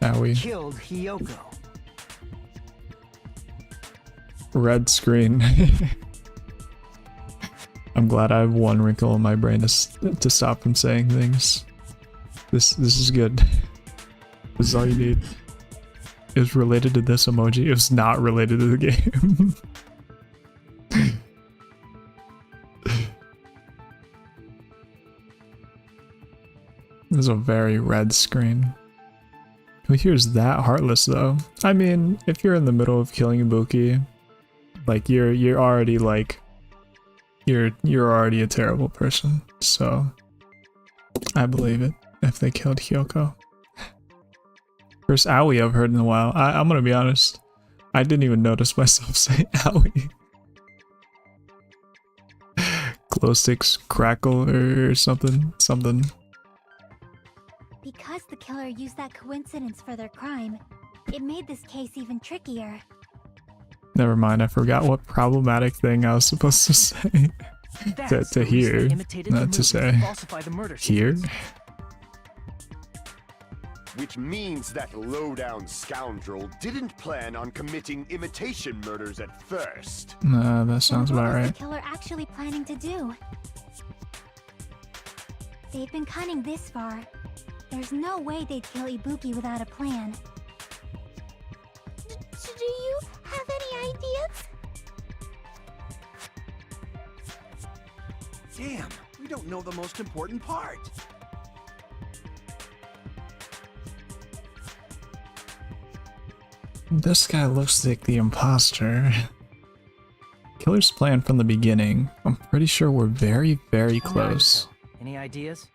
Owie. Killed Hiyoko. Red screen. I'm glad I have one wrinkle in my brain to stop from saying things. This is good. This is all you need. It was related to this emoji. It was not related to the game. This is a very red screen. Who here's that heartless though? I mean, if you're in the middle of killing Ibuki, like you're already like you're already a terrible person. So I believe it if they killed Hiyoko. First Owie I've heard in a while. I'm gonna be honest. I didn't even notice myself saying Owie. Glow sticks crackle or something. Because the killer used that coincidence for their crime, it made this case even trickier. Never mind, I forgot what problematic thing I was supposed to say. to hear, not to say. Here? Which means that low-down scoundrel didn't plan on committing imitation murders at first. Nah, that sounds Then what about was right. the killer actually planning to do? They've been cunning this far. There's no way they'd kill Ibuki without a plan. Do you have any ideas? Damn, we don't know the most important part. This guy looks like the imposter. Killer's plan from the beginning. I'm pretty sure we're very, very close. Any ideas?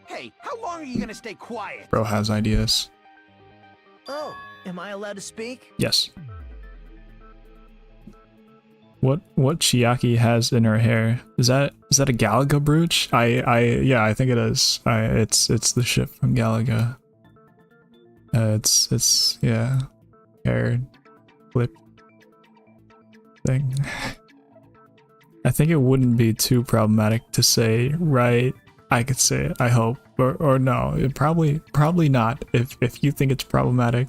Hey, how long are you gonna stay quiet? Bro has ideas. Oh, am I allowed to speak? Yes. What Chiaki has in her hair? Is that a Galaga brooch? Yeah, I think it is. It's the ship from Galaga. It's yeah, hair flip thing. I think it wouldn't be too problematic to say, right? I could say it, I hope, or no, it probably not. If you think it's problematic,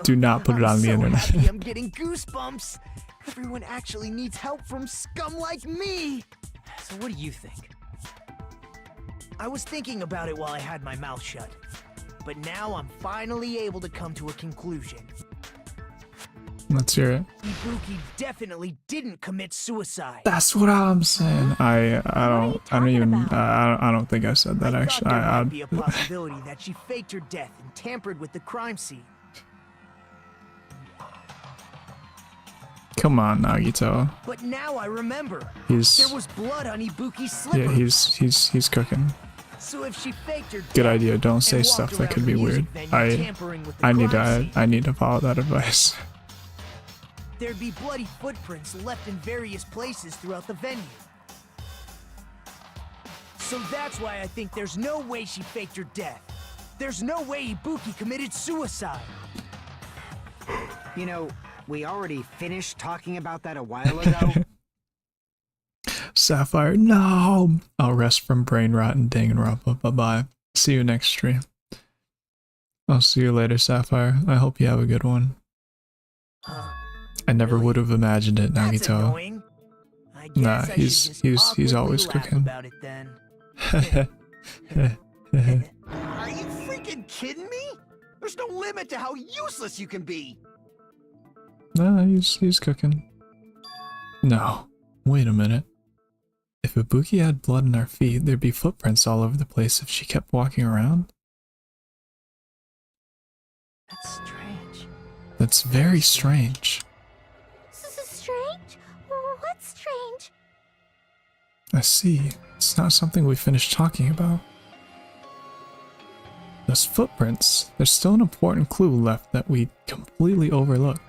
do not put it on the internet. Happy I'm getting goosebumps. Everyone actually needs help from scum like me. So what do you think? I was thinking about it while I had my mouth shut. but now I'm finally able to come to a conclusion. Let's hear it. Ibuki definitely didn't commit suicide. That's what I'm saying. I don't think I said that actually. There might be a possibility that she faked her death and tampered with the crime scene. Come on, Nagito. But now I remember. There was blood on Ibuki's slipper. Yeah, he's cooking. So if she faked her Good death idea. Don't say and stuff walked that could around be the weird. music venue tampering with the crime scene, I need to follow that advice. there'd be bloody footprints left in various places throughout the venue. So that's why I think there's no way she faked her death. There's no way Ibuki committed suicide. You know, we already finished talking about that a while ago. Sapphire, no! I'll rest from brain rot and Danganronpa. Bye-bye. See you next stream. I'll see you later, Sapphire. I hope you have a good one. I never would have imagined it, That's Nagito. annoying. I guess I should just he's always awkwardly laugh cooking. about it then. Are you freaking kidding me? There's no limit to how useless you can be. Nah, he's cooking. No. Wait a minute. If Ibuki had blood in our feet, there'd be footprints all over the place if she kept walking around. That's strange. That's very strange. Strange? What's strange? I see. It's not something we finished talking about. Those footprints, there's still an important clue left that we completely overlooked.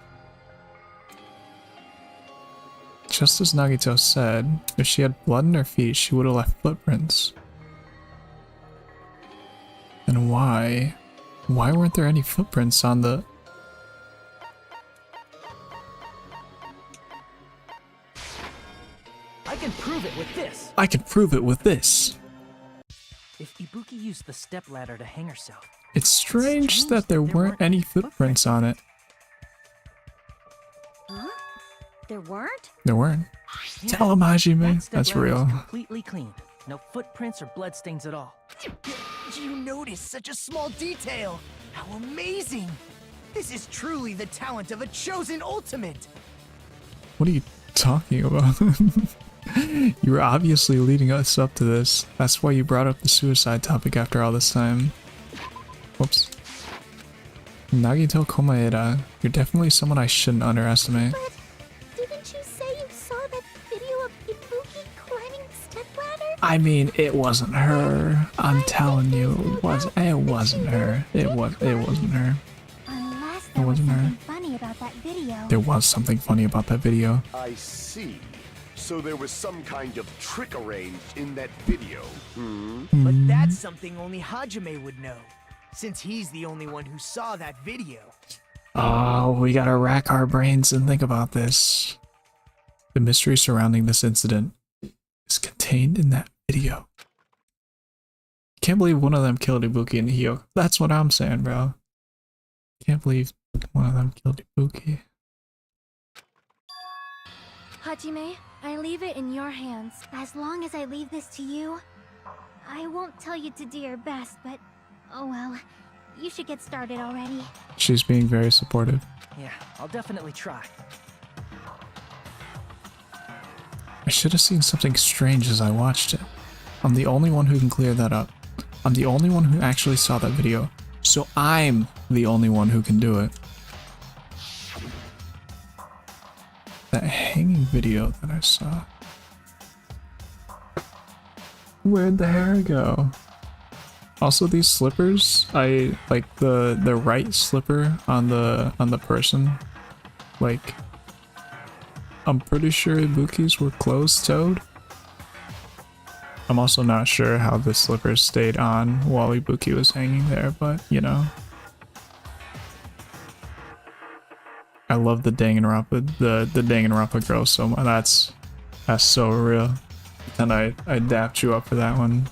Just as Nagito said, if she had blood in her feet, she would have left footprints. And why? Why weren't there any footprints on the... I can prove it with this. I can prove it with this. If Ibuki used the stepladder to hang herself. It's strange that there weren't any footprints on it. Huh? There weren't? There weren't. Yeah, Tell him, Hajime. that That's stepladder was real. completely clean. No footprints or bloodstains at all. You noticed such a small detail. How amazing! This is truly the talent of a chosen ultimate. What are you talking about? You were obviously leading us up to this. That's why you brought up the suicide topic after all this time. Whoops. Nagito Komaeda, you're definitely someone I shouldn't underestimate. But didn't you say you saw that video of Ibuki climbing the stepladder? I mean, it wasn't her. I'm telling you, it wasn't her. It wasn't her. Unless It there was wasn't her. something funny about that video. There was something funny about that video. I see. So there was some kind of trick arranged in that video. But that's something only Hajime would know, since he's the only one who saw that video. Oh, we gotta rack our brains and think about this. The mystery surrounding this incident is contained in that video. Can't believe one of them killed Ibuki and Hyo. That's what I'm saying, bro. Can't believe one of them killed Ibuki. Hajime, I leave it in your hands. As long as I leave this to you, I won't tell you to do your best, but oh well. You should get started already. She's being very supportive. Yeah, I'll definitely try. I should have seen something strange as I watched it. I'm the only one who can clear that up. I'm the only one who actually saw that video. So I'm the only one who can do it. That hanging video that I saw. Where'd the hair go? Also, these slippers, I like the right slipper on the person. Like, I'm pretty sure Ibuki's were closed-toed. I'm also not sure how the slippers stayed on while Ibuki was hanging there, but you know. I love the Danganronpa, the Danganronpa girl so much. That's so real. And I dapped you up for that one.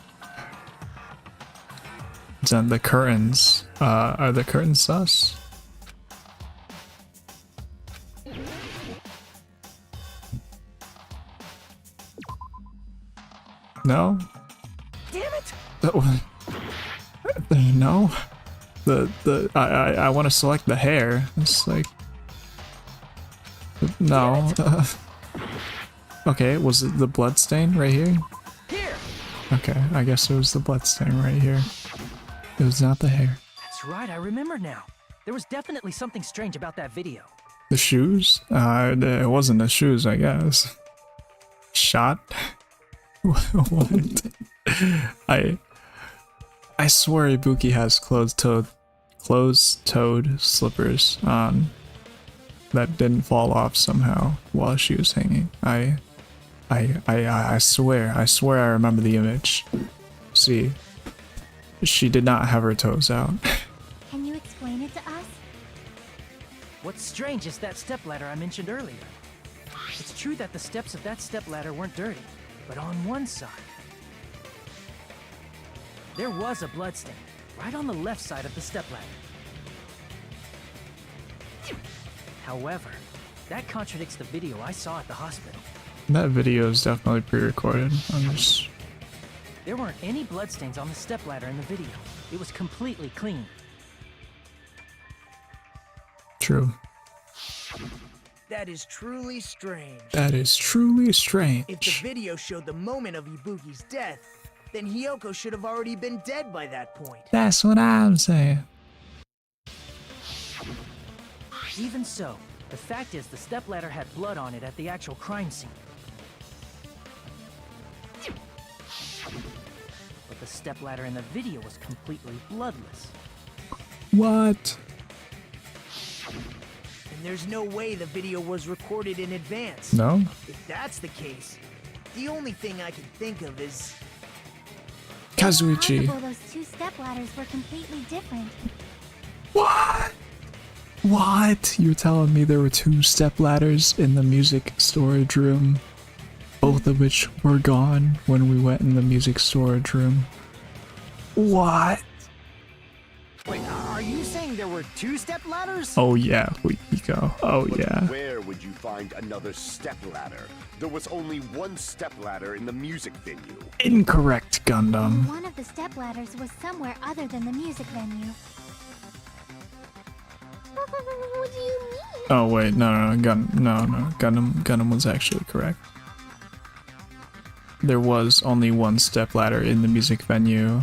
Then the curtains, are the curtains sus? No? Damn it! No? I want to select the hair. It's like, no. Okay, was it the blood stain right here? Here! Okay, I guess it was the blood stain right here. It was not the hair. That's right, I remember now. There was definitely something strange about that video. The shoes? It wasn't the shoes, I guess. Shot? What? I swear Ibuki has closed-toed slippers on that didn't fall off somehow while she was hanging. I swear I remember the image. See, she did not have her toes out. Can you explain it to us? What's strange is that stepladder I mentioned earlier. It's true that the steps of that stepladder weren't dirty, but on one side, there was a bloodstain, right on the left side of the stepladder. However, that contradicts the video I saw at the hospital. That video is definitely pre-recorded. There weren't any bloodstains on the stepladder in the video. It was completely clean. True. That is truly strange. That is truly strange. If the video showed the moment of Ibuki's death, then Hiyoko should have already been dead by that point. That's what I'm saying. Even so, the fact is the stepladder had blood on it at the actual crime scene. But the stepladder in the video was completely bloodless. What? And there's no way the video was recorded in advance. No? If that's the case, the only thing I can think of is... Kazuichi. Possible those two stepladders were completely different. What? What? You're telling me there were two stepladders in the music storage room, both of which were gone when we went in the music storage room? What? Wait, are you saying there were two stepladders? Oh yeah, Hiko. Oh But yeah. where would you find another stepladder? There was only one stepladder in the music venue. Incorrect, Gundam. One of the stepladders was somewhere other than the music venue. What do you mean? Oh wait, no, Gundam was actually correct. There was only one stepladder in the music venue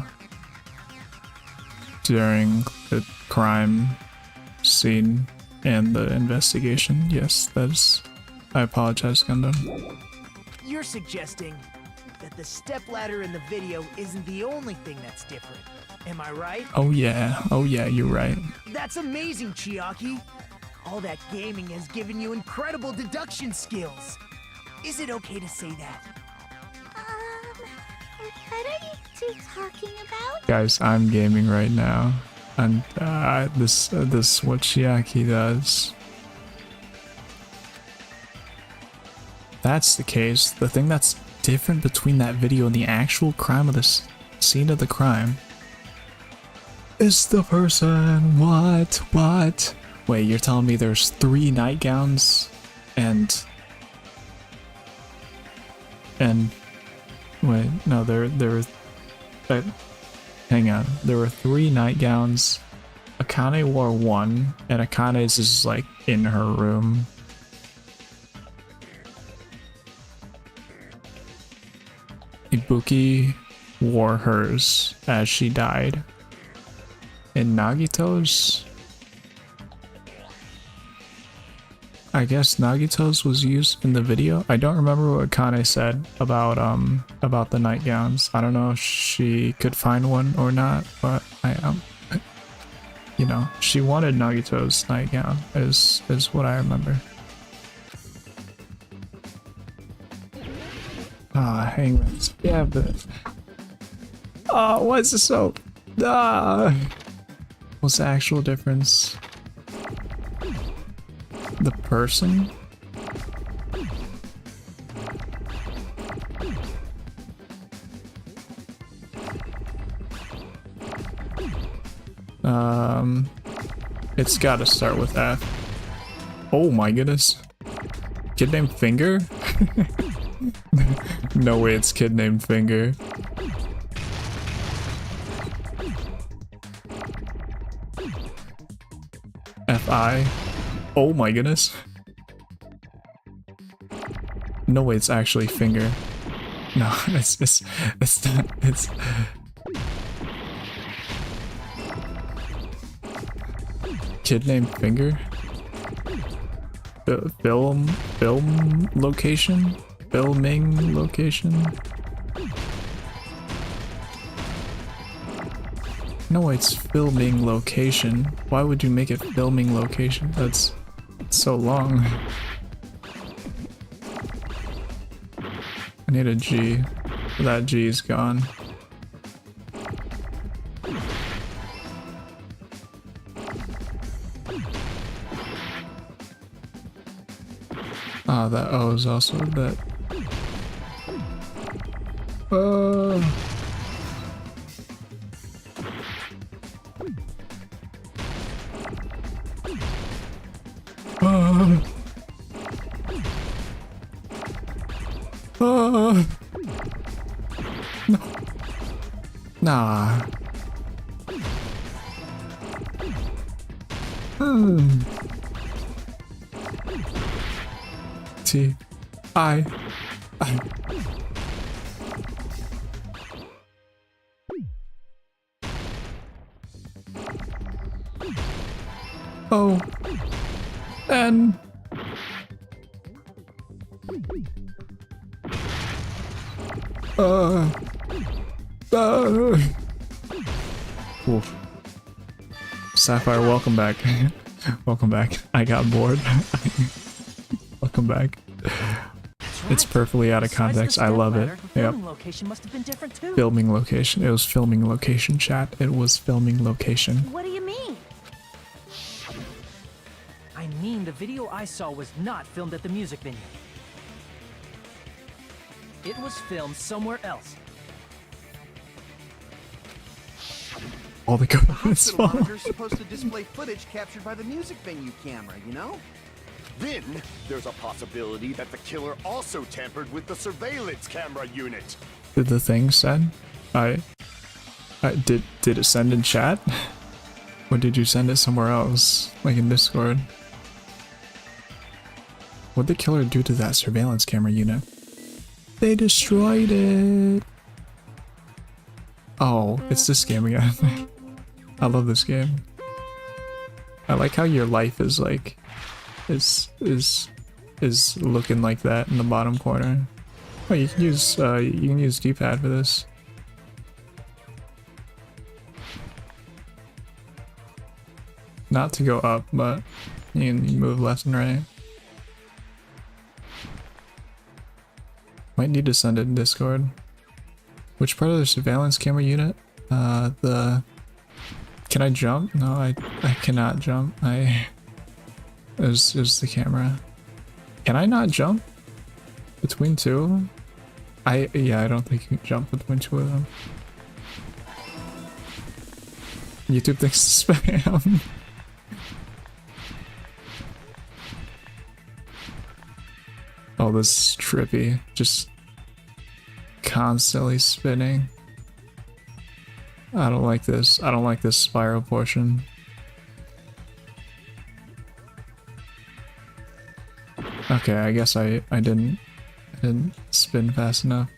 during the crime scene and the investigation. Yes, that's... I apologize, Gundam. You're suggesting that the stepladder in the video isn't the only thing that's different. Am I right? Oh yeah, you're right. That's amazing, Chiaki. All that gaming has given you incredible deduction skills. Is it okay to say that? What are you two talking about? Guys, I'm gaming right now, and this is what Chiaki does. That's the case. The thing that's different between that video and the actual crime of this scene of the crime is the person. What? Wait, you're telling me there's 3 nightgowns and wait, no, there were hang on. There were 3 nightgowns. Akane wore 1, and Akane's is like in her room. Ibuki wore hers as she died. And Nagito's? I guess Nagito's was used in the video. I don't remember what Akane said about the nightgowns. I don't know if she could find one or not, but you know, she wanted Nagito's nightgown is what I remember. Ah, hangman's. Yeah, but oh, why is this so? What's the actual difference? The person? It's gotta start with F. Oh my goodness. Kid named Finger? No way it's kid named Finger. F-I. Oh my goodness. No way, it's actually finger. No, it's not, it's... Kid named Finger? Film location? Filming location? No, it's filming location. Why would you make it filming location? That's so long. I need a G. That G is gone. Ah, that O is also a bit. No. Nah. T. I. O. N. Oof. Sapphire, welcome back. Welcome back. I got bored. Welcome back. It's perfectly out of context. I love it. Yep. Location must have been different too. Filming location. It was filming location, chat. It was filming location. What do you mean? I mean, the video I saw was not filmed at the music venue. It was filmed somewhere else. All the government's Hospital fault. monitor's supposed to display footage captured by the music venue camera, you know? Then, there's a possibility that the killer also tampered with the surveillance camera unit. Did the thing send? Did it send in chat? Or did you send it somewhere else? Like in Discord? What'd the killer do to that surveillance camera unit? They destroyed it! Oh, it's this game again. I love this game. I like how your life is like... is looking like that in the bottom corner. Oh, you can use D-pad for this. Not to go up, but you can move left and right. Might need to send it in Discord. Which part of the surveillance camera unit? Can I jump? No, I cannot jump. It was the camera. Can I not jump between two of them? Yeah, I don't think you can jump between two of them. YouTube thinks it's spam. Oh, this is trippy. Just constantly spinning. I don't like this. I don't like this spiral portion. Okay, I guess I didn't spin fast enough.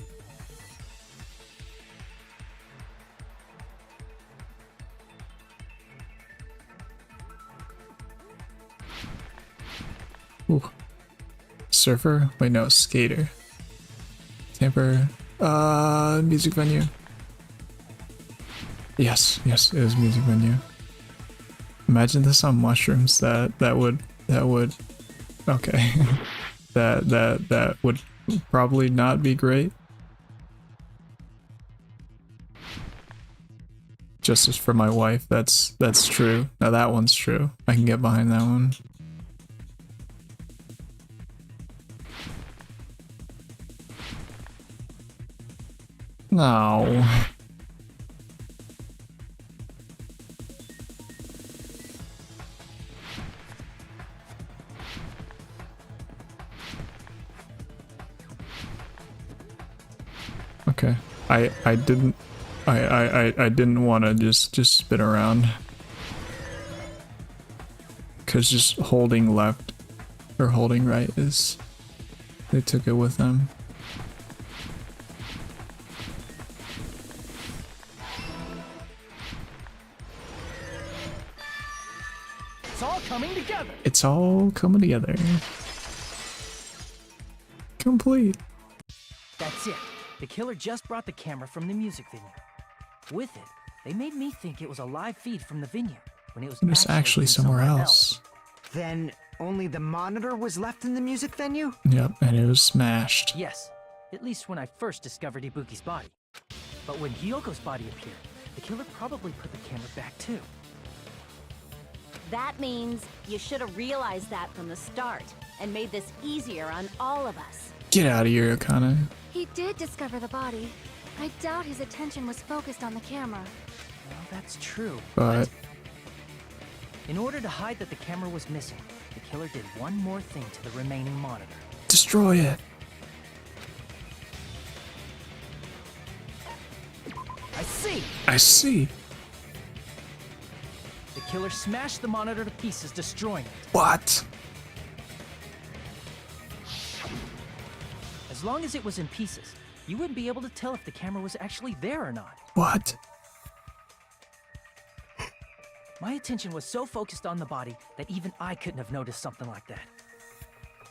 Ooh. Surfer? Wait, no, skater. Tamper. Music venue. Yes, it was music venue. Imagine this on mushrooms. That would okay. that would probably not be great. Justice for my wife, that's true. Now that one's true. I can get behind that one. No. Okay. I didn't want to just spin around. because just holding left or holding right is, they took it with them. It's all coming together. It's all coming together. Complete. That's it. The killer just brought the camera from the music venue. With it, they made me think it was a live feed from the venue when it was actually from somewhere else. Then only the monitor was left in the music venue? Yep, and it was smashed. Yes, at least when I first discovered Ibuki's body. But when Hyoko's body appeared, the killer probably put the camera back too. That means you should have realized that from the start and made this easier on all of us. Get out of here, Akane. He did discover the body. I doubt his attention was focused on the camera. Well, that's true. But in order to hide that the camera was missing, the killer did one more thing to the remaining monitor. destroy it. I see! I see. The killer smashed the monitor to pieces, destroying it. What? As long as it was in pieces, you wouldn't be able to tell if the camera was actually there or not. What? My attention was so focused on the body that even I couldn't have noticed something like that.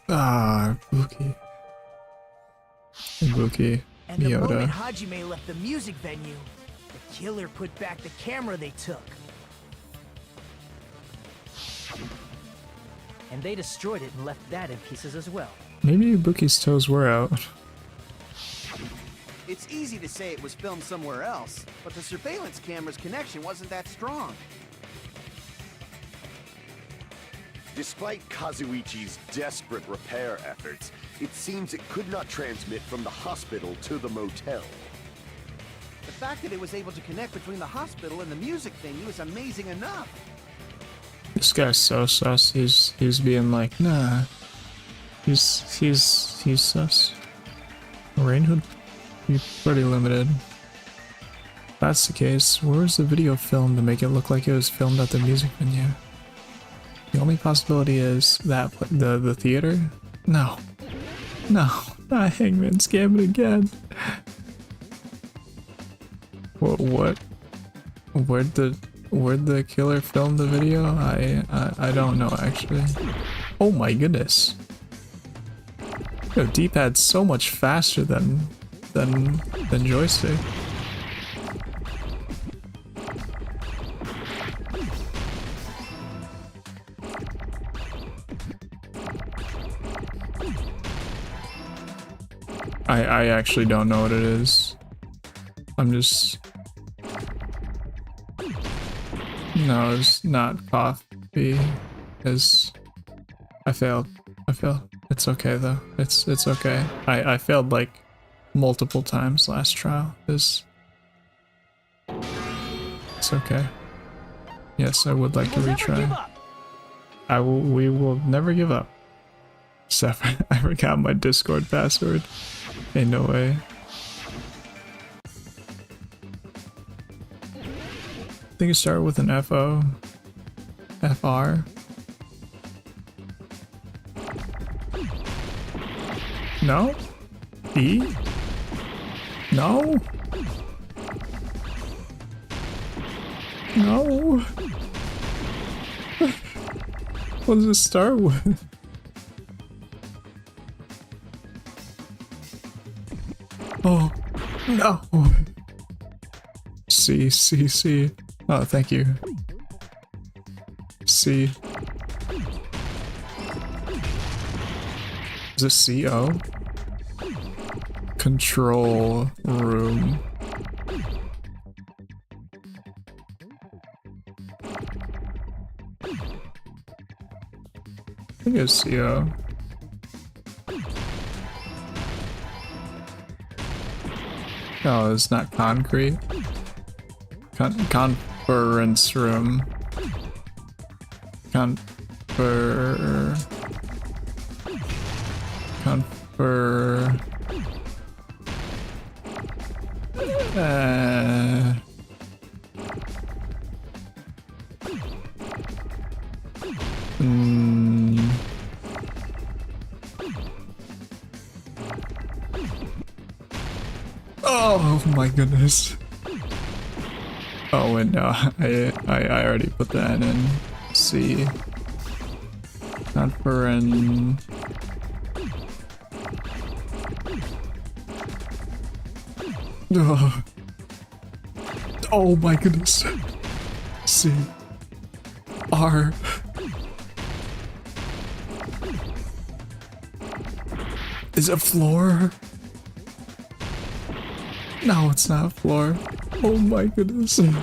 Ah, Ibuki. Ibuki And the moment Mioda. Hajime left the music venue, the killer put back the camera they took. And they destroyed it and left that in pieces as well. Maybe Ibuki's toes were out. It's easy to say it was filmed somewhere else, but the surveillance camera's connection wasn't that strong. Despite Kazuichi's desperate repair efforts, it seems it could not transmit from the hospital to the motel. The fact that it was able to connect between the hospital and the music venue is amazing enough. This guy's so sus. He's being like, nah. He's sus. Rain would be pretty limited. If that's the case, where was the video filmed to make it look like it was filmed at the music venue? The only possibility is that the theater? No. No. Not Hangman's Gambit again. What? Where'd the killer film the video? I don't know actually. Oh my goodness. Yo, D-pad's so much faster than joystick. I actually don't know what it is. I'm just... No, it's not coffee. Is I failed. It's okay though. It's okay. I failed like multiple times last trial. It's okay. Yes, I would like to retry. We will never give up. Except for I forgot my Discord password. Ain't no way. I think it started with an FO. FR. No? E? No? No? What does it start with? Oh, no. C. Oh, thank you. C. Is this CO? Control room. I think it's CO. Oh, it's not concrete. Conference room. Confer. Oh my goodness. Oh wait, no, I already put that in. C. Not for an. Oh. Oh my goodness. C. R. Is it floor? No, it's not floor. Oh my goodness. Is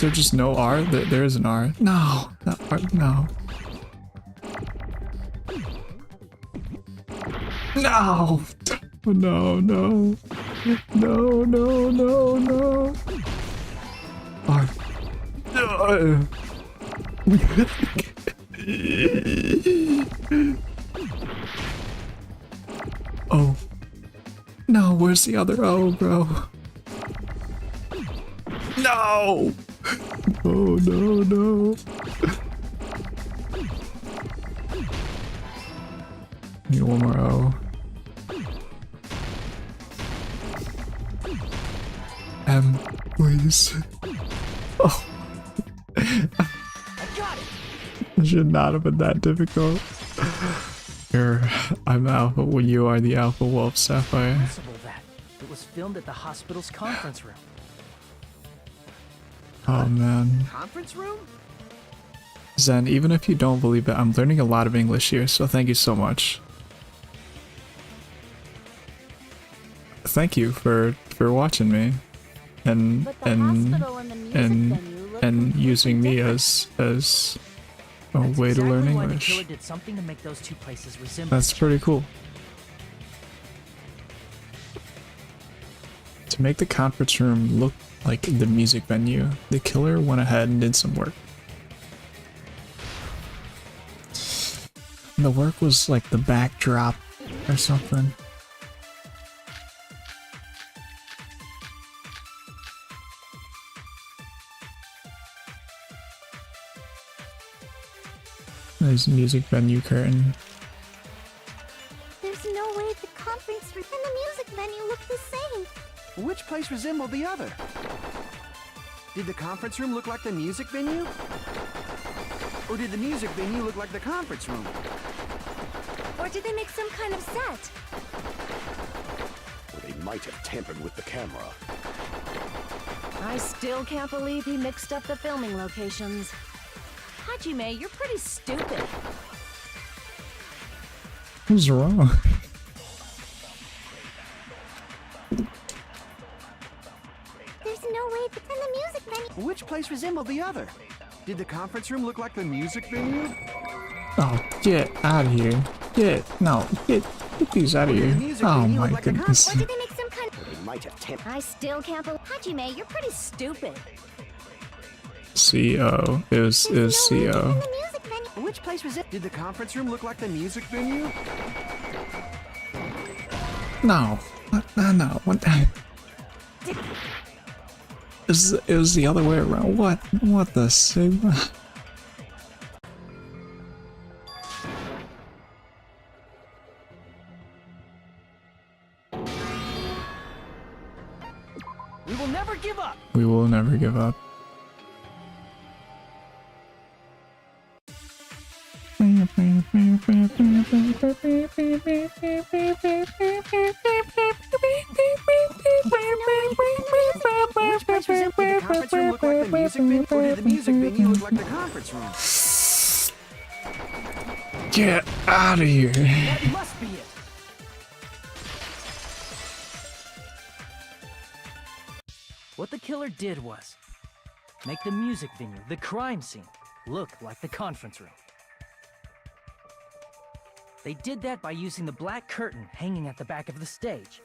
there just no R? There is an R. No, that part, no. No! No, no. No, no, no, no. R. Oh. No, where's the other O, bro? No! Oh, no, no. Need one more O. M, please. Oh. It should not have been that difficult. Here, I'm Alpha. Well, you are the Alpha Wolf, Sapphire. Possible that it was filmed at the hospital's conference room. Oh man. Conference room? Zen, even if you don't believe it, I'm learning a lot of English here, so thank you so much. Thank you for watching me and using me as a way to learn English. Did something to make those two places resemble. That's pretty cool. To make the conference room look like the music venue, the killer went ahead and did some work. The work was like the backdrop or something. There's music venue curtain. There's no way the conference room and the music venue look the same. Which place resembled the other? Did the conference room look like the music venue? Or did the music venue look like the conference room? Or did they make some kind of set? Or they might have tampered with the camera. I still can't believe he mixed up the filming locations. Hajime, you're pretty stupid. What's wrong? There's no way and the music venue. Which place resembled the other? Did the conference room look like the music venue? Oh, get out of here. Get these out of here. Oh my goodness. Or did they make some kind of... They might have tampered. I still can't believe... Hajime, you're pretty stupid. CO. It was CO. Which place was it? Did the conference room look like the music venue? No. No. What? It was the other way around. What the Sigma? We will never give up. We will never give up. Get out of here. That must be it. What the killer did was make the music venue, the crime scene, look like the conference room. They did that by using the black curtain hanging at the back of the stage.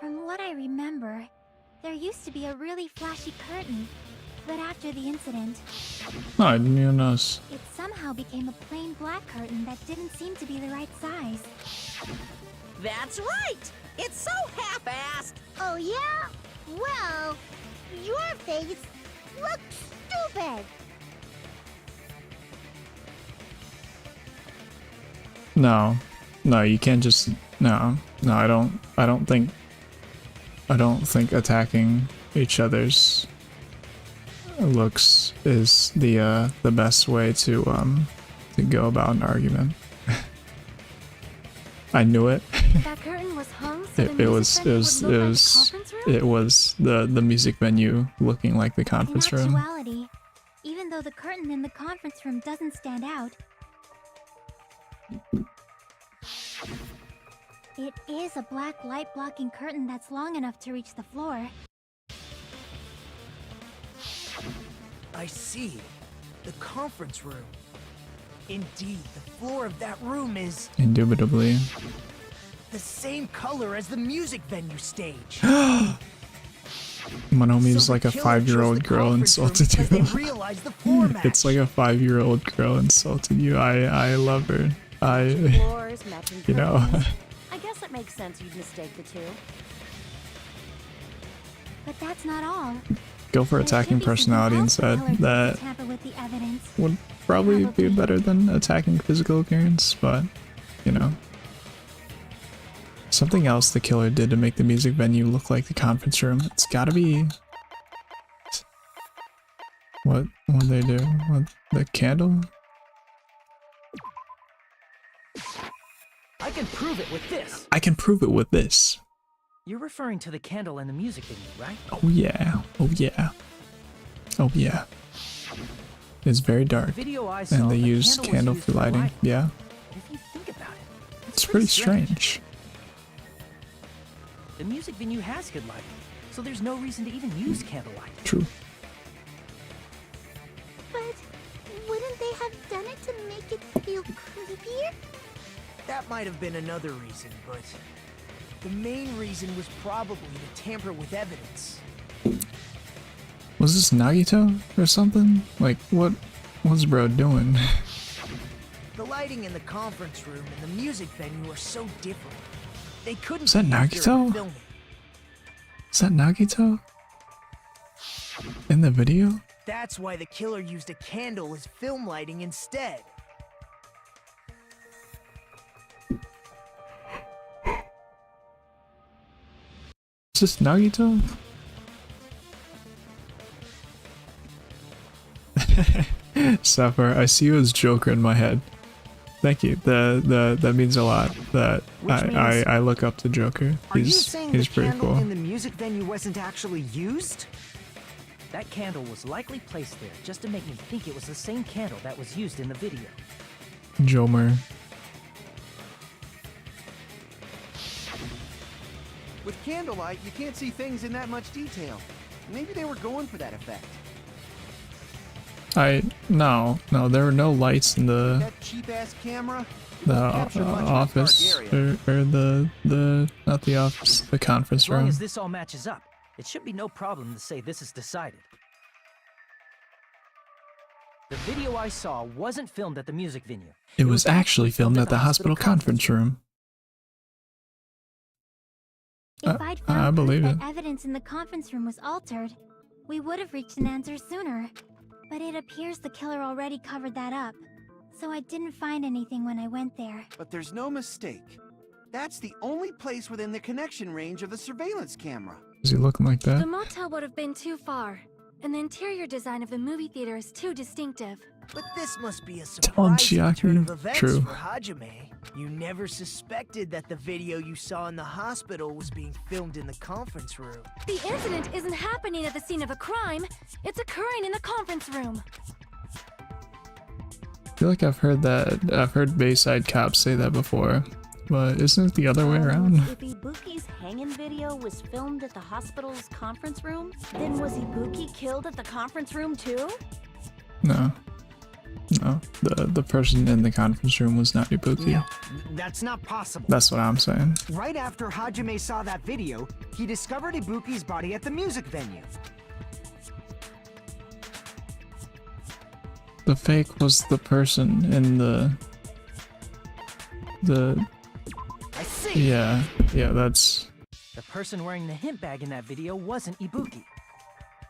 From what I remember, there used to be a really flashy curtain, but after the incident, Oh, I didn't even notice. it somehow became a plain black curtain that didn't seem to be the right size. That's right! It's so half-assed! Oh yeah? Well, your face looks stupid. No, you can't just no. I don't think attacking each other's looks is the best way to go about an argument. I knew it. That curtain was hung so It was the music venue looking like the conference In room. actuality, even though the curtain in the conference room doesn't stand out, it is a black light blocking curtain that's long enough to reach the floor. I see. The conference room. Indeed, the floor of that room is Indubitably. the same color as the music venue stage. Monomi's So like the a killer 5-year-old chose the girl conference room insulted because you. they realized the floor match. It's like a 5-year-old girl insulted you. I love her. Floors, matching You know. curtains. I guess it makes sense you'd mistake the two. But that's not all. Go for There should attacking be something personality else the instead. killer did to That tamper with the evidence. would probably be better than attacking physical appearance, but you know. Something else the killer did to make the music venue look like the conference room. It's gotta be. What they do? What, the candle? I can prove it with this. I can prove it with this. You're referring to the candle in the music video, right? Oh yeah. Oh yeah. Oh yeah. It's very dark. The video I saw, And they the use candle was candle used for for lighting. lighting. Yeah. If you think about it, It's pretty strange. The music venue has good lighting, so there's no reason to even use candlelight. True. But wouldn't they have done it to make it feel creepier? That might have been another reason, but the main reason was probably to tamper with evidence. Was this Nagito or something? Like, what was bro doing? The lighting in the conference room and the music venue are so different. They couldn't Is that be used during Nagito? filming. Is that Nagito? In the video? That's why the killer used a candle as film lighting instead. Is this Nagito? Sapphire, I see you as Joker in my head. Thank you. That means a lot. That I look up to Joker. Are you saying the He's pretty candle cool. in the music venue wasn't actually used? That candle was likely placed there just to make me think it was the same candle that was used in the video. Jomer. With candlelight, you can't see things in that much detail. Maybe they were going for that effect. No, there were no lights in the That cheap-ass camera? Won't capture much of the office dark area. or the not the office, the conference As long room. as this all matches up, it should be no problem to say this is decided. The video I saw wasn't filmed at the music venue. It was actually filmed at the hospital conference room. If I'd I found believe proof it. that evidence in the conference room was altered, we would have reached an answer sooner. But it appears the killer already covered that up, so I didn't find anything when I went there. But there's no mistake. That's the only place within the connection range of the surveillance camera. Is he looking like The that? motel would have been too far, and the interior design of the movie theater is too distinctive. But this must be a Tell him, surprising turn of Chiaki. events True. for Hajime. You never suspected that the video you saw in the hospital was being filmed in the conference room. The incident isn't happening at the scene of a crime, it's occurring in the conference room. I feel like I've heard Bayside Cops say that before, but isn't it the other way around? If Ibuki's hanging video was filmed at the hospital's conference room, then was Ibuki killed at the conference room too? No. The person in the conference room was not Ibuki. No, that's not possible. That's what I'm saying. Right after Hajime saw that video, he discovered Ibuki's body at the music venue. The fake was the person in the I see! see. Yeah, that's The person wearing the hint bag in that video wasn't Ibuki.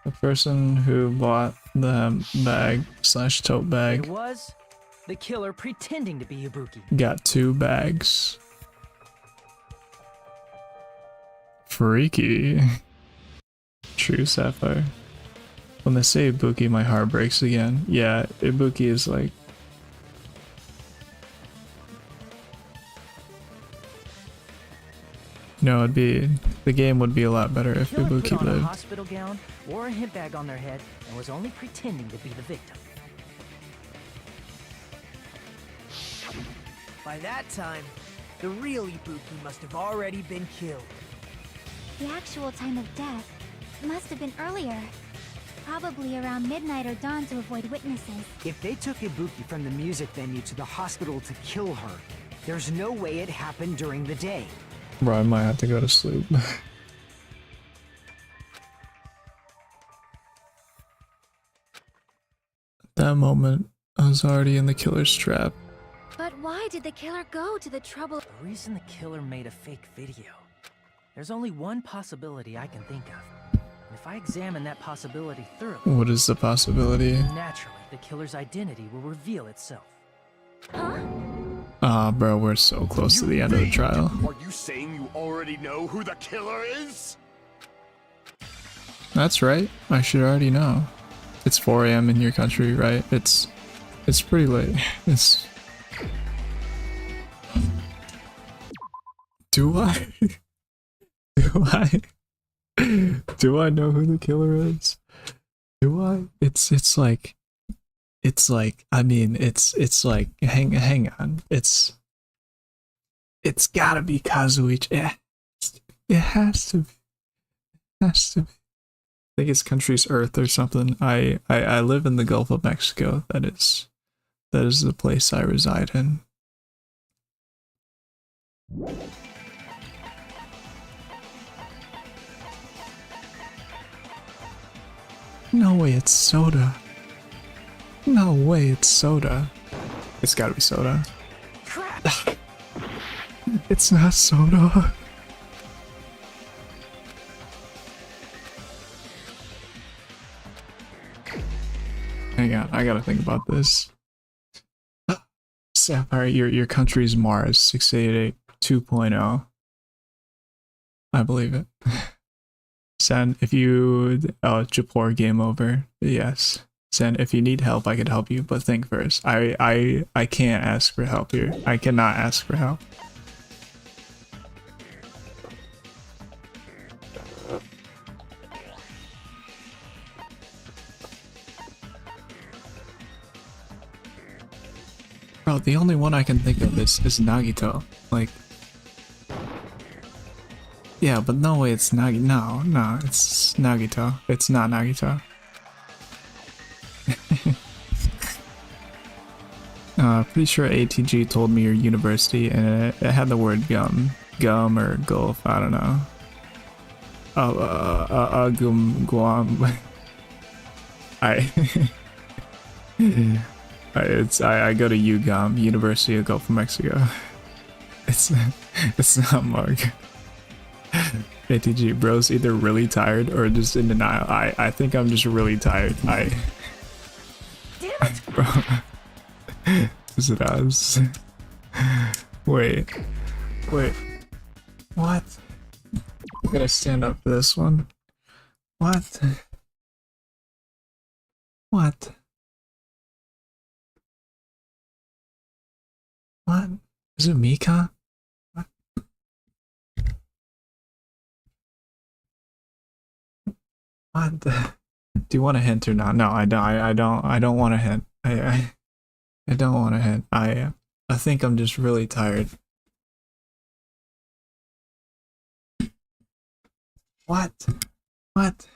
the person who bought the bag / tote It bag. was the killer pretending to be Ibuki. Got 2 bags. Freaky. True Sapphire. When they say Ibuki, my heart breaks again. Yeah, Ibuki is like... No, the game would be a lot better if Killer put Ibuki on a lived. hospital gown, wore a hint bag on their head, and was only pretending to be the victim. By that time, the real Ibuki must have already been killed. The actual time of death must have been earlier. Probably around midnight or dawn to avoid witnesses. If they took Ibuki from the music venue to the hospital to kill her, there's no way it happened during the day. Bro, I might have to go to sleep. At that moment, I was already in the killer's trap. But why did the killer go to the trouble? The reason the killer made a fake video. There's only one possibility I can think of. And if I examine that possibility thoroughly, What is the possibility? naturally, the killer's identity will reveal itself. Ah, bro, we're so close to the end of the trial. Are you saying you already know who the killer is? That's right. I should already know. It's 4 a.m. in your country, right? It's pretty late. It's... Do I? Do I? Do I know who the killer is? Do I? It's like I mean it's like hang on. It's gotta be Kazuichi. It has to be. It has to be. I think it's country's Earth or something. I live in the Gulf of Mexico. That is the place I reside in. No way it's soda. No way it's soda. It's gotta be soda. Crap! It's not soda. Hang on, I gotta think about this. Sapphire, your country's Mars 688 2.0. I believe it. Sen, if you Japor game over. Yes. Sen, if you need help, I could help you, but think first. I can't ask for help here. I cannot ask for help. Bro, the only one I can think of is Nagito. Like, yeah, but no way it's Nagi. No, it's Nagito. It's not Nagito. Pretty sure ATG told me your university, and it had the word gum or gulf. I don't know. Guam. I go to UGAM, University of Gulf of Mexico. It's not Mark. ATG, bro's either really tired or just in denial. I think I'm just really tired. Damn it! Bro. Is it us? Wait. What? I'm gonna stand up for this one. What? What? What? Is it Mika? What? What? Do you want a hint or not? No, I don't want a hint. I don't want a hint. I think I'm just really tired. What? What?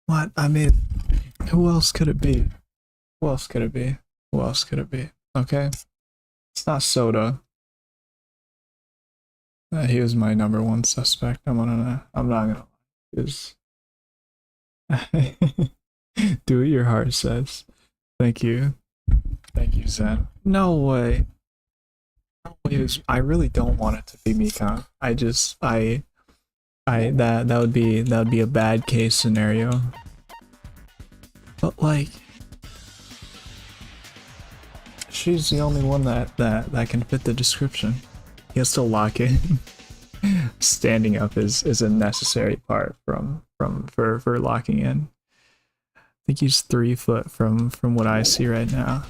What? I mean, who else could it be? Who else could it be? Who else could it be? Okay. It's not Soda. He was my number one suspect. I'm not gonna lie. Do what your heart says. Thank you. Thank you, Zen. No way. I really don't want it to be Mika. That would be a bad case scenario. But like, she's the only one that can fit the description. He has to lock in. Standing up is a necessary part for locking in. I think he's 3 foot from what I see right now.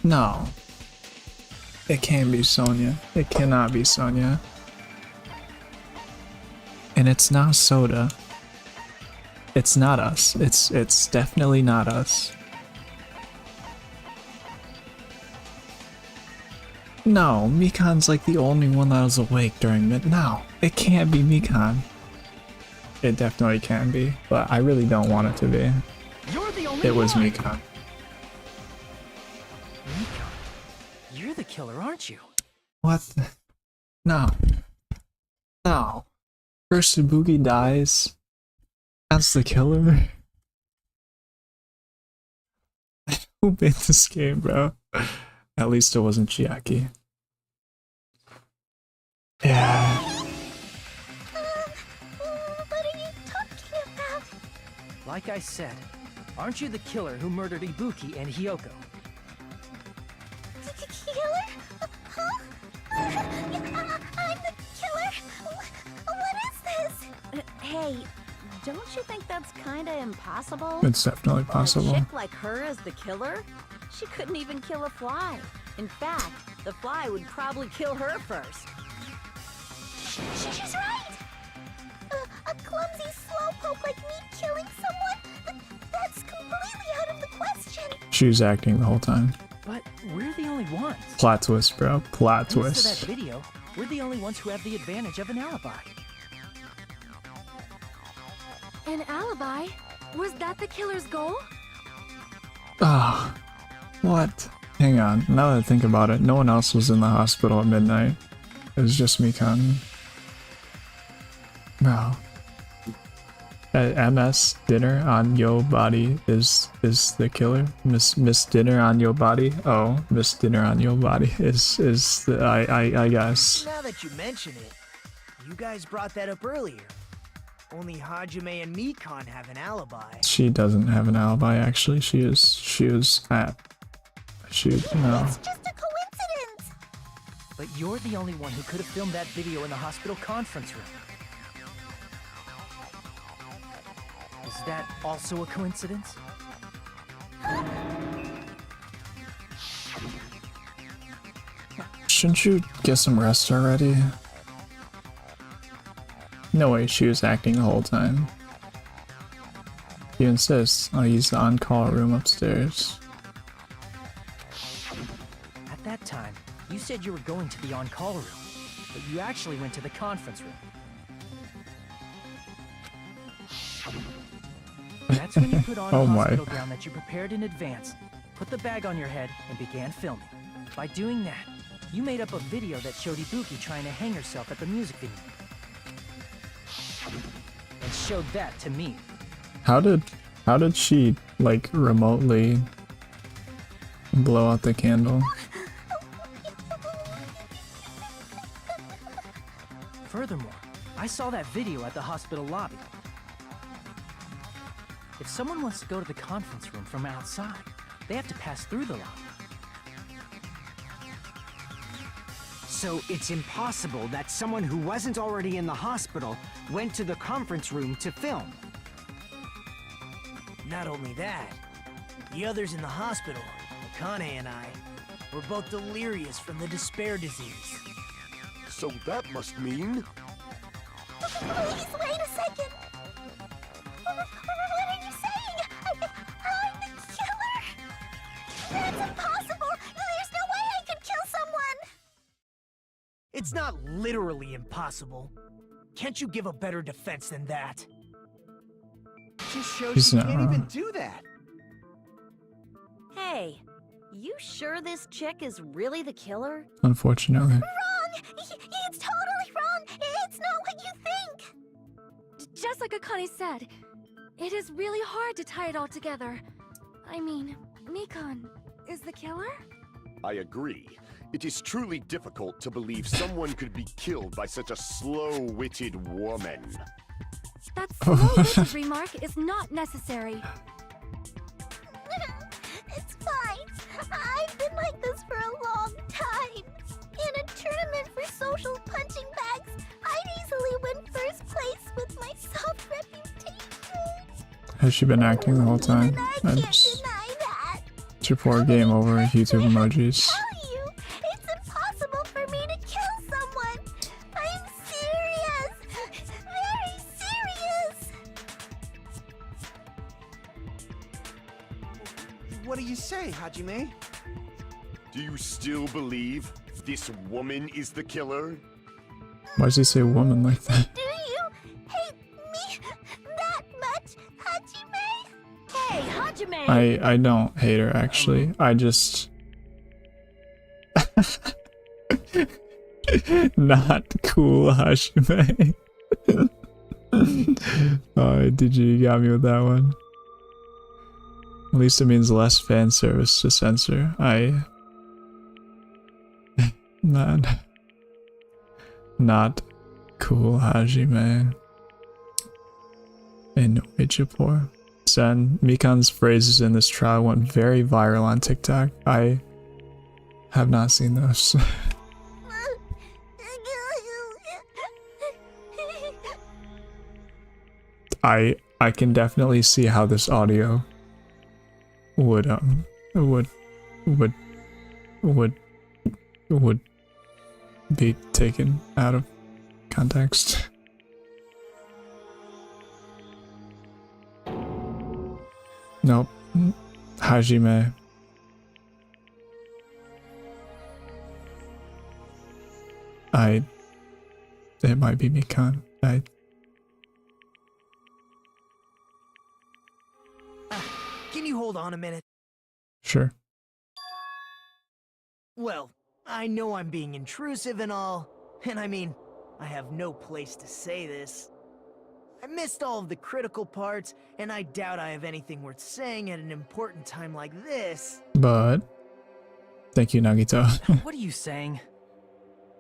No. It can't be Sonya. It cannot be Sonya. And it's not Soda. It's not us. It's definitely not us. No, Mikan's like the only one that was awake during mid. No, it can't be Mikan. It definitely can be, but I really don't want it to be. You're the only It was one. Mikan. Mikan, you're the killer, aren't you? What? No. No. First Ibuki dies. That's the killer. Who made this game, bro? At least it wasn't Chiaki. Yeah. What are you talking about? Like I said, aren't you the killer who murdered Ibuki and Hyoko? Killer? Huh? I'm the killer? What is this? Hey, don't you think that's kinda impossible? It's definitely possible. A chick like her as the killer? She couldn't even kill a fly. In fact, the fly would probably kill her first. She's right! A clumsy slowpoke like me killing someone? That's completely out of the question! She was acting the whole time. But we're the only ones. Plot twist, bro. Plot Thanks to twist. that video, we're the only ones who have the advantage of an alibi. An alibi? Was that the killer's goal? Ah. What? Hang on. Now that I think about it, no one else was in the hospital at midnight. It was just Mikan. Bro. MS Dinner on Yo Body is the killer. Miss Dinner on Yo Body. Oh, Miss Dinner on Yo Body is the I guess. Now that you mention it, you guys brought that up earlier. Only Hajime and Mikan have an alibi. She doesn't have an alibi actually. She was at shoot no. It's just a coincidence! But you're the only one who could have filmed that video in the hospital conference room. Is that also a coincidence? Shouldn't you get some rest already? No way, she was acting the whole time. You insist. I'll use the on-call room upstairs. At that time, you said you were going to the on-call room, but you actually went to the conference room. That's when you put on Oh a my. hospital gown that you prepared in advance, put the bag on your head, and began filming. By doing that, you made up a video that showed Ibuki trying to hang herself at the music video. And showed that to me. How did she like remotely blow out the candle? Furthermore, I saw that video at the hospital lobby. If someone wants to go to the conference room from outside, they have to pass through the lobby. So it's impossible that someone who wasn't already in the hospital went to the conference room to film. Not only that, the others in the hospital, Akane and I, were both delirious from the despair disease. So that must mean... Please, wait a second! What are you saying? I'm the killer? That's impossible! There's no way I could kill someone! It's not literally impossible. Can't you give a better defense than that? Just shows He's you not can't even wrong. do that. Hey, you sure this chick is really the killer? Unfortunately. Wrong! It's totally wrong! It's not what you think! Just like Akane said, it is really hard to tie it all together. I mean, Mikan is the killer? I agree. It is truly difficult to believe someone could be killed by such a slow-witted woman. That slow-witted remark is not necessary. It's fine. I've been like this for a long time. In a tournament for social punching bags, I'd easily win first place with my soft reputation. Has she been acting the whole time? And I I can't just deny that. support game over YouTube emojis. Tell you, it's impossible for me to kill someone. I'm serious. Very serious. What do you say, Hajime? Do you still believe this woman is the killer? Why does he say woman like that? Do you hate me that much, Hajime? Hey, Hajime! I don't hate her actually. I just not cool, Hashime. Oh, did you got me with that one? At least it means less fan service to censor. Not cool, Hajime. In Ichipor. Sen, Mikan's phrases in this trial went very viral on TikTok. I have not seen those. I can definitely see how this audio would be taken out of context. Nope. Hajime. It might be Mikan. Can you hold on a minute? Sure. Well, I know I'm being intrusive and all, and I mean, I have no place to say this. I missed all of the critical parts, and I doubt I have anything worth saying at an important time like this. But thank you, Nagito. What are you saying?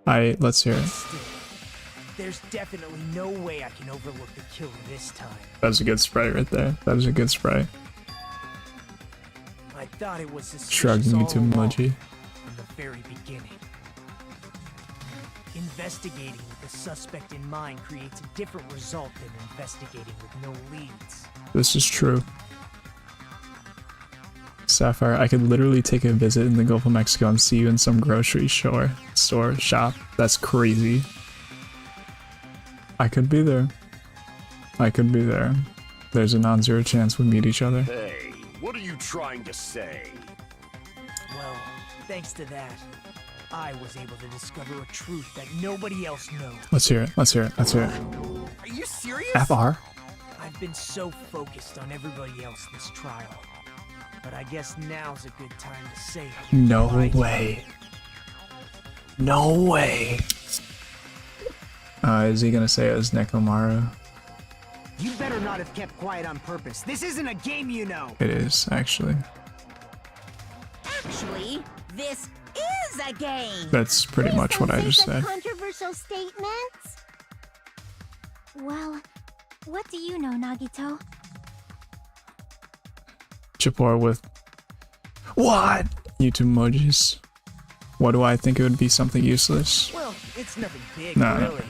Let's hear it. Still, there's definitely no way I can overlook the killer this time. That was a good spray right there. That was a good spray. I thought it was suspicious Shrugging all YouTube along, emoji. from the very beginning. Investigating with the suspect in mind creates a different result than investigating with no leads. This is true. Sapphire, I could literally take a visit in the Gulf of Mexico and see you in some grocery shop. That's crazy. I could be there. I could be there. There's a non-zero chance we meet each other. Hey, what are you trying to say? Well, thanks to that, I was able to discover a truth that nobody else knows. Let's hear it. Let's hear it. Let's hear it. Are you serious? FR? I've been so focused on everybody else this trial. But I guess now's a good time to say it. No Right? way. No way. Is he gonna say it was Nekomaru? You better not have kept quiet on purpose. This isn't a game, you know. It is, actually. Actually, this is a game. That's pretty much what I just said. Controversial statements? Well, what do you know, Nagito? Chipor with what? YouTube emojis. What do I think it would be something useless? Well, it's nothing big, No, no. really.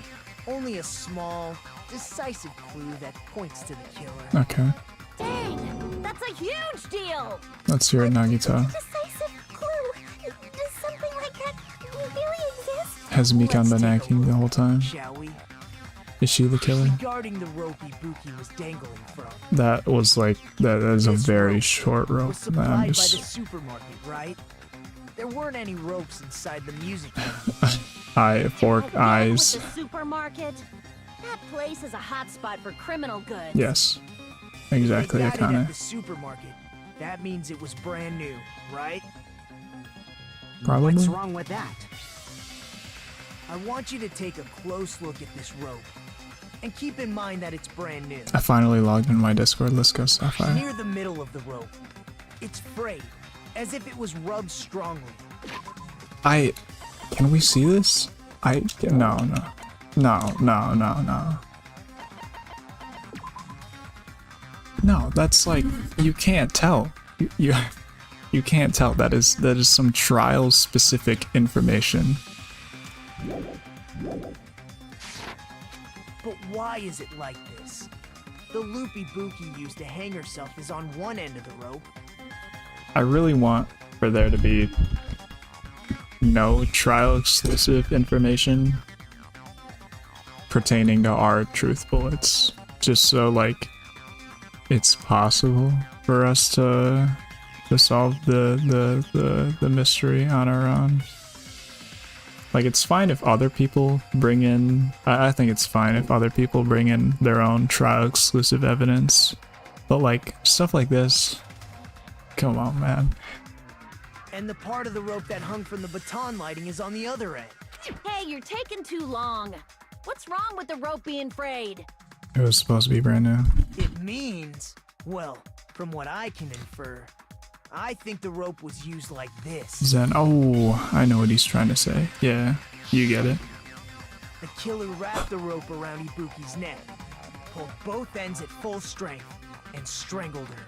Only a small, decisive clue that points to the killer. Okay. Dang, that's a huge deal! Let's hear it, Nagito. Decisive clue. Does something like that really exist? Has Mikan Let's been take a acting the look, whole time? Shall we? Is she the killer? Regarding the rope Ibuki was dangling from. That was like, that is a This very rope short rope. was I'm supplied by the just, supermarket, right? There weren't any ropes inside the music venue. fork Again eyes. With the supermarket? That place is a hotspot for criminal goods. Yes. Exactly, They got it at Akane. the supermarket. That means it was brand new, right? Probably. What's wrong with that? I want you to take a close look at this rope. And keep in mind that it's brand new. I finally logged in my Discord. Let's go, Sapphire. Near the middle of the rope, it's frayed, as if it was rubbed strongly. Can we see this? No. No, that's like, you can't tell. You can't tell. That is some trial specific information. But why is it like this? The loop Ibuki used to hang herself is on one end of the rope. I really want for there to be no trial exclusive information pertaining to our truth bullets, just so like it's possible for us to solve the mystery on our own. Like, it's fine if other people bring in, I think it's fine if other people bring in their own trial exclusive evidence, but like stuff like this, come on, man. And the part of the rope that hung from the baton lighting is on the other end. Hey, you're taking too long. What's wrong with the rope being frayed? It was supposed to be brand new. It means, well, from what I can infer, I think the rope was used like this. Zen, oh, I know what he's trying to say. Yeah, you get it. The killer wrapped the rope around Ibuki's neck, pulled both ends at full strength, and strangled her.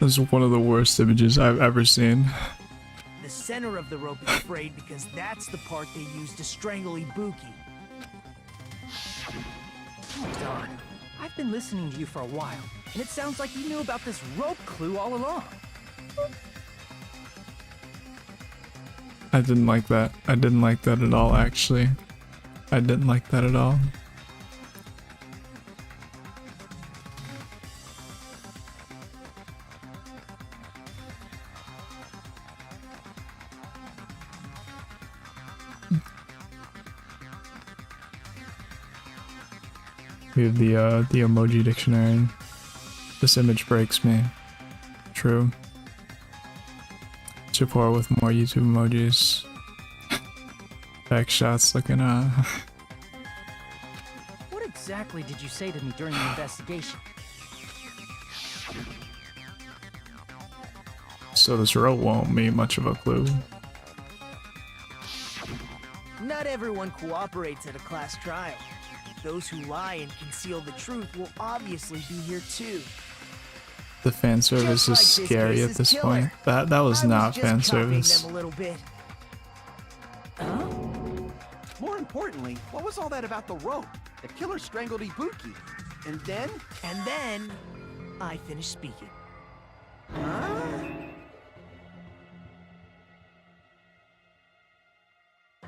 This is one of the worst images I've ever seen. The center of the rope is frayed because that's the part they used to strangle Ibuki. Hold on. I've been listening to you for a while, and it sounds like you knew about this rope clue all along. I didn't like that. I didn't like that at all, actually. I didn't like that at all. We have the emoji dictionary. This image breaks me. True. Support with more YouTube emojis. Back shots looking What exactly did you say to me during the investigation? So this rope won't be much of a clue. Not everyone cooperates at a class trial. Those who lie and conceal the truth will obviously be here too. The fan service is Just like scary this at case's this killer. point. That was not just fan copying service. them a little bit. More importantly, what was all that about the rope? The killer strangled Ibuki. And then? And then, I finished speaking. Huh?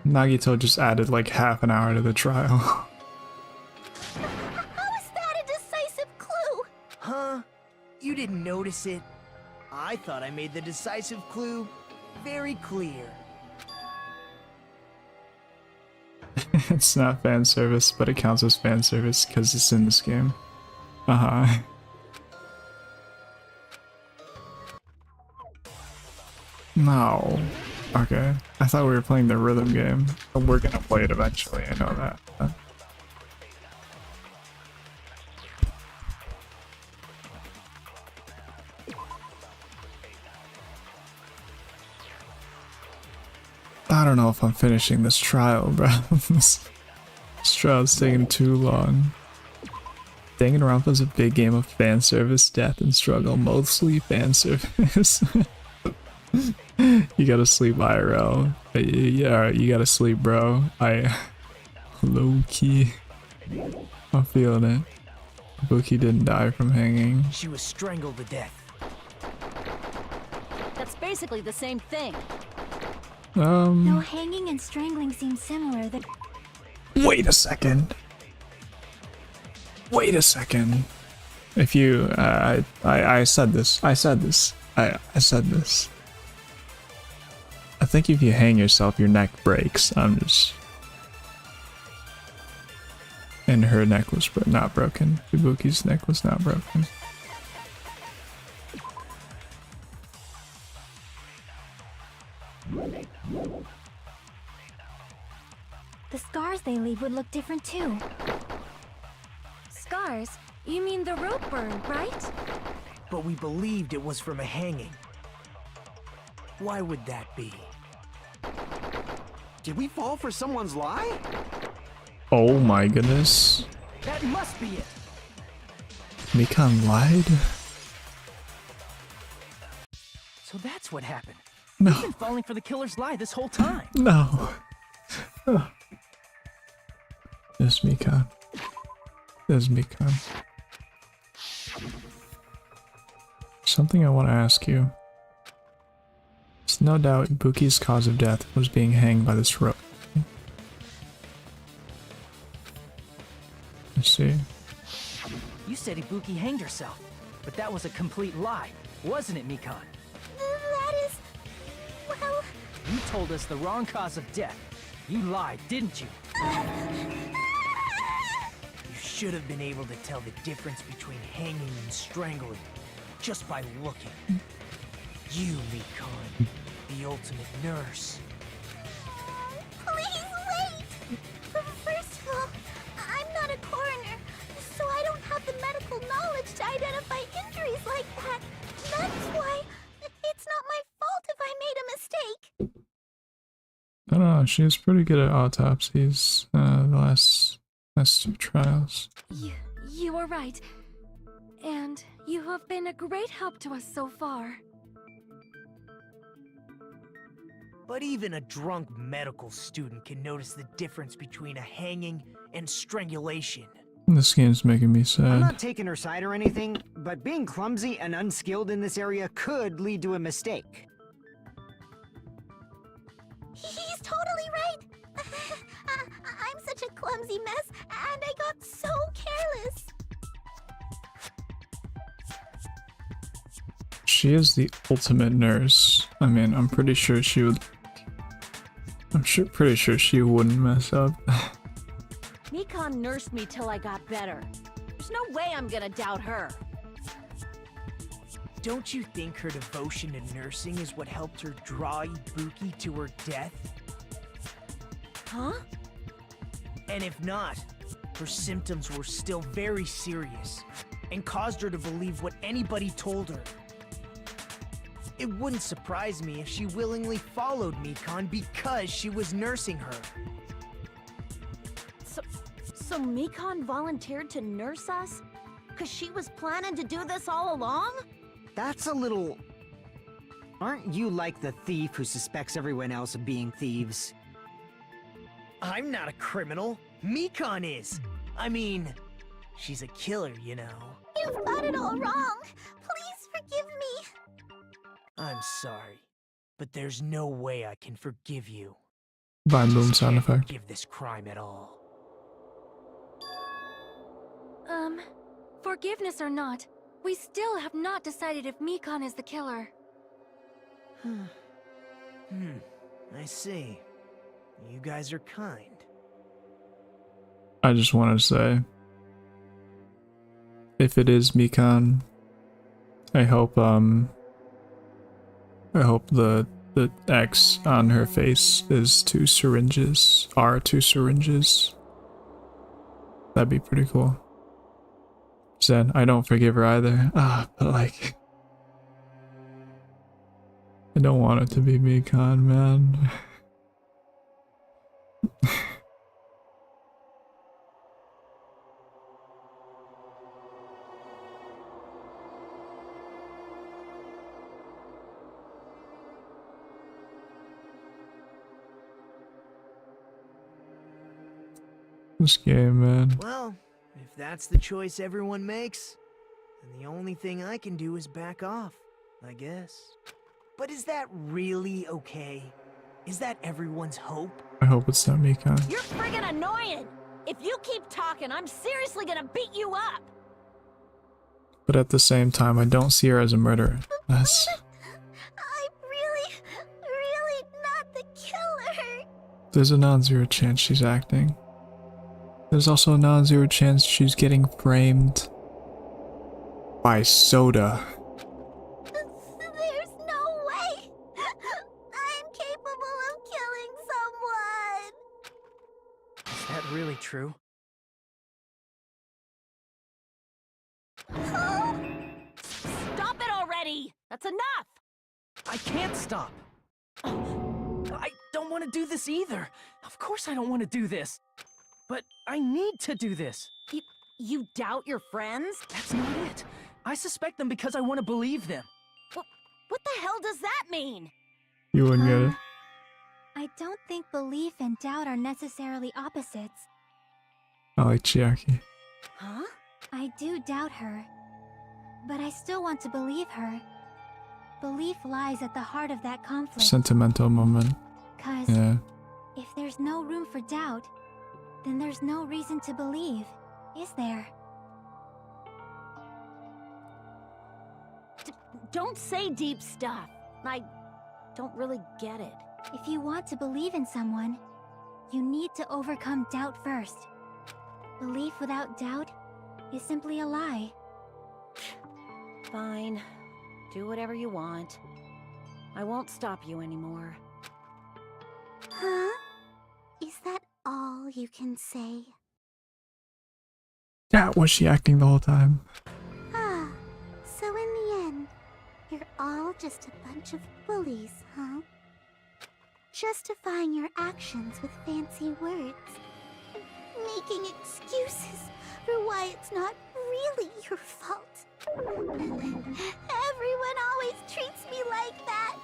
Nagito just added like half an hour to the trial. How is that a decisive clue? Huh? You didn't notice it? I thought I made the decisive clue very clear. It's not fan service, but it counts as fan service because it's in this game. Uh-huh. No. Okay. I thought we were playing the rhythm game. We're gonna play it eventually, I know that. I don't know if I'm finishing this trial, bro. This trial's taking too long. Danganronpa is a big game of fan service, death, and struggle. Mostly fan service. You gotta sleep, IRL. Yeah, you gotta sleep, bro. Low key. I'm feeling it. Ibuki didn't die from hanging. She was strangled to death. That's basically the same thing. Though hanging and strangling seem similar, Wait a second. Wait a second. If you, I said this. I said this. I said this. I think if you hang yourself, your neck breaks. I'm just. And her neck was not broken. Ibuki's neck was not broken. The scars they leave would look different too. Scars? You mean the rope burn, right? But we believed it was from a hanging. Why would that be? Did we fall for someone's lie? Oh my goodness. That must be it. Mikan lied? So that's what happened. No. You've been falling for the killer's lie this whole time. No. There's Mikan. There's Mikan. Something I want to ask you. It's no doubt Ibuki's cause of death was being hanged by this rope. I see. You said Ibuki hanged herself, but that was a complete lie, wasn't it, Mikan? That is... well... You told us the wrong cause of death. You lied, didn't you? You should have been able to tell the difference between hanging and strangling just by looking. You, Mikan, the ultimate nurse. Please wait! First of all, I'm not a coroner, so I don't have the medical knowledge to identify injuries like that. That's why it's not my fault if I made a mistake. I don't know, she was pretty good at autopsies, the last two trials. You were right. And you have been a great help to us so far. But even a drunk medical student can notice the difference between a hanging and strangulation. This game's making me I'm sad. not taking her side or anything, but being clumsy and unskilled in this area could lead to a mistake. He's totally right! I'm such a clumsy mess, and I got so careless. She is the ultimate nurse. I mean, I'm pretty sure she would... pretty sure she wouldn't mess up. Mikan nursed me till I got better. There's no way I'm gonna doubt her. Don't you think her devotion to nursing is what helped her draw Ibuki to her death? Huh? And if not, her symptoms were still very serious and caused her to believe what anybody told her. It wouldn't surprise me if she willingly followed Mikan because she was nursing her. So Mikan volunteered to nurse us? Cause she was planning to do this all along? That's a little... Aren't you like the thief who suspects everyone else of being thieves? I'm not a criminal. Mikan is. I mean, she's a killer, you know. You've got it all wrong. Please forgive me. I'm sorry, but there's no way I can forgive you. Vine boom sound Can't effect. forgive this crime at all. Forgiveness or not, we still have not decided if Mikan is the killer. I see. You guys are kind. I just wanted to say, if it is Mikan, I hope the X on her face is 2 syringes, are 2 syringes. That'd be pretty cool. Zen, I don't forgive her either. But like, I don't want it to be Mikan, man. This game, man. Well, if that's the choice everyone makes, then the only thing I can do is back off, I guess. But is that really okay? Is that everyone's hope? I hope it's not Mikan. You're friggin' annoying! If you keep talking, I'm seriously gonna beat you up! But at the same time, I don't see her as a murderer. That's... I'm really not the killer. There's a non-zero chance she's acting. There's also a non-zero chance she's getting framed by Soda. There's no way. I'm capable that really true? Stop it already! That's enough! I can't stop! I don't want to do this either. Of course I don't want to do this. But I need to do this. You doubt your friends? That's not it. I suspect them because I want to believe them. What the hell does that mean? You wouldn't get it. I don't think belief and doubt are necessarily opposites. I like Chiaki. Huh? I do doubt her, but I still want to believe her. Belief lies at the heart of that conflict. Sentimental moment. 'Cause Yeah. if there's no room for doubt, then there's no reason to believe, is there? Don't say deep stuff. I don't really get it. If you want to believe in someone, you need to overcome doubt first. Belief without doubt is simply a lie. Fine. Do whatever you want. I won't stop you anymore. Huh? Is that all you can say? Yeah, was she acting the whole time? Ah, so in the end, you're all just a bunch of bullies, huh? Justifying your actions with fancy words. Making excuses for why it's not really your fault. Everyone always treats me like that.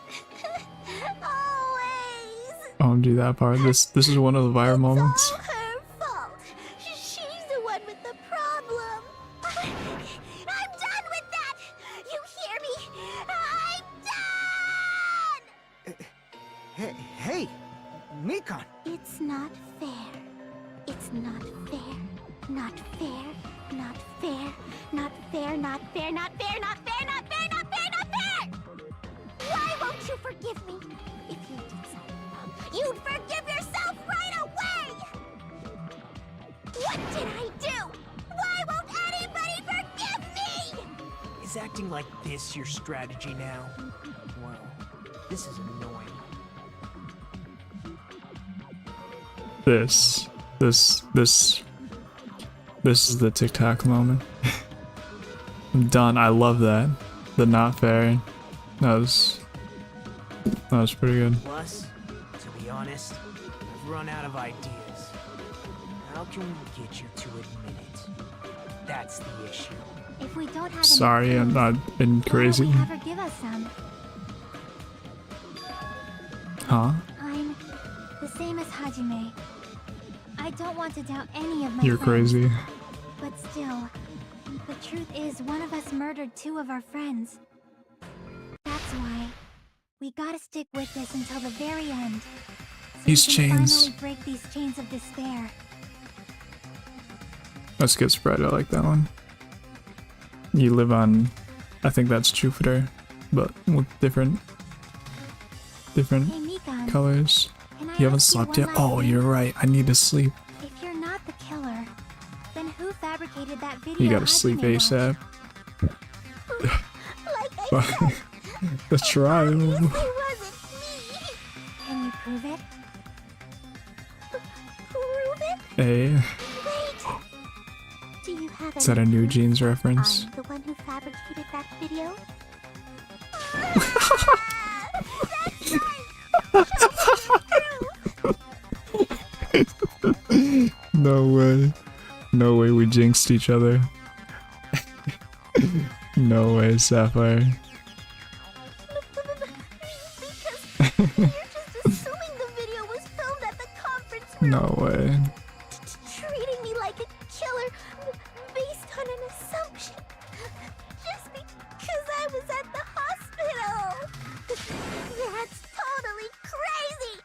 Always. OMG, that part. This is one of the viral moments. All her fault. She's the one with the problem. I'm done with that. You hear me? I'm done. Hey, Mikan. It's not fair. It's not fair. Not fair. Not fair. Not fair. Not fair. Not fair. Not fair. Not fair. Not fair. Not fair. Why won't you forgive me? If you did something wrong, you'd forgive yourself right away. What did I do? Why won't anybody forgive me? Is acting like this your strategy now? Well, this is annoying. This is the TikTok moment. I'm done. I love that. The not fair. That was pretty good. Plus, to be honest, I've run out of ideas. How can we get you to admit it? That's the issue. If we don't have any Sorry, I'm clues, not being why don't crazy. we have her give us some? Huh? I'm the same as Hajime. I don't want to doubt any of my You're friends, crazy. but still, the truth is one of us murdered two of our friends. That's why we gotta stick with this until the very end. So These we can chains. finally break these chains of despair. That's good spread. I like that one. You live on, I think that's Jupiter, but with different Hey Mikan, colors. can I You haven't ask slept one yet? last Oh, thing? you're right. I need to sleep. If you're not the killer, then who fabricated that video? You gotta sleep Hajime watched? ASAP. Like I said, The trial. obviously wasn't me. Can you prove it? Prove it? Hey, Wait. Do you have is that a any New proof Jeans reference? I'm the one who fabricated that video? No way. No way we jinxed each other. No way, Sapphire. Because you're just assuming the video was filmed at the conference room. No way. Treating me like a killer based on an assumption. Just because I was at the hospital. That's totally crazy.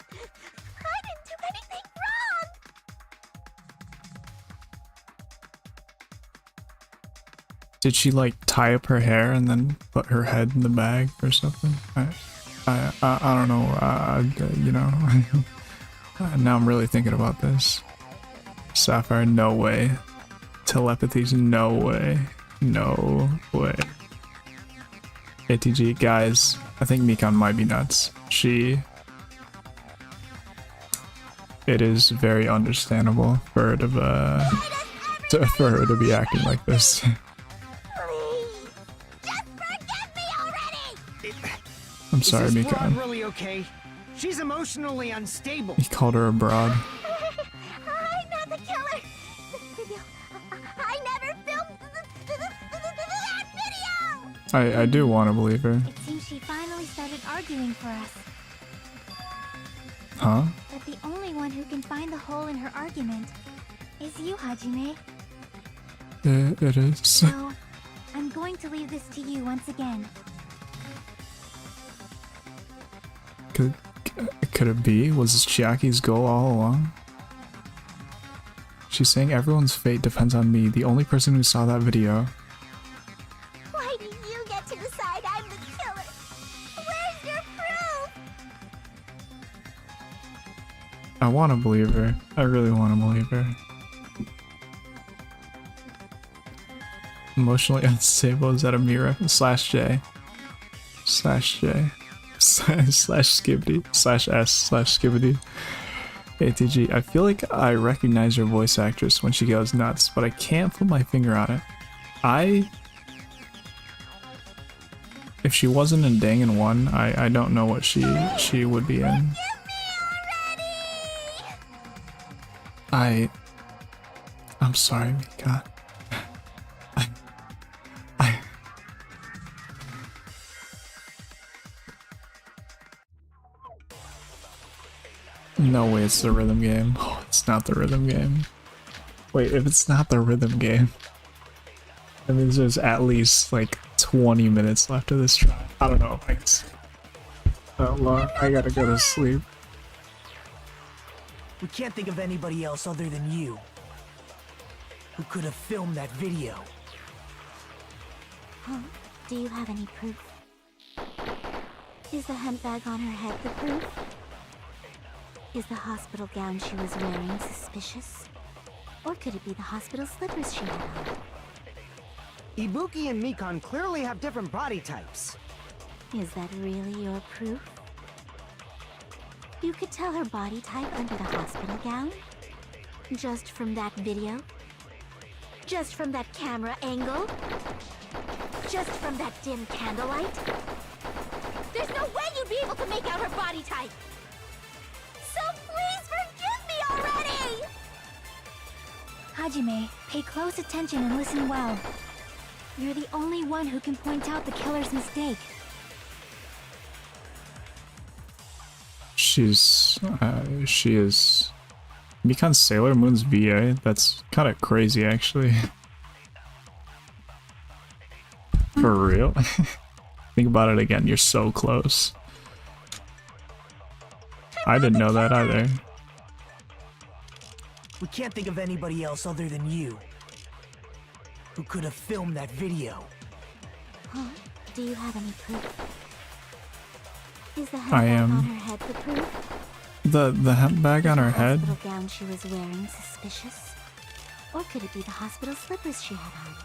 I didn't do anything wrong. Did she like tie up her hair and then put her head in the bag or something? I don't know. You know, now I'm really thinking about this. Sapphire, no way. Telepathy's no way. No way. ATG, guys, I think Mikan might be nuts. it is very understandable for her to for her to be acting like this. Please, just forgive me already! I'm sorry, Is this Mika. broad really okay? She's emotionally unstable. He called her a broad. I'm not the killer! This video, I never filmed that video! I do want to believe her. It seems she finally started arguing for us. Huh? But the only one who can find the hole in her argument is you, Hajime. It is. So, I'm going to leave this to you once again. Could it be? Was this Chiaki's goal all along? She's saying everyone's fate depends on me, the only person who saw that video. Why do you get to decide I'm the killer? Where's your proof? I want to believe her. I really want to believe her. Emotionally unstable is that Amira /J /J /Skibidi /S/Skibidi ATG. I feel like I recognize her voice actress when she goes nuts, but I can't put my finger on it. If she wasn't in Danganronpa, I don't know what she would be in. I'm sorry, Mika. No way it's the rhythm game. Oh, it's not the rhythm game. Wait, if it's not the rhythm game, that means there's at least like 20 minutes left of this trial. I don't know if I can sleep that long. I gotta go to sleep. We can't think of anybody else other than you who could have filmed that video. Huh? Do you have any proof? Is the hemp bag on her head the proof? Is the hospital gown she was wearing suspicious? Or could it be the hospital slippers she had on? Ibuki and Mikan clearly have different body types. Is that really your proof? You could tell her body type under the hospital gown? Just from that video? Just from that camera angle? Just from that dim candlelight? There's no way you'd be able to make out her body type! So please forgive me already! Hajime, pay close attention and listen well. You're the only one who can point out the killer's mistake. She is Mikan's Sailor Moon's VA. That's kind of crazy, actually. For real? Think about it again. You're so close. I didn't know that either. We can't think of anybody else other than you who could have filmed that video. Huh? Do you have any proof? Is the hemp I bag am. on her head the proof? The hemp bag on her head? The hospital gown she was wearing suspicious? Or could it be the hospital slippers she had on?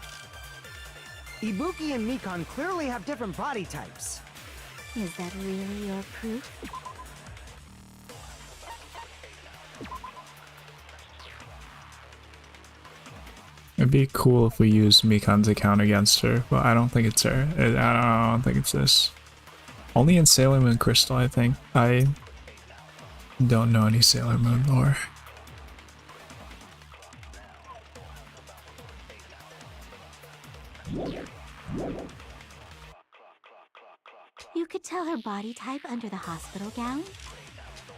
Ibuki and Mikan clearly have different body types. Is that really your proof? It'd be cool if we used Mikan's account against her, but I don't think it's her. I don't think it's this. Only in Sailor Moon Crystal, I think. I don't know any Sailor Moon lore. You could tell her body type under the hospital gown?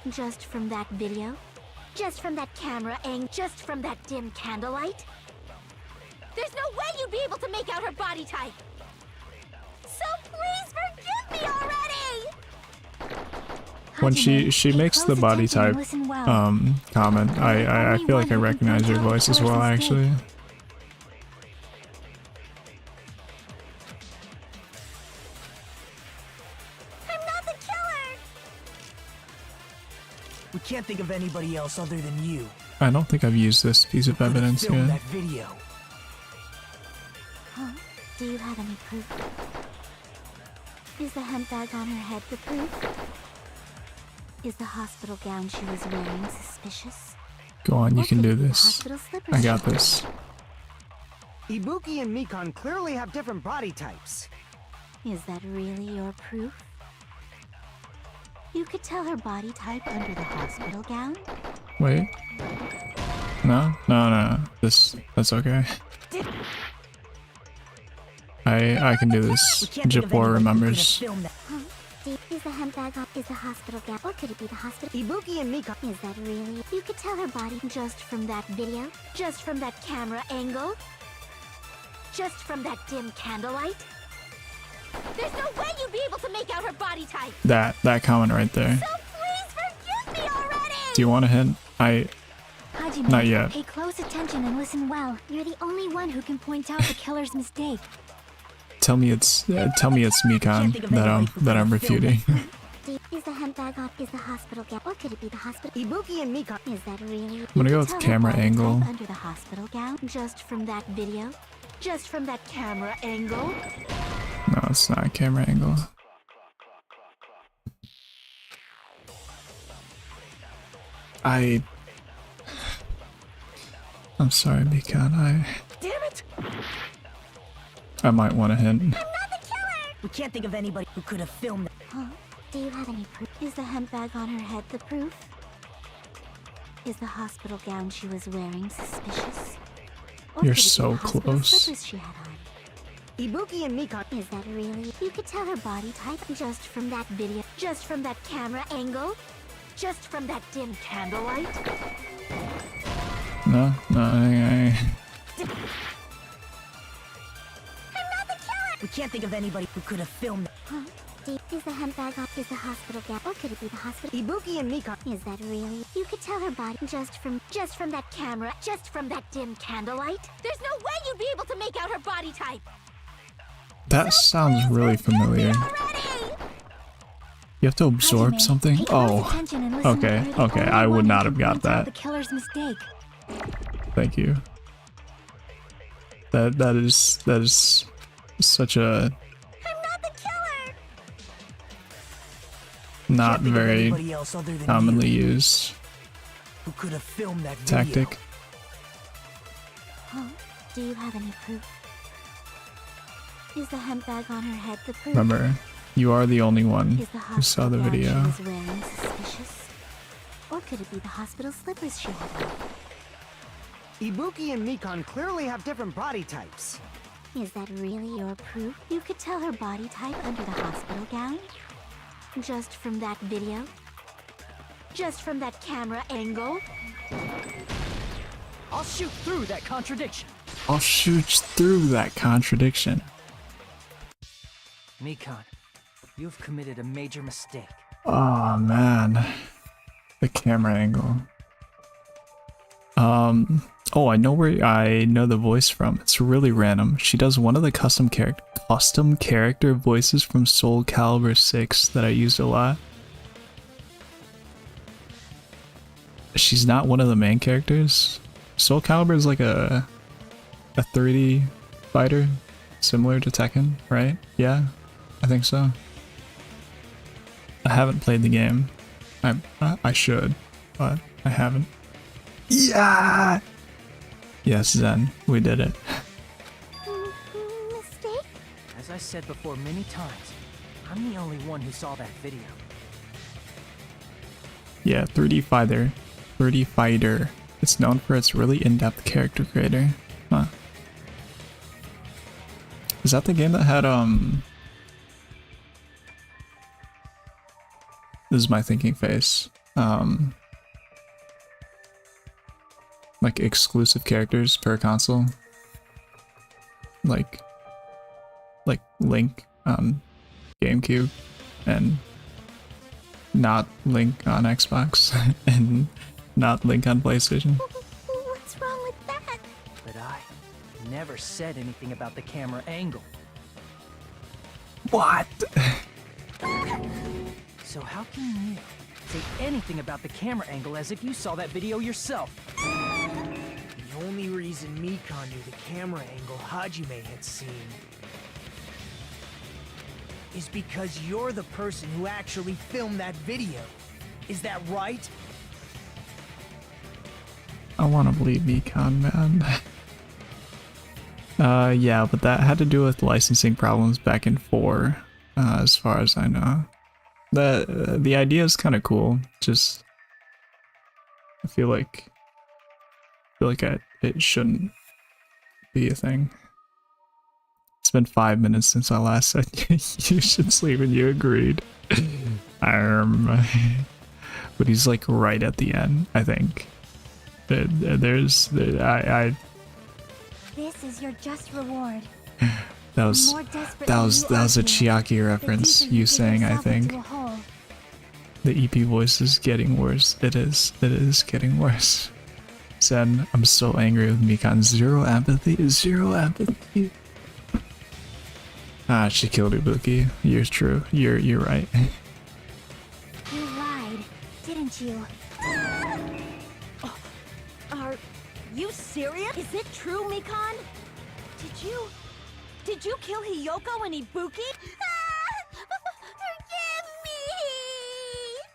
Just from that video? Just from that camera angle? Just from that dim candlelight? There's no way you'd be able to make out her body type! So please forgive me already! When Hajime, she pay makes the close body attention and type listen well. comment, I feel like I recognize her voice as well, actually. I'm not the killer! We can't think of anybody else other than you I don't think I've used this piece of who could have evidence filmed yet. that video. Huh? Do you have any proof? Is the hemp bag on her head the proof? Is the hospital gown she was wearing suspicious? Go on, you Or can could do it be the this. hospital slippers I she got had this. Ibuki and Mikon clearly have different body types. on? Is that really your proof? You could tell her body type under the hospital gown? Wait. No. That's okay. I can do this. Japor remembers. Huh? Is the handbag on? Is the hospital gown? Or could it be the hospital? Ibuki and Mikon. Is that really? You could tell her body just from that video? Just from that camera angle? Just from that dim candlelight? There's no way you'd be able to make out her body type! That comment right there. So please forgive me already! Do you want a hint? Hajime, Not yet. pay close attention and listen well. You're the only one who can point out the killer's mistake. Tell me it's Mikon that I'm refuting. Is the handbag on? Is the hospital gown? Or could it be the hospital? Ibuki and Mikon. Is that really? I'm gonna go with Tell her camera body angle. type under the hospital gown? Just from that video? Just from that camera angle? No, it's not camera angle. I'm sorry, Mikon. Damn it! I might want a hint. I'm not the killer! We can't think of anybody who could have filmed that. Huh? Do you have any proof? Is the handbag on her head the proof? Is the hospital gown she was wearing suspicious? Or You're could it be so the hospital close. slippers she had on? Ibuki and Mikon. Is that really? You could tell her body type just from that video, just from that camera angle, just from that dim candlelight. No. I'm not the killer! We can't think of anybody who could have filmed that. Huh? Is the handbag on? Is the hospital gown? Or could it be the hospital? Ibuki and Mikon. Is that really? You could tell her body just from that camera, just from that dim candlelight. There's no way you'd be able to make out her body type. That sounds really familiar. You have to absorb Hajime, something? pay close Oh. attention and listen. Okay, You're the okay. only I would one not who have can got point out that. The killer's mistake. Thank you. That is such a I'm not the killer! not Can't think of very anybody else other than commonly you used who could have filmed that video. tactic. Huh? Do you have any proof? Is the handbag on her head the proof? Remember, you are the only one Is the who saw hospital the gown video. she was wearing suspicious? Or could it be the hospital slippers she had on? Ibuki and Mikon clearly have different body types. Is that really your proof? You could tell her body type under the hospital gown? Just from that video? Just from that camera angle? I'll shoot through that contradiction. I'll shoot through that contradiction. Mikon, you've committed a major mistake. Oh man, the camera angle. Oh, I know the voice from. It's really random. She does one of the custom character voices from Soul Calibur 6 that I used a lot. She's not one of the main characters. Soul Calibur is like a 3D fighter, similar to Tekken, right? Yeah, I think so. I haven't played the game. I should, but I haven't. Yeah! Yes, Zen, we did it. Mistake? As I said before many times, I'm the only one who saw that video. Yeah, 3D Fighter. 3D Fighter. It's known for its really in-depth character creator. Huh. Is that the game that had, This is my thinking face. Like exclusive characters per console. Like Link on GameCube and not Link on Xbox and not Link on PlayStation. What's wrong with that? But I never said anything about the camera angle. What? So how can you say anything about the camera angle as if you saw that video yourself? The only reason Mikon knew the camera angle Hajime had seen is because you're the person who actually filmed that video. Is that right? I want to believe Econ, man. Yeah, but that had to do with licensing problems back in 4, as far as I know. The idea is kind of cool. Just I feel like it shouldn't be a thing. It's been 5 minutes since I last said you should sleep, and you agreed. But he's like right at the end, I think. This is your just reward. That was a Chiaki reference. You saying, I think. The EP voice is getting worse. It is getting worse. Zen, I'm so angry with Mikan. Zero empathy. Zero empathy. Ah, she killed Ibuki. You're true. You're right. You lied, didn't you? Are you serious? Is it true, Mikan? Did you kill Hiyoko and Ibuki? Forgive me!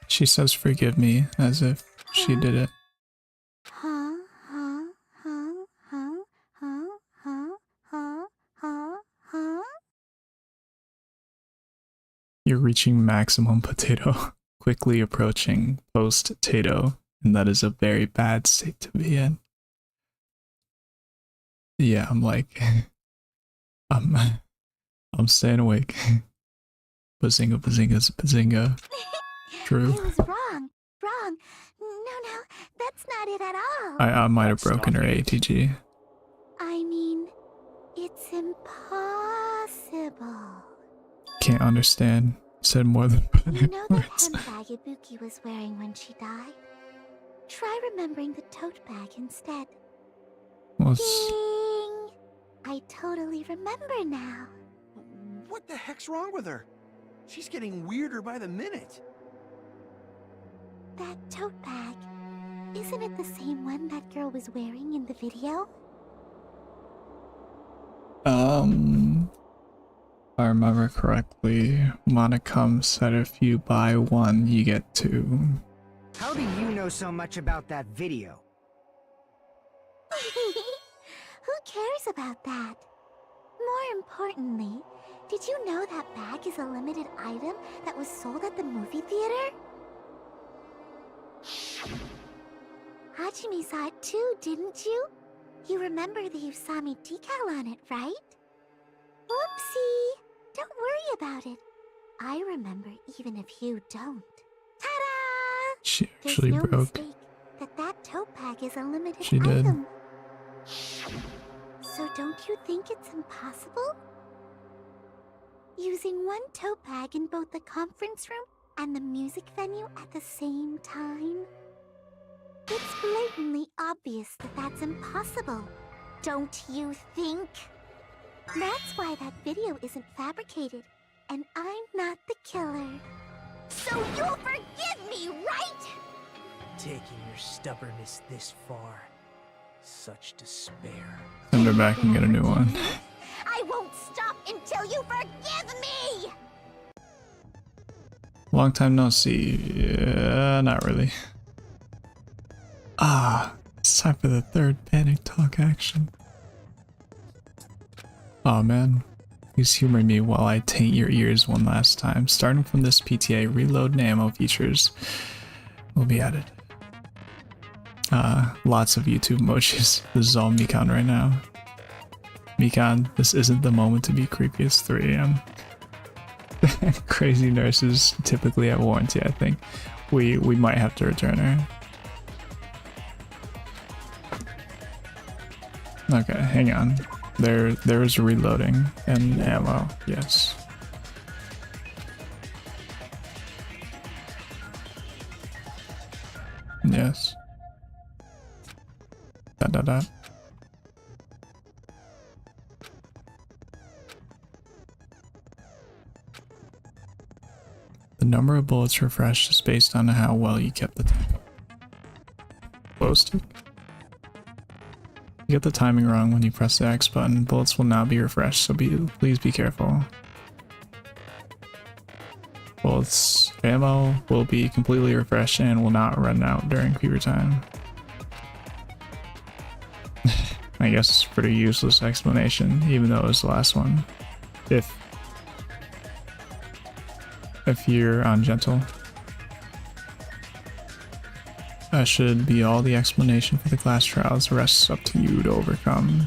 She says forgive me as if she did it. You're reaching maximum potato, quickly approaching post-tato, and that is a very bad state to be in. Yeah, I'm like, I'm staying awake. Bazinga, bazinga, bazinga. True. I was wrong. No, that's not it at all. I might have broken her ATG. I mean, it's impossible. Can't understand. Said more than You know that words. handbag Ibuki was wearing when she died? Try remembering the tote bag instead. Well, Ding! I totally remember now. What the heck's wrong with her? She's getting weirder by the minute. That tote bag, isn't it the same one that girl was wearing in the video? if I remember correctly, Monocum said if you buy one, you get 2. How do you know so much about that video? Who cares about that? More importantly, did you know that bag is a limited item that was sold at the movie theater? Hajime saw it too, didn't you? You remember the Usami decal on it, right? Whoopsie! Don't worry about it. I remember even if you don't. Ta-da! She actually There's no broke. mistake that tote bag is a limited She did. item. So don't you think it's impossible? Using one tote bag in both the conference room and the music venue at the same time? It's blatantly obvious that that's impossible. Don't you think? That's why that video isn't fabricated, and I'm not the killer. So you'll forgive me, right? Taking your stubbornness this far. Such despair. Send her back and get a new one. I won't stop until you forgive me! Long time no see. Not really. Ah, it's time for the third panic talk action. Aw, man. Please humor me while I taint your ears one last time. Starting from this PTA, reload and ammo features will be added. Lots of YouTube emojis. This is all Mikan right now. Mikan, this isn't the moment to be creepy. It's 3 AM. Crazy nurses typically at warranty, I think. We might have to return her. Okay, hang on. There is reloading and ammo, yes. Yes. Da. The number of bullets refreshed is based on how well you kept the tempo. Glow stick. You get the timing wrong when you press the X button. Bullets will now be refreshed, so please be careful. Bullets ammo will be completely refreshed and will not run out during fever time. I guess it's a pretty useless explanation, even though it was the last one. If you're ungentle. That should be all the explanation for the class trials. The rest is up to you to overcome.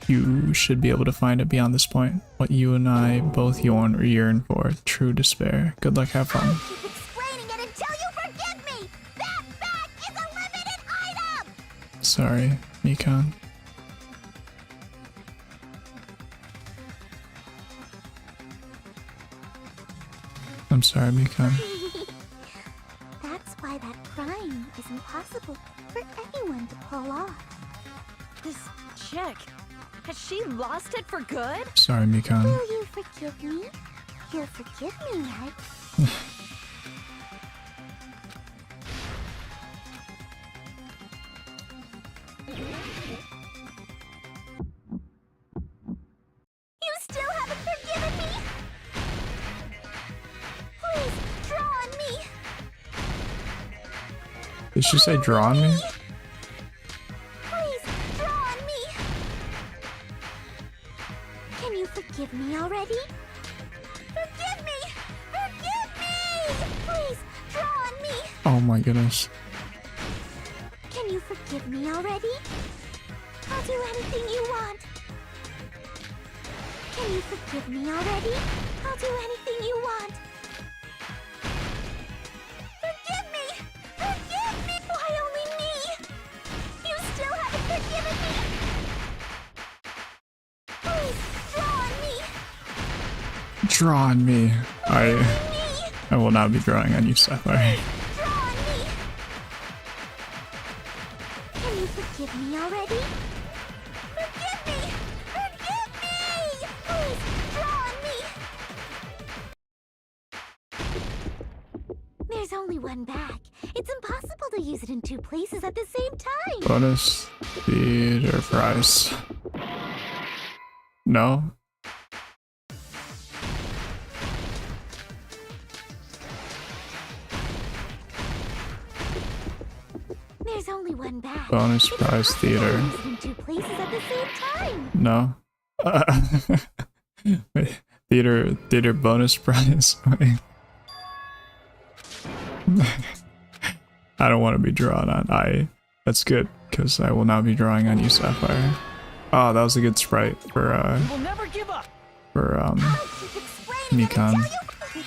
You should be able to find it beyond this point. What you and I both yearn for. True despair. Good luck, have fun. Keep explaining it until you forgive me! That bag is a limited item! Sorry, Mikan. I'm sorry, Mikan. That's why that crime is impossible for anyone to pull off. This chick, has she lost it for good? Sorry, Mikan. Will you forgive me? You'll forgive me, right? You still haven't forgiven me? Please, draw on me! Did she say draw on me? Please, draw on me! Can you forgive me already? Forgive me! Forgive me! Please, draw on me! Oh my goodness. Can you forgive me already? I'll do anything you want. Can you forgive me already? I'll do anything you want. Forgive me! Forgive me! Why only me? You still haven't forgiven me! Please, draw on me! Draw on me. I will not be drawing on you, Sapphire. Draw on me! Can you forgive me already? Forgive me! Forgive me! Please, draw on me! There's only one bag. It's impossible to use it in two places at the same time. Bonus theater prize. No? There's only one bag. Bonus It's prize impossible to theater. use it in two places at the same time. No? Wait, theater bonus prize? Wait. I don't want to be drawn on. That's good, because I will not be drawing on you, Sapphire. Oh, that was a good sprite for We'll never give up. I'll keep explaining it Mikan. until you...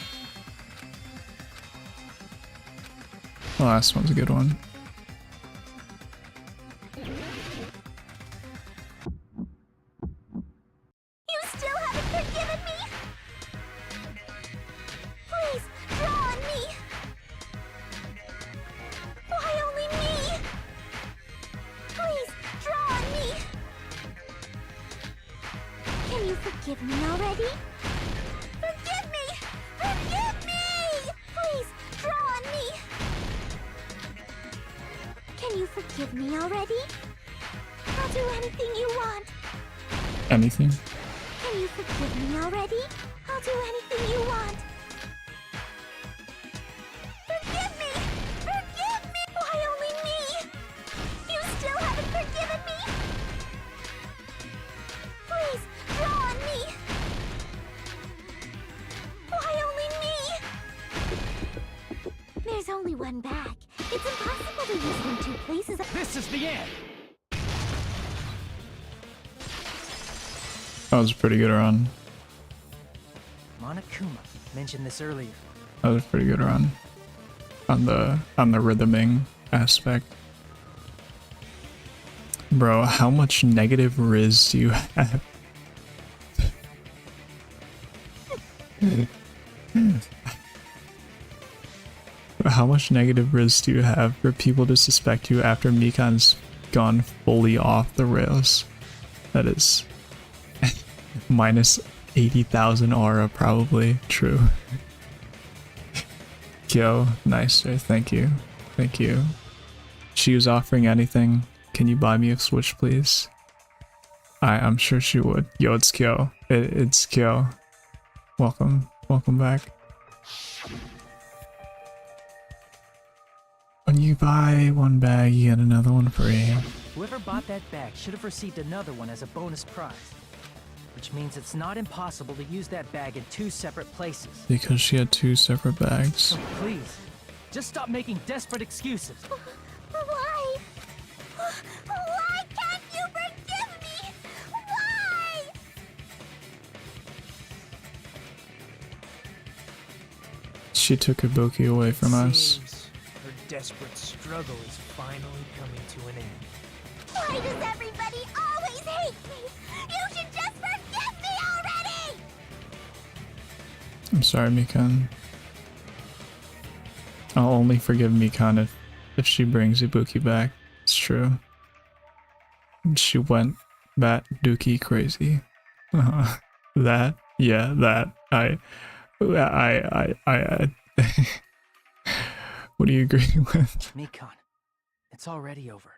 The last one's a good one. You still haven't forgiven me? Please, draw on me! Why only me? Please, draw on me! Can you forgive me already? Forgive me! Forgive me! Please, draw on me! Can you forgive me already? I'll do anything you want. Anything? Can you forgive me already? I'll do anything you want. Forgive me! Forgive me! Why only me? You still haven't forgiven me? Please, draw on me! Why only me? There's only one bag. It's impossible to use it in two places. This is the end. That was a pretty good run. Monokuma mentioned this earlier. That was a pretty good run. On the rhythming aspect. Bro, how much negative riz do you have? How much negative riz do you have for people to suspect you after Mikan's gone fully off the rails? That is minus 80,000 aura, probably. True. Yo, nice, sir. Thank you. Thank you. She was offering anything. Can you buy me a Switch, please? I'm sure she would. Yo, it's Kyo. It's Kyo. Welcome. Welcome back. When you buy one bag, you get another one free. Whoever bought that bag should have received another one as a bonus prize. Which means it's not impossible to use that bag in 2 separate places. Because she had 2 separate bags. So please, just stop making desperate excuses. Why? Why can't you forgive me? Why? She took Ibuki away from us. Seems her desperate struggle is finally coming to an end. Why does everybody always hate me? You should just forgive me already! I'm sorry, Mikan. I'll only forgive Mikan if she brings Ibuki back. It's true. She went bat dookie crazy. That, yeah, that. What do you agree with? Mikan, it's already over.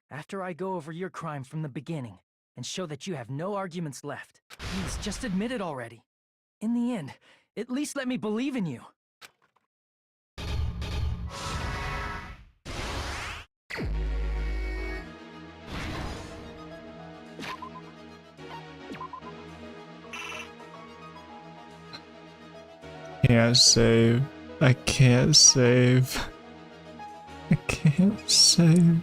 After I go over your crime from the beginning and show that you have no arguments left, please just admit it already. In the end, at least let me believe in you. Can't save. I can't save. I can't save.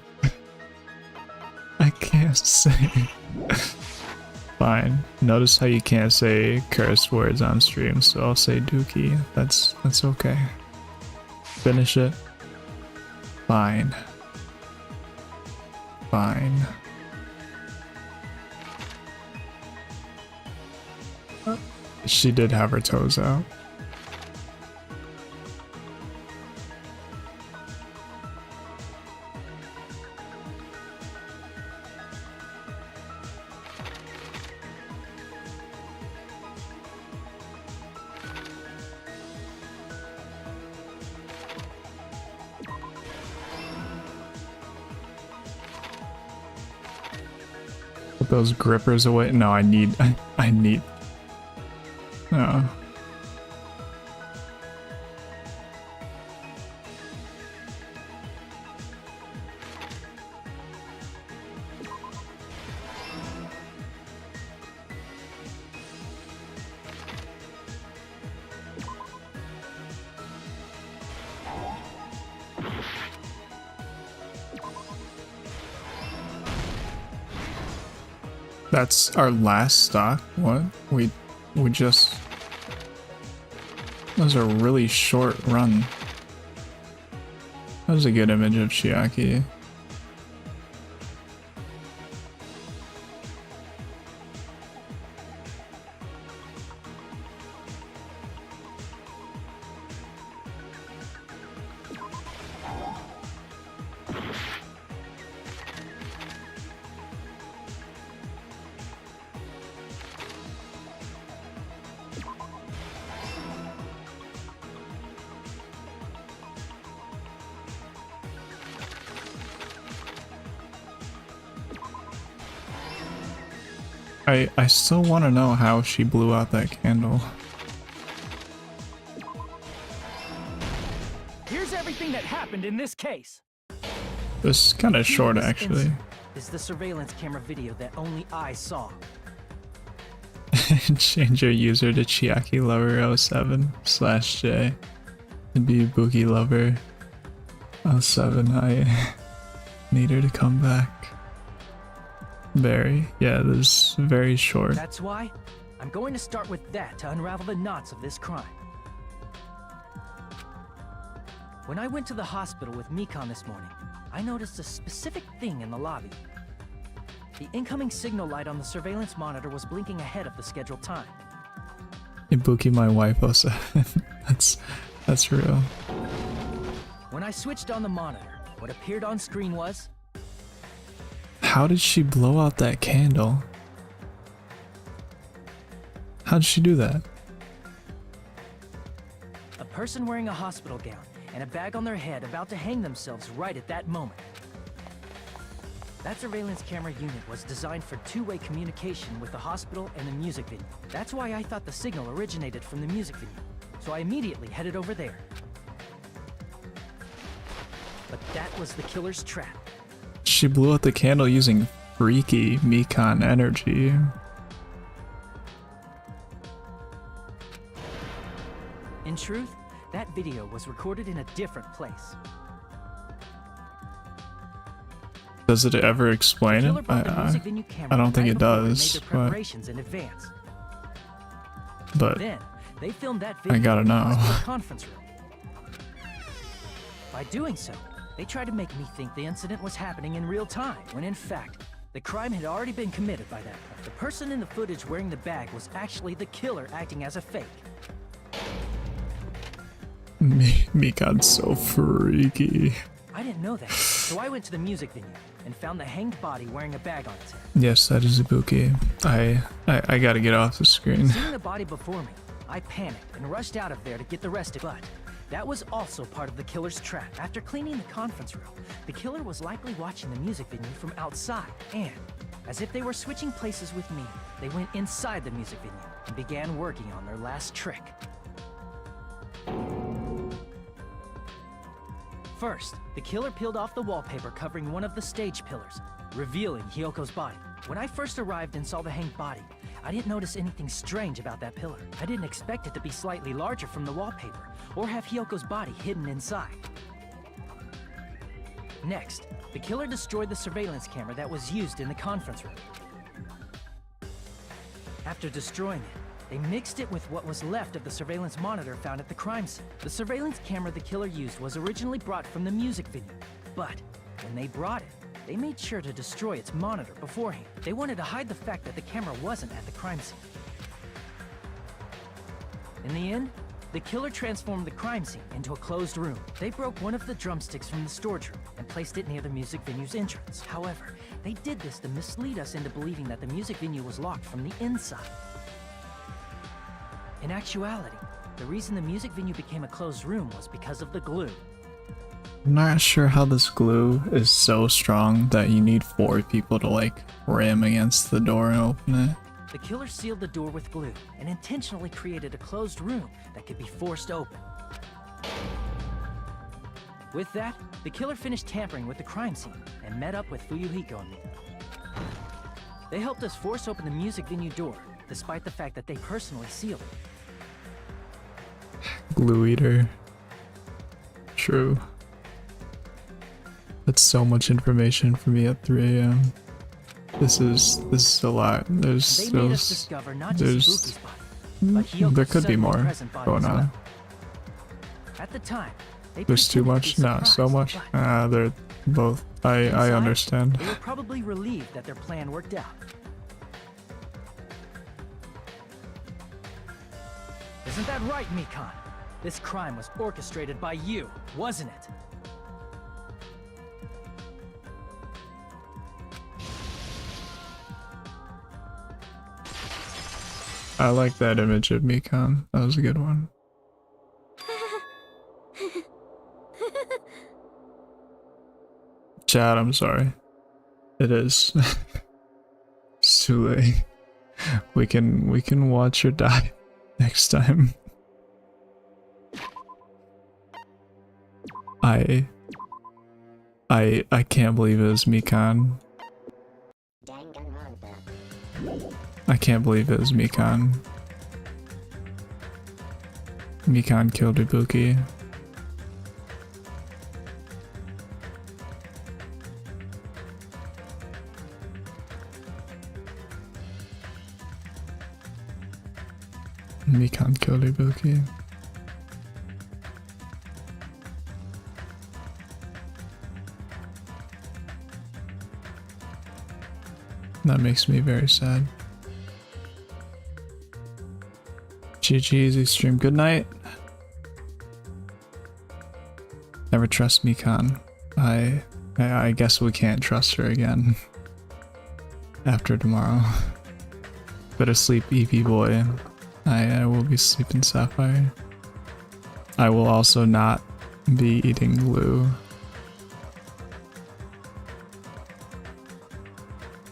I can't save. Fine. Notice how you can't say curse words on stream, so I'll say dookie. That's okay. Finish it. Fine. Fine. She did have her toes out. Put those grippers away. No, I need. No. That's our last stock? What? We just... That was a really short run. That was a good image of Chiaki. I still want to know how she blew out that candle. Here's everything that happened in this case. This is kind of short, actually. This is the surveillance camera video that only I saw. Change your user to Chiaki Lover 07/J and be Ibuki Lover 07. I need her to come back. Very. Yeah, this is very short. That's why I'm going to start with that to unravel the knots of this crime. When I went to the hospital with Mikan this morning, I noticed a specific thing in the lobby. The incoming signal light on the surveillance monitor was blinking ahead of the scheduled time. Ibuki my wife 07. That's real. When I switched on the monitor, what appeared on screen was... How did she blow out that candle? How did she do that? a person wearing a hospital gown and a bag on their head about to hang themselves right at that moment. That surveillance camera unit was designed for two-way communication with the hospital and the music venue. That's why I thought the signal originated from the music venue, so I immediately headed over there. But that was the killer's trap. She blew out the candle using freaky Mikan energy. In truth, that video was recorded in a different place. Does it ever explain it? I don't think it does, but then they filmed that video I gotta know. in the hospital conference room. By doing so, they tried to make me think the incident was happening in real time, when in fact, the crime had already been committed by that point. The person in the footage wearing the bag was actually the killer acting as a fake. Mikan's so freaky. I didn't know that, so I went to the music venue and found the hanged body wearing a bag on its head. Yes, that is Ibuki. I gotta get off the screen. Seeing the body before me, I panicked and rushed out of there to get the rest of it. But that was also part of the killer's trap. After cleaning the conference room, the killer was likely watching the music venue from outside. And, as if they were switching places with me, they went inside the music venue and began working on their last trick. First, the killer peeled off the wallpaper covering one of the stage pillars, revealing Hyoko's body. When I first arrived and saw the hanged body, I didn't notice anything strange about that pillar. I didn't expect it to be slightly larger from the wallpaper, or have Hyoko's body hidden inside. Next, the killer destroyed the surveillance camera that was used in the conference room. After destroying it, they mixed it with what was left of the surveillance monitor found at the crime scene. The surveillance camera the killer used was originally brought from the music venue, but when they brought it, they made sure to destroy its monitor beforehand. They wanted to hide the fact that the camera wasn't at the crime scene. In the end, the killer transformed the crime scene into a closed room. They broke one of the drumsticks from the storage room and placed it near the music venue's entrance. However, they did this to mislead us into believing that the music venue was locked from the inside. In actuality, the reason the music venue became a closed room was because of the glue. I'm not sure how this glue is so strong that you need 4 people to like ram against the door and open it. The killer sealed the door with glue and intentionally created a closed room that could be forced open. With that, the killer finished tampering with the crime scene and met up with Fuyuhiko and me. They helped us force open the music venue door, despite the fact that they personally sealed it. Glue eater. True. That's so much information for me at 3 AM. This is a lot. They made us discover not just Ibuki's body, but Hyoko's there could be more present body going as on. well. At the time, they There's too pretended to be much? No, so much? surprised, They're both. I inside, understand. They were probably relieved that their plan worked out. Isn't that right, Mikan? This crime was orchestrated by you, wasn't it? I like that image of Mikan. That was a good one. Chad, I'm sorry. It is. It's too late. We can watch her die next time. I can't believe it was Mikan. I can't believe it was Mikan. Mikan killed Ibuki. Mikan killed Ibuki. That makes me very sad. GG, easy stream. Good night. Never trust Mikan. I guess we can't trust her again. After tomorrow. Better sleep, EP boy. I will be sleeping Sapphire. I will also not be eating glue.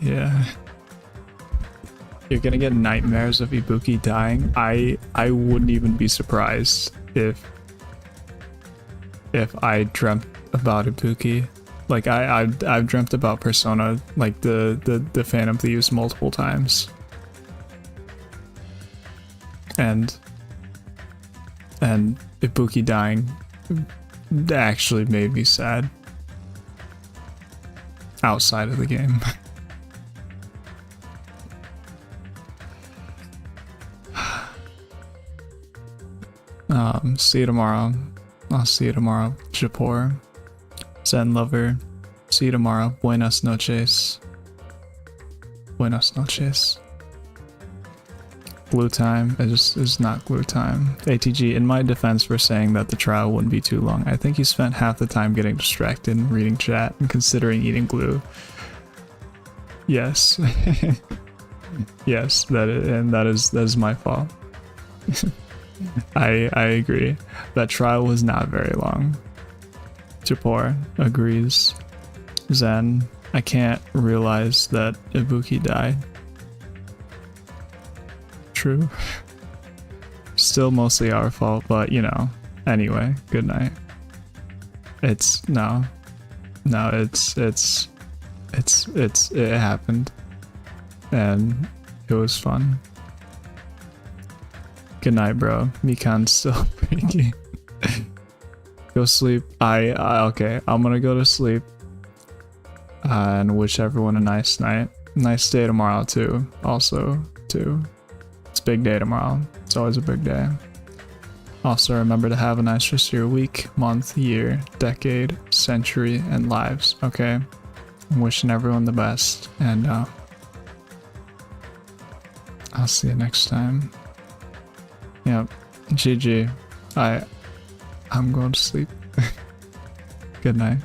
Yeah. You're gonna get nightmares of Ibuki dying. I wouldn't even be surprised if I dreamt about Ibuki. Like I've dreamt about Persona, like the Phantom Thieves multiple times. And Ibuki dying actually made me sad. Outside of the game. See you tomorrow. I'll see you tomorrow. Japor. Zen lover. See you tomorrow. Buenas noches. Buenas noches. Glue time. It just is not glue time. ATG, in my defense for saying that the trial wouldn't be too long, I think you spent half the time getting distracted and reading chat and considering eating glue. Yes. Yes, that is my fault. I agree. That trial was not very long. Japor agrees. Zen, I can't realize that Ibuki died. True. Still mostly our fault, but you know. Anyway, good night. It happened. And it was fun. Good night, bro. Mikan's still freaky. Go sleep. Okay, I'm gonna go to sleep. And wish everyone a nice night. Nice day tomorrow too. Also, too. It's a big day tomorrow. It's always a big day. Also, remember to have a nice rest of your week, month, year, decade, century, and lives, okay? I'm wishing everyone the best, and I'll see you next time. Yep. GG. I'm going to sleep. Good night.